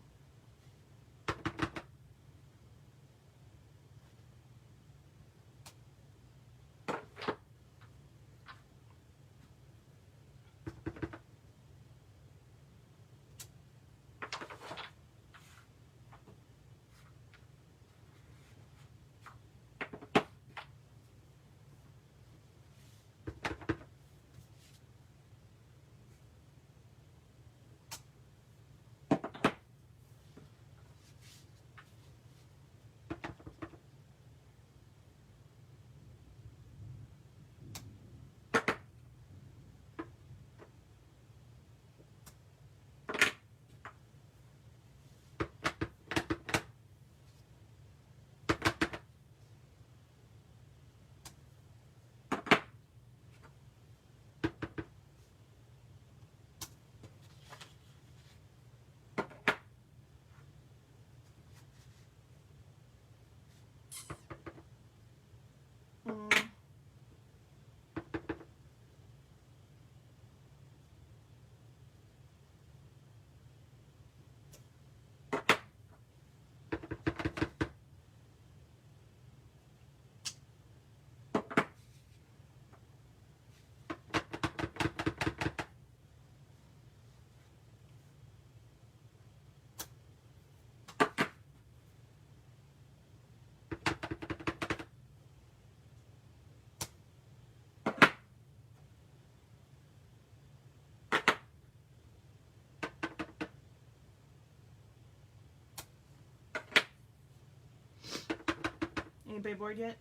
[SPEAKER 1] Anybody bored yet?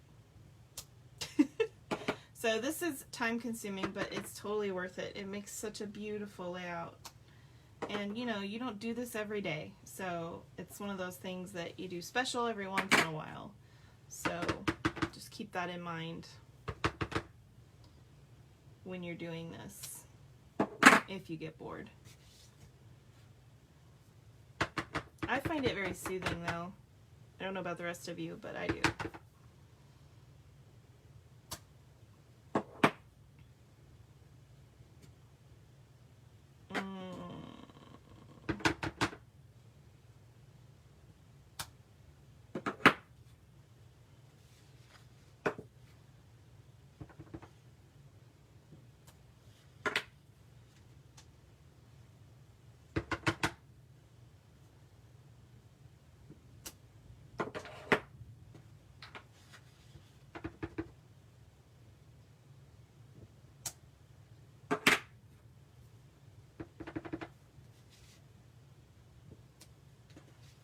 [SPEAKER 1] So this is time consuming, but it's totally worth it. It makes such a beautiful layout. And you know, you don't do this every day. So it's one of those things that you do special every once in a while. So just keep that in mind when you're doing this, if you get bored. I find it very soothing though. I don't know about the rest of you, but I do.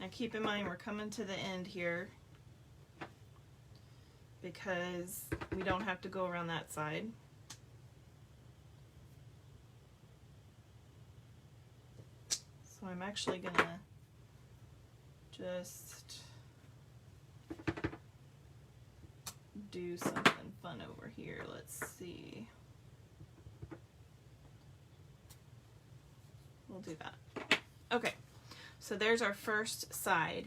[SPEAKER 1] Now keep in mind we're coming to the end here because we don't have to go around that side. So I'm actually gonna just do something fun over here. Let's see. We'll do that. Okay. So there's our first side.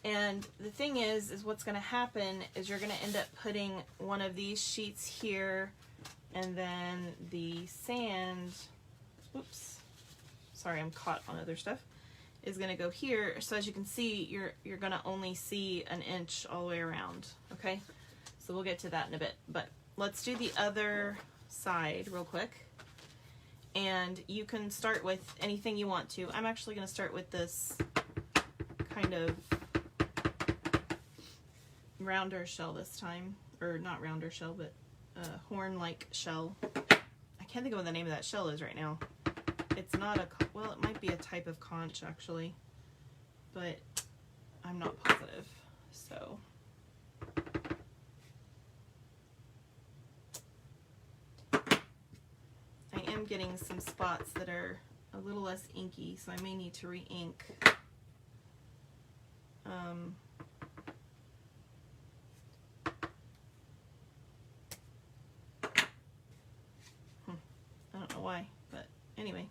[SPEAKER 1] And the thing is what's going to happen is you're going to end up putting one of these sheets here, and then the sand, oops, sorry, I'm caught on other stuff, is going to go here. So as you can see, you're going to only see an inch all the way around, okay? So we'll get to that in a bit, but let's do the other side real quick. And you can start with anything you want to. I'm actually going to start with this kind of rounder shell this time. Or not rounder shell, but horn-like shell. I can't think of what the name of that shell is right now. It's not a, well, it might be a type of conch actually, but I'm not positive. So I'm getting some spots that are a little less inky, so I may need to re-ink. I don't know why, but anyway.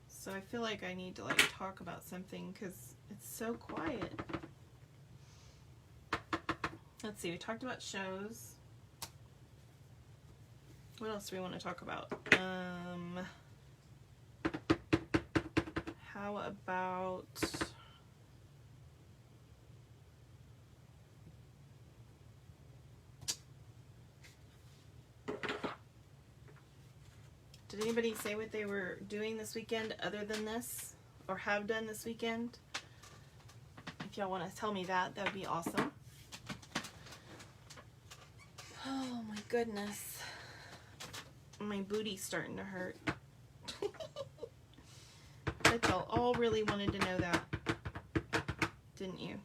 [SPEAKER 1] So I feel like I need to like talk about something because it's so quiet. Let's see, we talked about shows. What else do we want to talk about? How about did anybody say what they were doing this weekend other than this, or have done this weekend? If y'all want to tell me that, that would be awesome. Oh my goodness. My booty's starting to hurt. Bet y'all all really wanted to know that, didn't you?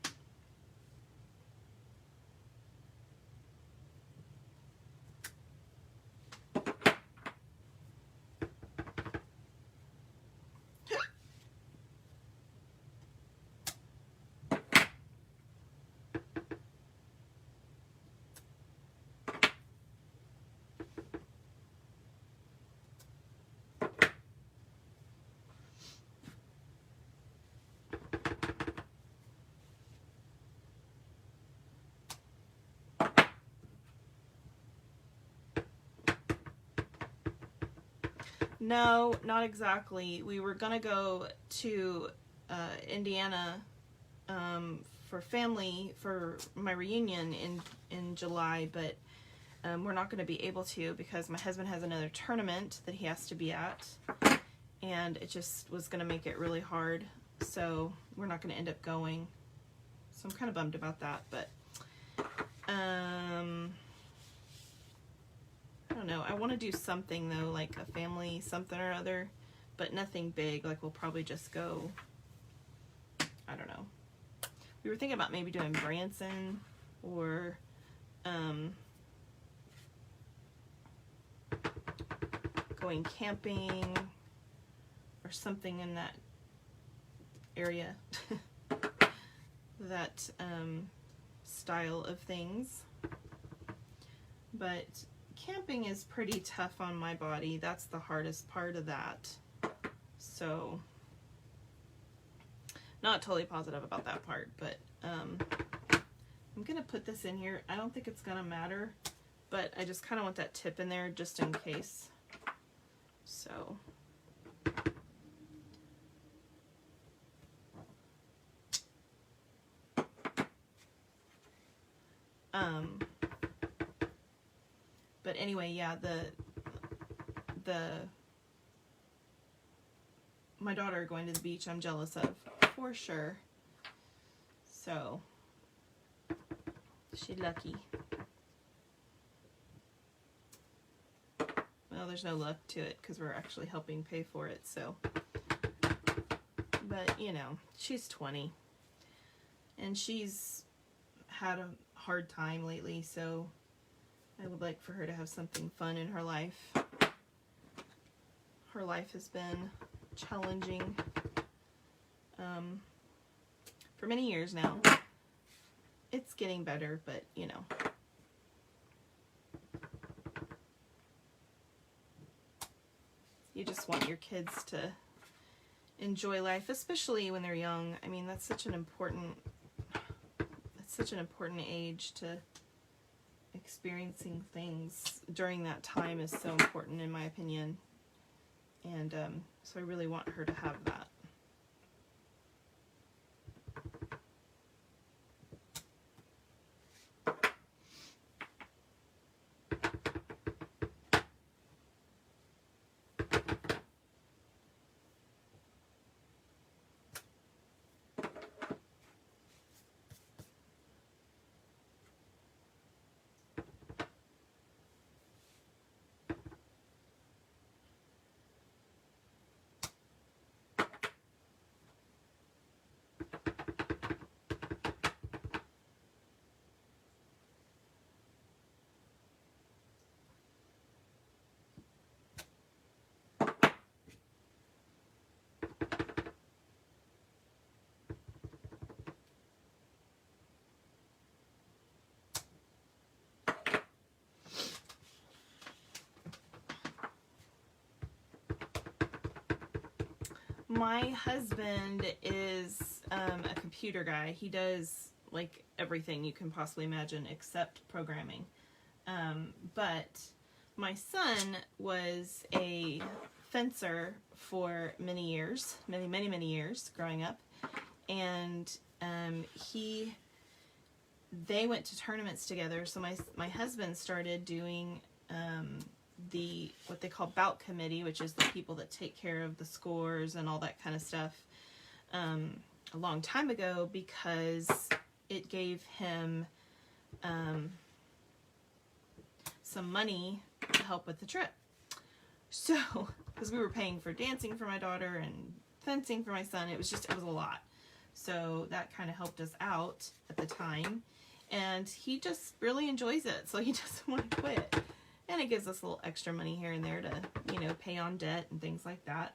[SPEAKER 1] No, not exactly. We were gonna go to Indiana for my reunion in July, but we're not going to be able to because my husband has another tournament that he has to be at, and it just was going to make it really hard, so we're not going to end up going. So I'm kind of bummed about that, but I don't know. I want to do something though, like a family something or other, but nothing big. Like we'll probably just go, I don't know. We were thinking about maybe doing Branson or going camping or something in that area. That style of things. But camping is pretty tough on my body. That's the hardest part of that. So not totally positive about that part, but I'm gonna put this in here. I don't think it's gonna matter, but I just kind of want that tip in there just in case. So but anyway, yeah, my daughter going to the beach I'm jealous of for sure. So she's lucky. Well, there's no luck to it because we're actually helping pay for it, so. But, you know, she's 20. And she's had a hard time lately, so I would like for her to have something fun in her life. Her life has been challenging for many years now. It's getting better, but, you know. You just want your kids to enjoy life, especially when they're young. I mean, that's such an important age to experiencing things during that time is so important in my opinion. And so I really want her to have that. My husband is a computer guy. He does like everything you can possibly imagine except programming. But my son was a fencer for many years, many years growing up. And they went to tournaments together. So my husband started doing what they call bout committee, which is the people that take care of the scores and all that kind of stuff, a long time ago, because it gave him some money to help with the trip. So, because we were paying for dancing for my daughter and fencing for my son, it was a lot. So that kind of helped us out at the time, and he just really enjoys it, so he doesn't want to quit. And it gives us a little extra money here and there to, you know, pay on debt and things like that.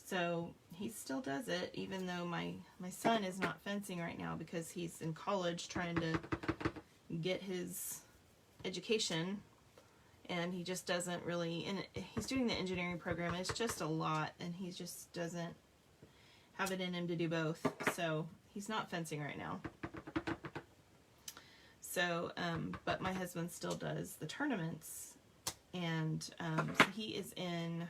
[SPEAKER 1] So he still does it, even though my son is not fencing right now because he's in college trying to get his education. And he just doesn't really, and he's doing the engineering program. It's just a lot, and he just doesn't have it in him to do both. So he's not fencing right now. So, but my husband still does the tournaments. And so he is in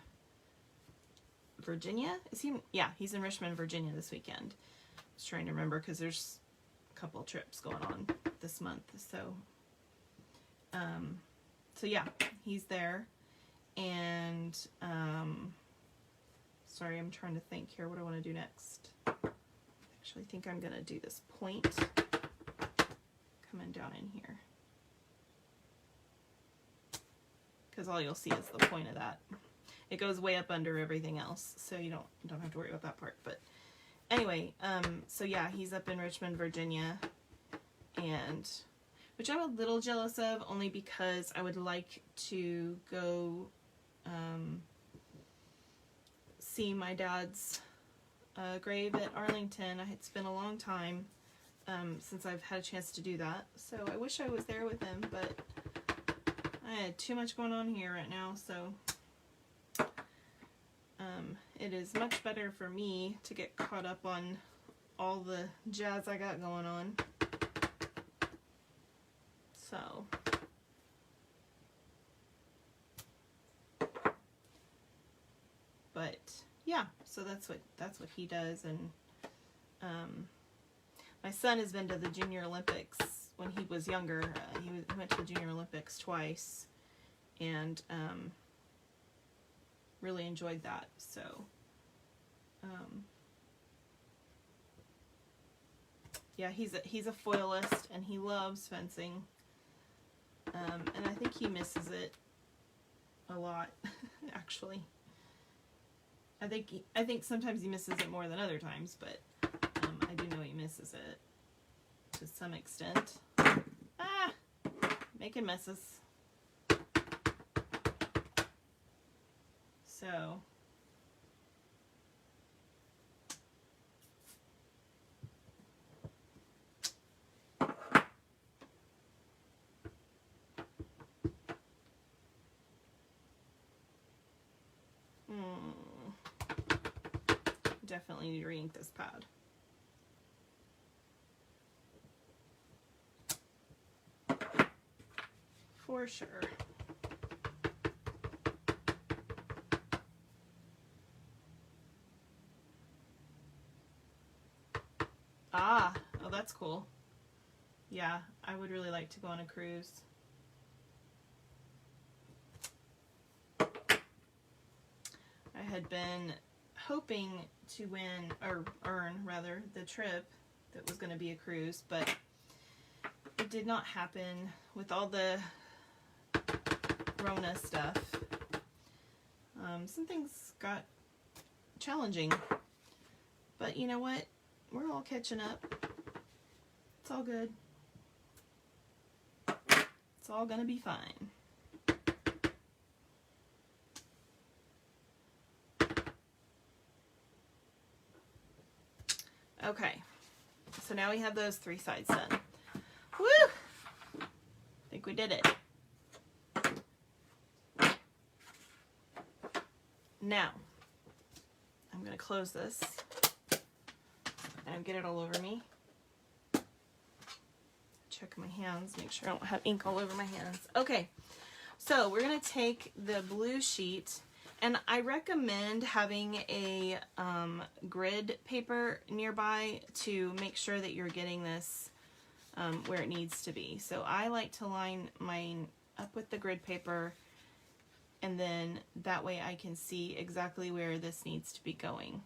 [SPEAKER 1] Virginia. Is he? Yeah, he's in Richmond, Virginia this weekend. I was trying to remember because there's a couple trips going on this month. So yeah, he's there. And sorry, I'm trying to think here what I want to do next. Actually, I think I'm gonna do this point coming down in here, because all you'll see is the point of that. It goes way up under everything else, so you don't have to worry about that part. But anyway, so yeah, he's up in Richmond, Virginia, and which I'm a little jealous of, only because I would like to go see my dad's grave at Arlington. It's been a long time since I've had a chance to do that, so I wish I was there with him, but I had too much going on here right now, so it is much better for me to get caught up on all the jazz I got going on. So but yeah, so that's what he does. And my son has been to the Junior Olympics when he was younger. He went to the Junior Olympics twice, and really enjoyed that. So yeah, he's a foilist, and he loves fencing, and I think he misses it a lot. Actually, I think sometimes he misses it more than other times, but I do know he misses it to some extent. Making messes. So definitely need to re-ink this pad. For sure. Oh, that's cool. Yeah, I would really like to go on a cruise. I had been hoping to win, or earn rather, the trip that was going to be a cruise, but it did not happen with all the Rona stuff. Some things got challenging, but you know what? We're all catching up. It's all good. It's all gonna be fine. Okay, so now we have those three sides done. Woo! I think we did it. Now, I'm going to close this and get it all over me. Check my hands, make sure I don't have ink all over my hands. Okay, so we're going to take the blue sheet, and I recommend having a grid paper nearby to make sure that you're getting this where it needs to be. So I like to line mine up with the grid paper, and then that way I can see exactly where this needs to be going.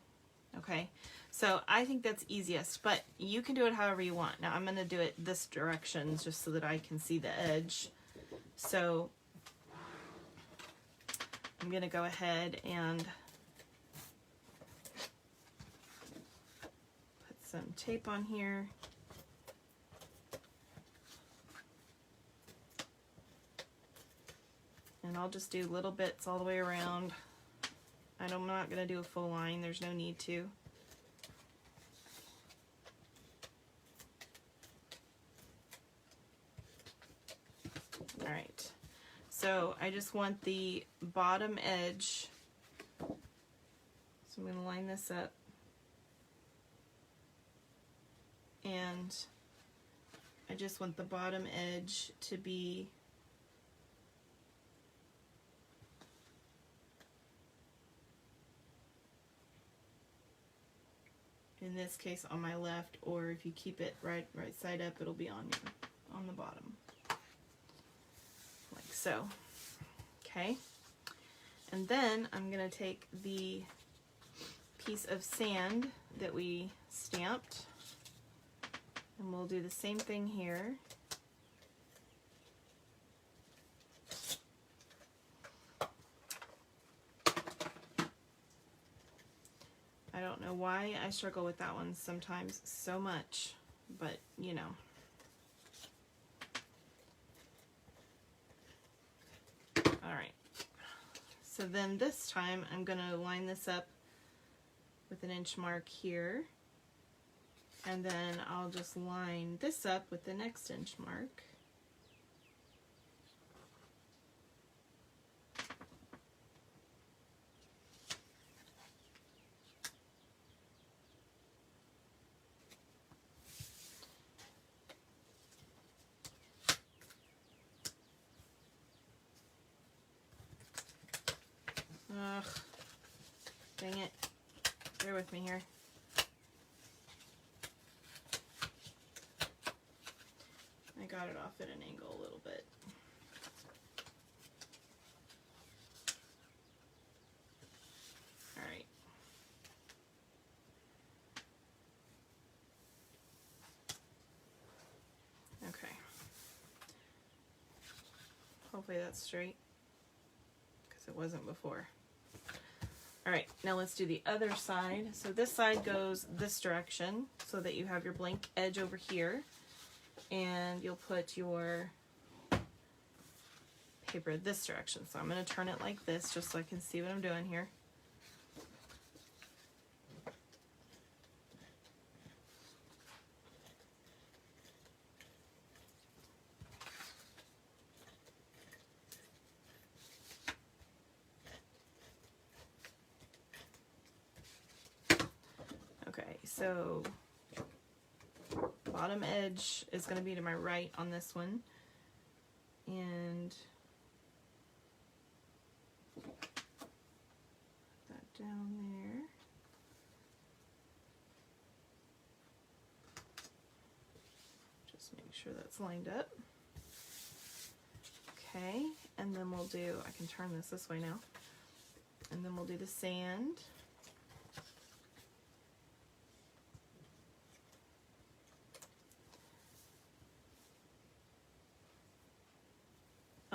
[SPEAKER 1] Okay, so I think that's easiest, but you can do it however you want. Now I'm going to do it this direction just so that I can see the edge. So I'm going to go ahead and put some tape on here. And I'll just do little bits all the way around. I'm not going to do a full line. There's no need to. Alright. So I just want the bottom edge. So I'm going to line this up. And I just want the bottom edge to be in this case on my left, or if you keep it right side up, it'll be on the bottom, like so. Okay, and then I'm gonna take the piece of sand that we stamped, and we'll do the same thing here. I don't know why I struggle with that one sometimes so much, but you know. Alright, so then this time I'm going to line this up with an inch mark here, and then I'll just line this up with the next inch mark. Ugh, dang it. Bear with me here. I got it off at an angle a little bit. All right. Okay. Hopefully that's straight, because it wasn't before. Alright, now let's do the other side. So this side goes this direction, so that you have your blank edge over here, and you'll put your paper this direction. So I'm going to turn it like this, just so I can see what I'm doing here. So bottom edge is going to be to my right on this one, and put that down there. Just make sure that's lined up. Okay, and then we'll do, I can turn this way now, and then we'll do the sand.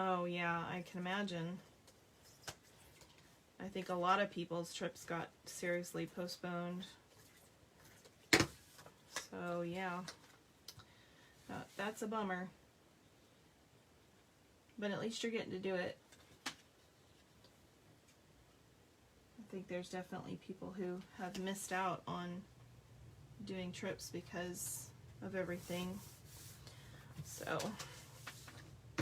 [SPEAKER 1] Oh yeah, I can imagine. I think a lot of people's trips got seriously postponed. So yeah, that's a bummer. But at least you're getting to do it. I think there's definitely people who have missed out on doing trips because of everything. So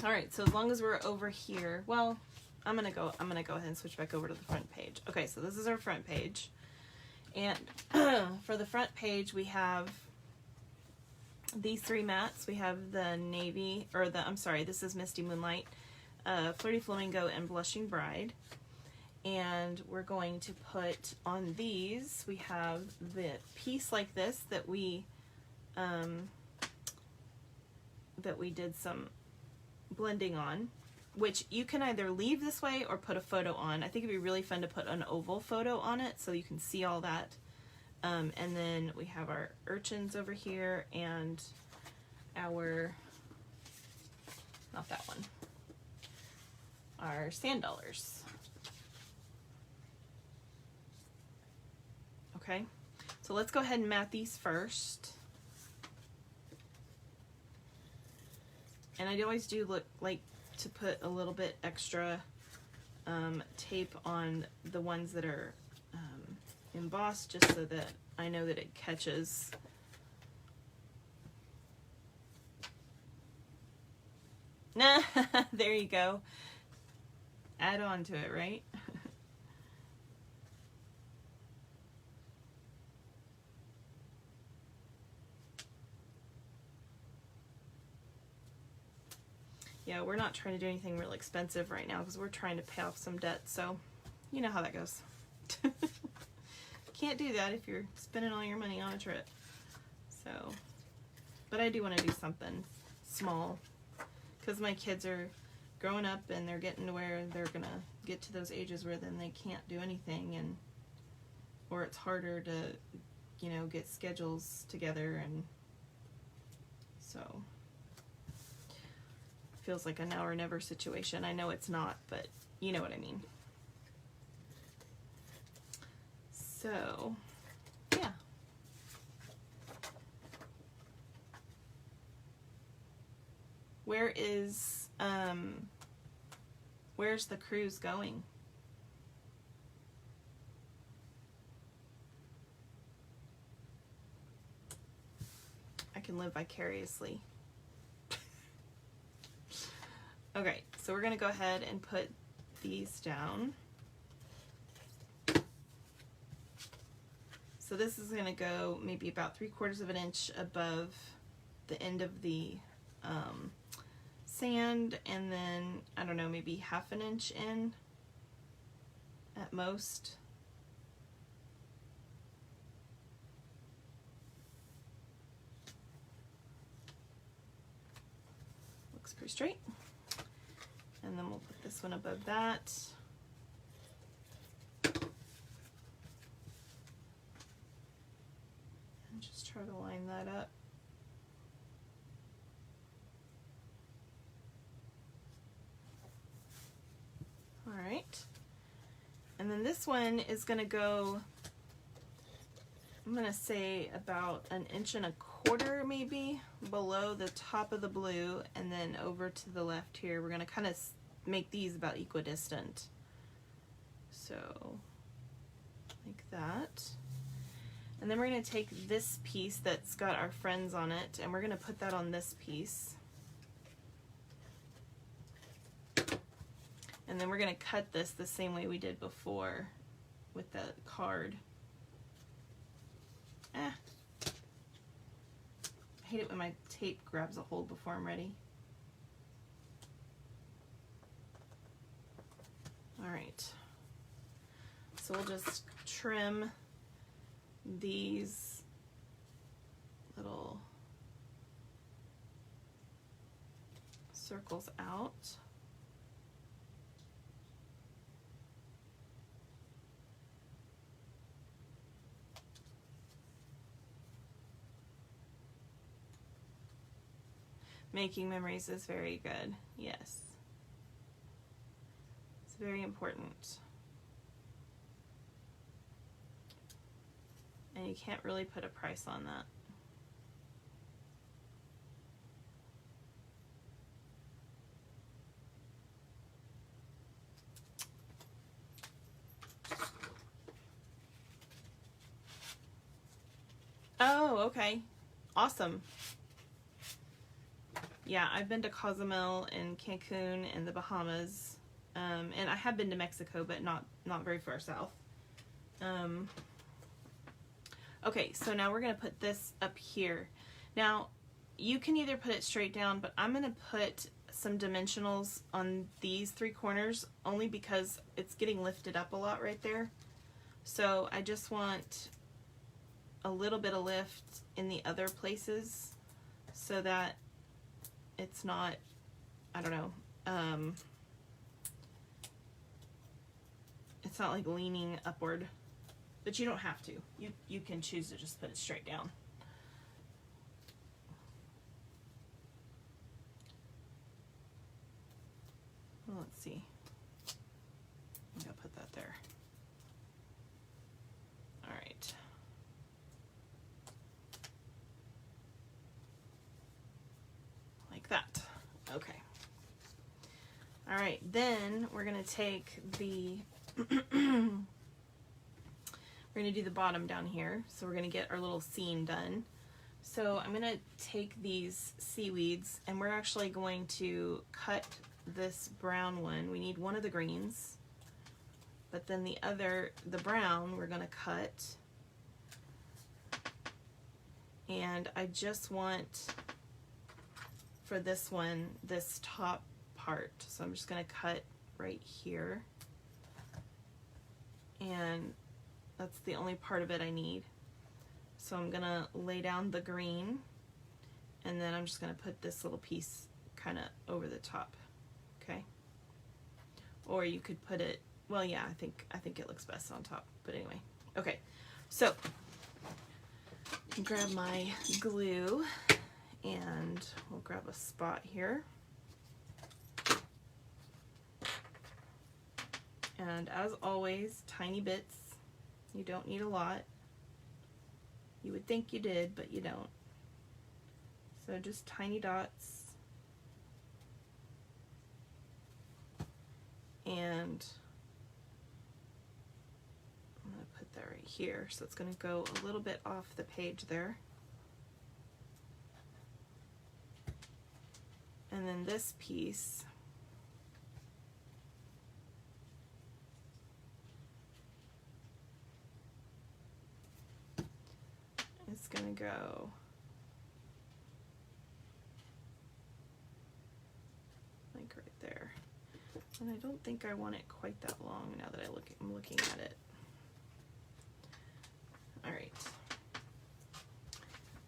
[SPEAKER 1] alright, so as long as we're over here, well, I'm gonna go ahead and switch back over to the front page. Okay, so this is our front page. And for the front page we have these three mats. We have the navy, or the, I'm sorry, this is Misty Moonlight, Flirty Flamingo, and Blushing Bride. And we're going to put on these, we have the piece like this that we did some blending on, which you can either leave this way or put a photo on. I think it'd be really fun to put an oval photo on it so you can see all that. And then we have our urchins over here, and our, not that one, our sand dollars. Okay, so let's go ahead and mat these first. And I always do like to put a little bit extra tape on the ones that are embossed, just so that I know that it catches. Nah, there you go. Add on to it, right? Yeah, we're not trying to do anything real expensive right now because we're trying to pay off some debt, so you know how that goes. can't do that if you're spending all your money on a trip. So, but I do want to do something small because my kids are growing up and they're getting to where they're gonna get to those ages where then they can't do anything, and or it's harder to, you know, get schedules together, and so feels like a now or never situation. I know it's not, but you know what I mean. So yeah. Where's the cruise going? I can live vicariously. Okay, so we're gonna go ahead and put these down. So this is gonna go maybe about 3/4 of an inch above the end of the sand, and then I don't know, maybe 1/2 inch in at most. Looks pretty straight. And then we'll put this one above that. And just try to line that up. All right. And then this one is going to go, I'm going to say about 1.25 inches maybe below the top of the blue, and then over to the left here. We're going to kind of make these about equidistant. So like that. And then we're going to take this piece that's got our friends on it, and we're going to put that on this piece. And then we're going to cut this the same way we did before with the card. I hate it when my tape grabs a hold before I'm ready. All right. So we'll just trim these little circles out. Making memories is very good. Yes. It's very important. And you can't really put a price on that. Oh, okay. Awesome. Yeah, I've been to Cozumel and Cancun and the Bahamas, and I have been to Mexico, but not very far south. Okay, so now we're going to put this up here. Now, you can either put it straight down, but I'm going to put some dimensionals on these 3 corners only because it's getting lifted up a lot right there. So I just want a little bit of lift in the other places so that it's not, I don't know, it's not like leaning upward, but you don't have to. You can choose to just put it straight down. Well, let's see. I'm gonna put that there. All right. Like that. Okay. All right, then we're gonna take the we're gonna do the bottom down here. So we're gonna get our little seam done. So I'm gonna take these seaweeds, and we're actually going to cut this brown one. We need one of the greens, but then the brown we're gonna cut. And I just want, for this one, this top part. So I'm just gonna cut right here. And That's the only part of it I need. So I'm gonna lay down the green, and then I'm just gonna put this little piece kind of over the top, okay? Or you could put it, well, yeah, I think it looks best on top, but anyway. Okay, so grab my glue, and we'll grab a spot here. And as always, tiny bits. You don't need a lot. You would think you did, but you don't. So just tiny dots. And I'm going to put that right here. So it's going to go a little bit off the page there. And then this piece, it's going to go like right there. And I don't think I want it quite that long now that I'm looking at it. All right.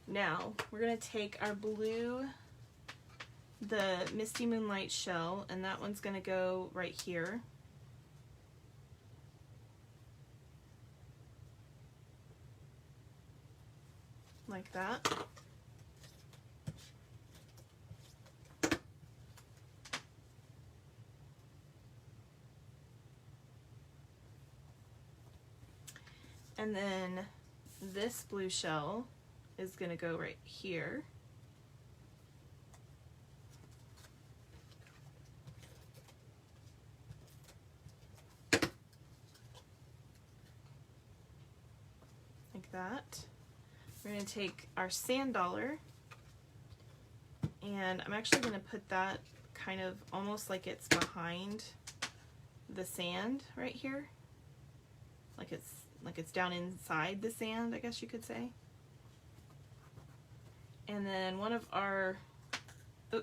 [SPEAKER 1] Now we're going to take our blue, the Misty Moonlight shell, and that one's going to go right here. Like that. And then this blue shell is going to go right here. Like that. We're going to take our sand dollar, and I'm actually going to put that kind of almost like it's behind the sand right here. Like it's down inside the sand, I guess you could say. And then one of our I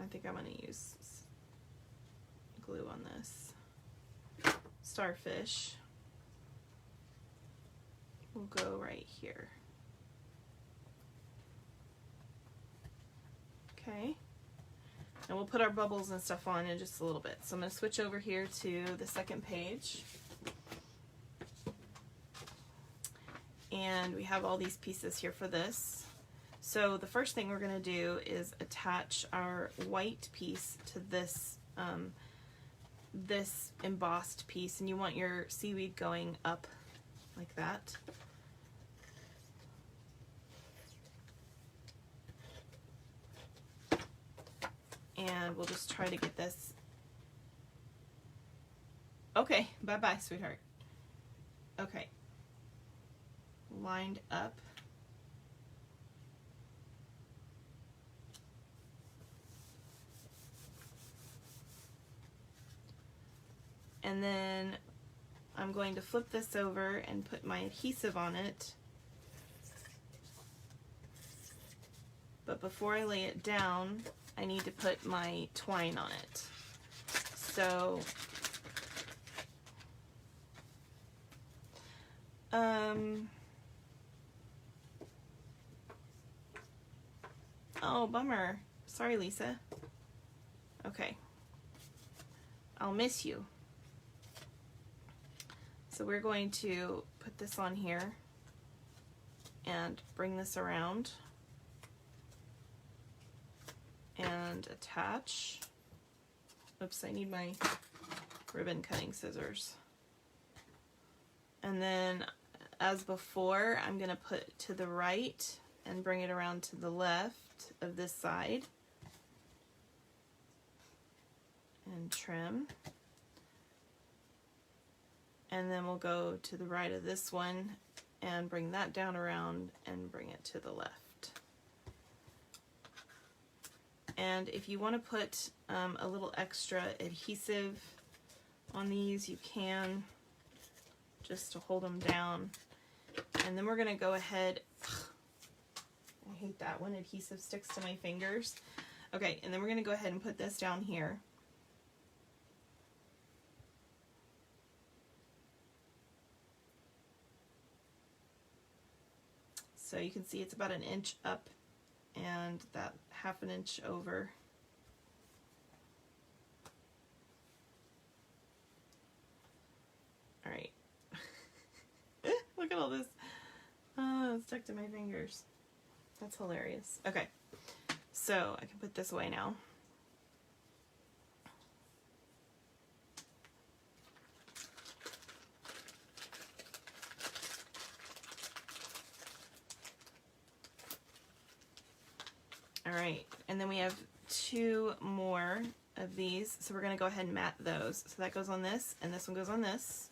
[SPEAKER 1] think I'm going to use glue on this starfish. Will go right here. Okay. And we'll put our bubbles and stuff on in just a little bit. So I'm going to switch over here to the second page. And we have all these pieces here for this. So the first thing we're going to do is attach our white piece to this this embossed piece, and you want your seaweed going up like that. And we'll just try to get this. Okay, bye-bye, sweetheart. Okay. Lined up. And then I'm going to flip this over and put my adhesive on it. But before I lay it down, I need to put my twine on it. So, oh, bummer. Sorry, Lisa. Okay. I'll miss you. So we're going to put this on here and bring this around and attach. Oops, I need my ribbon cutting scissors. And then, as before, I'm going to put to the right and bring it around to the left of this side and trim. And then we'll go to the right of this one and bring that down around and bring it to the left. And if you want to put a little extra adhesive on these, you can, just to hold them down. And then we're going to go ahead, I hate that when adhesive sticks to my fingers. Okay, and then we're going to go ahead and put this down here. So you can see it's about an inch up and that half an inch over. All right. Look at all this. Oh, it's stuck to my fingers. That's hilarious. Okay, so I can put this away now. All right, and then we have 2 more of these, so we're going to go ahead and mat those. So that goes on this, and this one goes on this.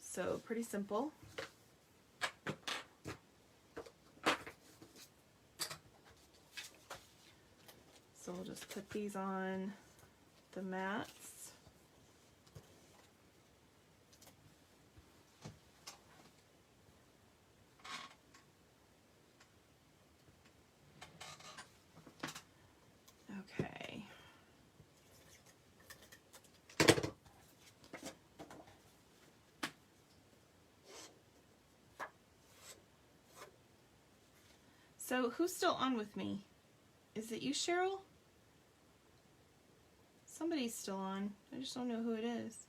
[SPEAKER 1] So pretty simple. So we'll just put these on the mats. Okay. So who's still on with me? Is it you, Cheryl? Somebody's still on. I just don't know who it is.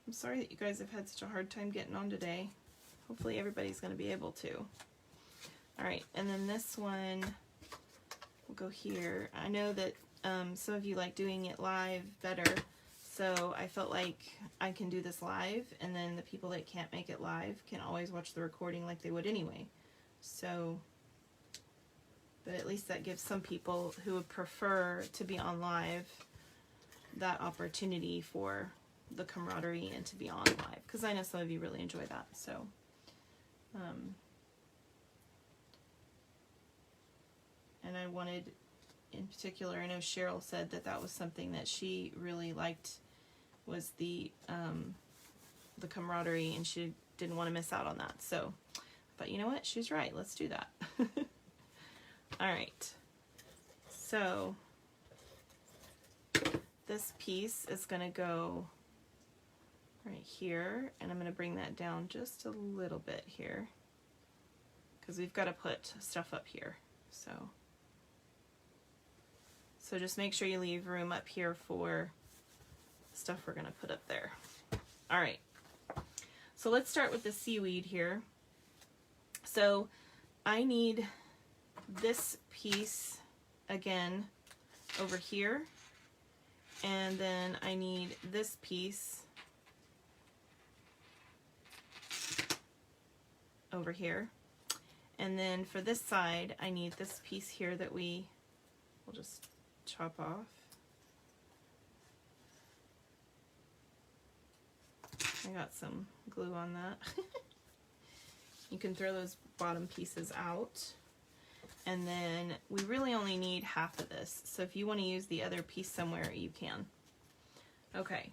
[SPEAKER 1] I'm sorry that you guys have had such a hard time getting on today. Hopefully everybody's going to be able to. Alright, and then this one will go here. I know that some of you like doing it live better, so I felt like I can do this live, and then the people that can't make it live can always watch the recording like they would anyway. So, but at least that gives some people who would prefer to be on live that opportunity for the camaraderie and to be on live, because I know some of you really enjoy that. So and I wanted, in particular, I know Cheryl said that that was something that she really liked, was the camaraderie, and she didn't want to miss out on that. So, but you know what? She's right. Let's do that. All right. So this piece is going to go right here, and I'm going to bring that down just a little bit here, because we've got to put stuff up here. So just make sure you leave room up here for stuff we're going to put up there. All right. So let's start with the seaweed here. So I need this piece again over here, and then I need this piece over here, and then for this side I need this piece here that we'll just chop off. I got some glue on that. You can throw those bottom pieces out, and then we really only need half of this, so if you want to use the other piece somewhere, you can. Okay,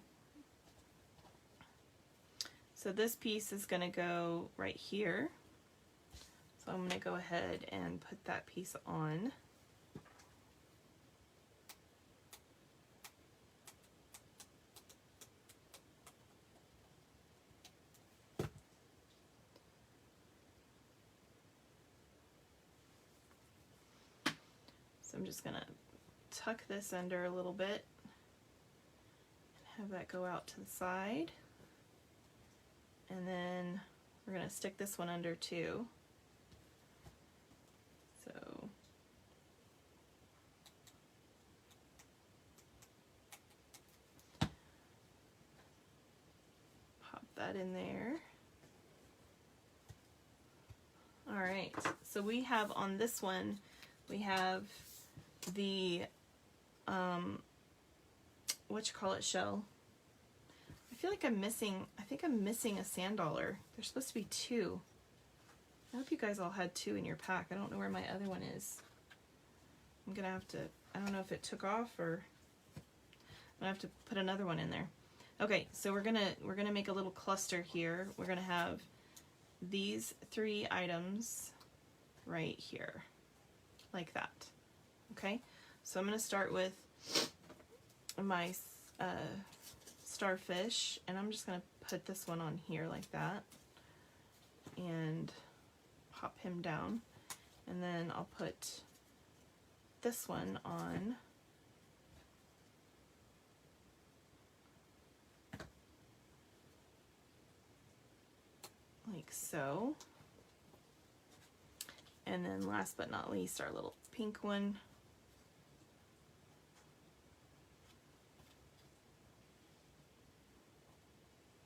[SPEAKER 1] so this piece is going to go right here, so I'm going to go ahead and put that piece on. I'm just going to tuck this under a little bit and have that go out to the side. And then we're going to stick this one under too. So pop that in there. All right, so we have on this one, we have the shell. I feel like I'm missing, I think I'm missing a sand dollar. There's supposed to be 2. I hope you guys all had 2 in your pack. I don't know where my other one is. I'm gonna have to, I don't know if it took off, or I'm gonna have to put another one in there. Okay, so we're gonna make a little cluster here. We're gonna have these 3 items right here, like that. Okay, so I'm going to start with my starfish, and I'm just going to put this one on here like that. and pop him down. And then I'll put this one on like so. And then last but not least, our little pink one.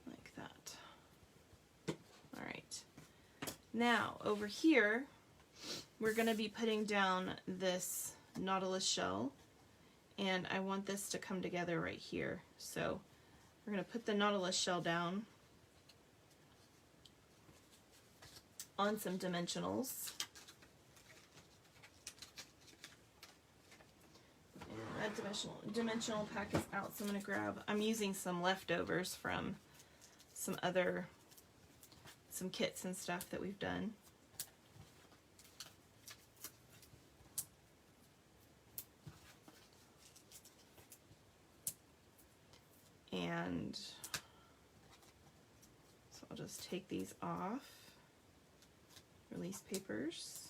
[SPEAKER 1] Like that. All right. Now over here, we're going to be putting down this nautilus shell, and I want this to come together right here. So we're going to put the nautilus shell down on some dimensionals. And that dimensional pack is out, so I'm going to grab, I'm using some leftovers from some kits and stuff that we've done. And so I'll just take these off. Release papers.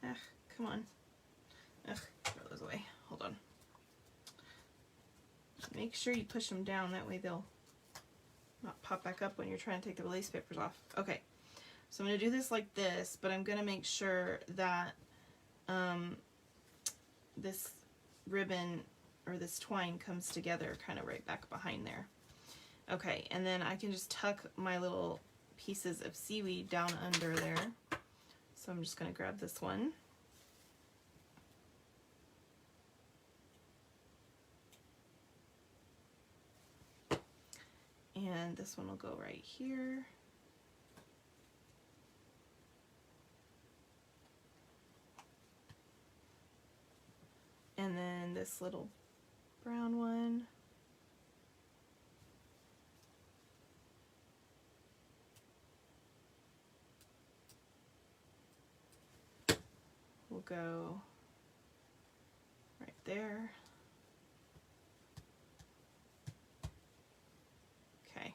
[SPEAKER 1] Ugh, come on. Ugh, throw those away. Hold on. Make sure you push them down, that way they'll not pop back up when you're trying to take the release papers off. Okay, so I'm going to do this like this, but I'm going to make sure that this ribbon or this twine comes together kind of right back behind there. Okay, and then I can just tuck my little pieces of seaweed down under there. So I'm just going to grab this one. And this one will go right here. And then this little brown one. Will go right there. Okay.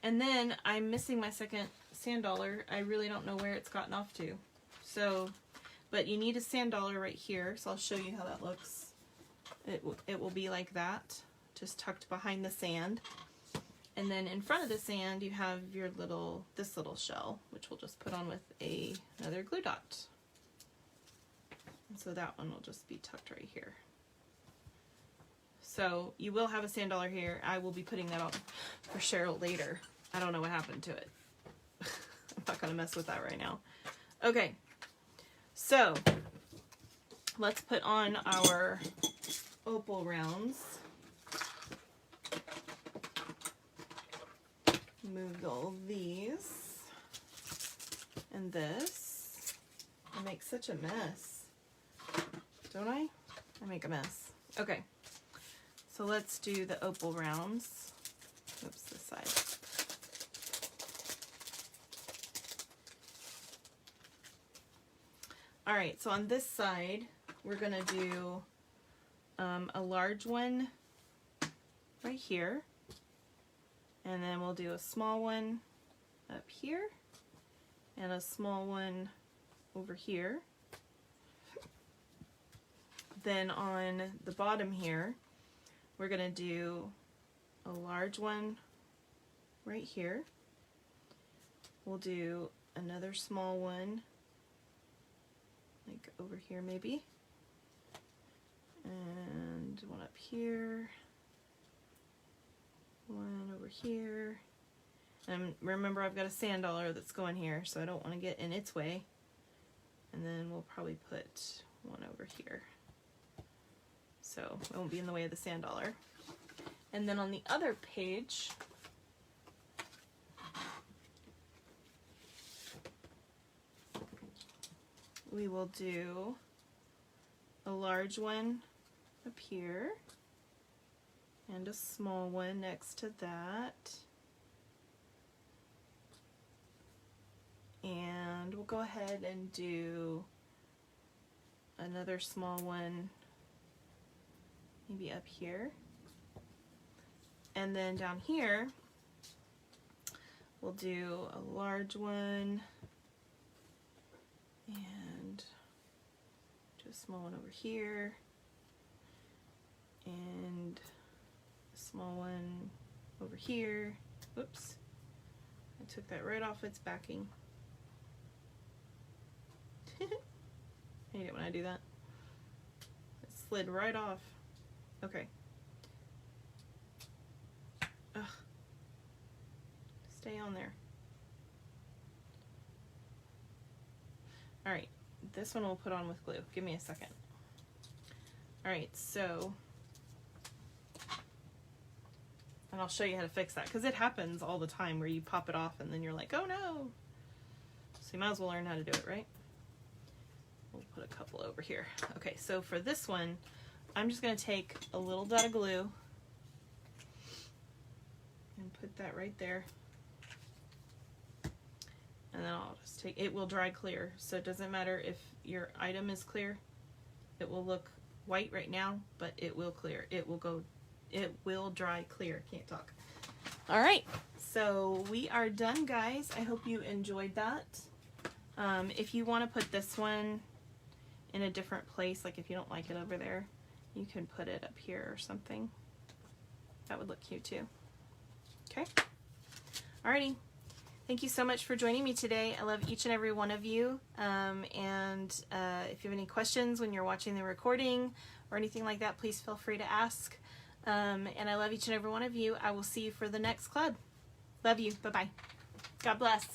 [SPEAKER 1] And then I'm missing my second sand dollar. I really don't know where it's gotten off to. So, but you need a sand dollar right here. So I'll show you how that looks. It will be like that, just tucked behind the sand. And then in front of the sand, you have your this little shell, which we'll just put on with another glue dot. And so that one will just be tucked right here. So you will have a sand dollar here. I will be putting that on for Cheryl later. I don't know what happened to it. I'm not gonna mess with that right now. Okay, so let's put on our opal rounds. Move all these and this. I make such a mess, don't I? I make a mess. Okay, so let's do the opal rounds. Oops, this side. All right, so on this side, we're gonna do a large one right here, and then we'll do a small one up here, and a small one over here. Then on the bottom here, we're gonna do a large one right here. We'll do another small one, like over here maybe, and one up here, one over here. And remember, I've got a sand dollar that's going here, so I don't want to get in its way. And then we'll probably put one over here, so it won't be in the way of the sand dollar. And then on the other page, we will do a large one up here and a small one next to that. And we'll go ahead and do another small one maybe up here. And then down here, we'll do a large one and do a small one over here and a small one over here. Oops, I took that right off its backing. I hate it when I do that. It slid right off. Okay. Ugh. Stay on there. Alright, this one we'll put on with glue. Give me a second. Alright, so, and I'll show you how to fix that, because it happens all the time where you pop it off and then you're like, oh no! So you might as well learn how to do it, right? We'll put a couple over here. Okay, so for this one, I'm just going to take a little dot of glue and put that right there. And then I'll just take, it will dry clear, so it doesn't matter if your item is clear. It will look white right now, but it will clear. It will dry clear. Can't talk. All right, so we are done, guys. I hope you enjoyed that. If you want to put this one in a different place, like if you don't like it over there, you can put it up here or something. That would look cute too. Okay. Alrighty. Thank you so much for joining me today. I love each and every one of you. If you have any questions when you're watching the recording or anything like that, please feel free to ask. And I love each and every one of you. I will see you for the next club. Love you. Bye-bye. God bless.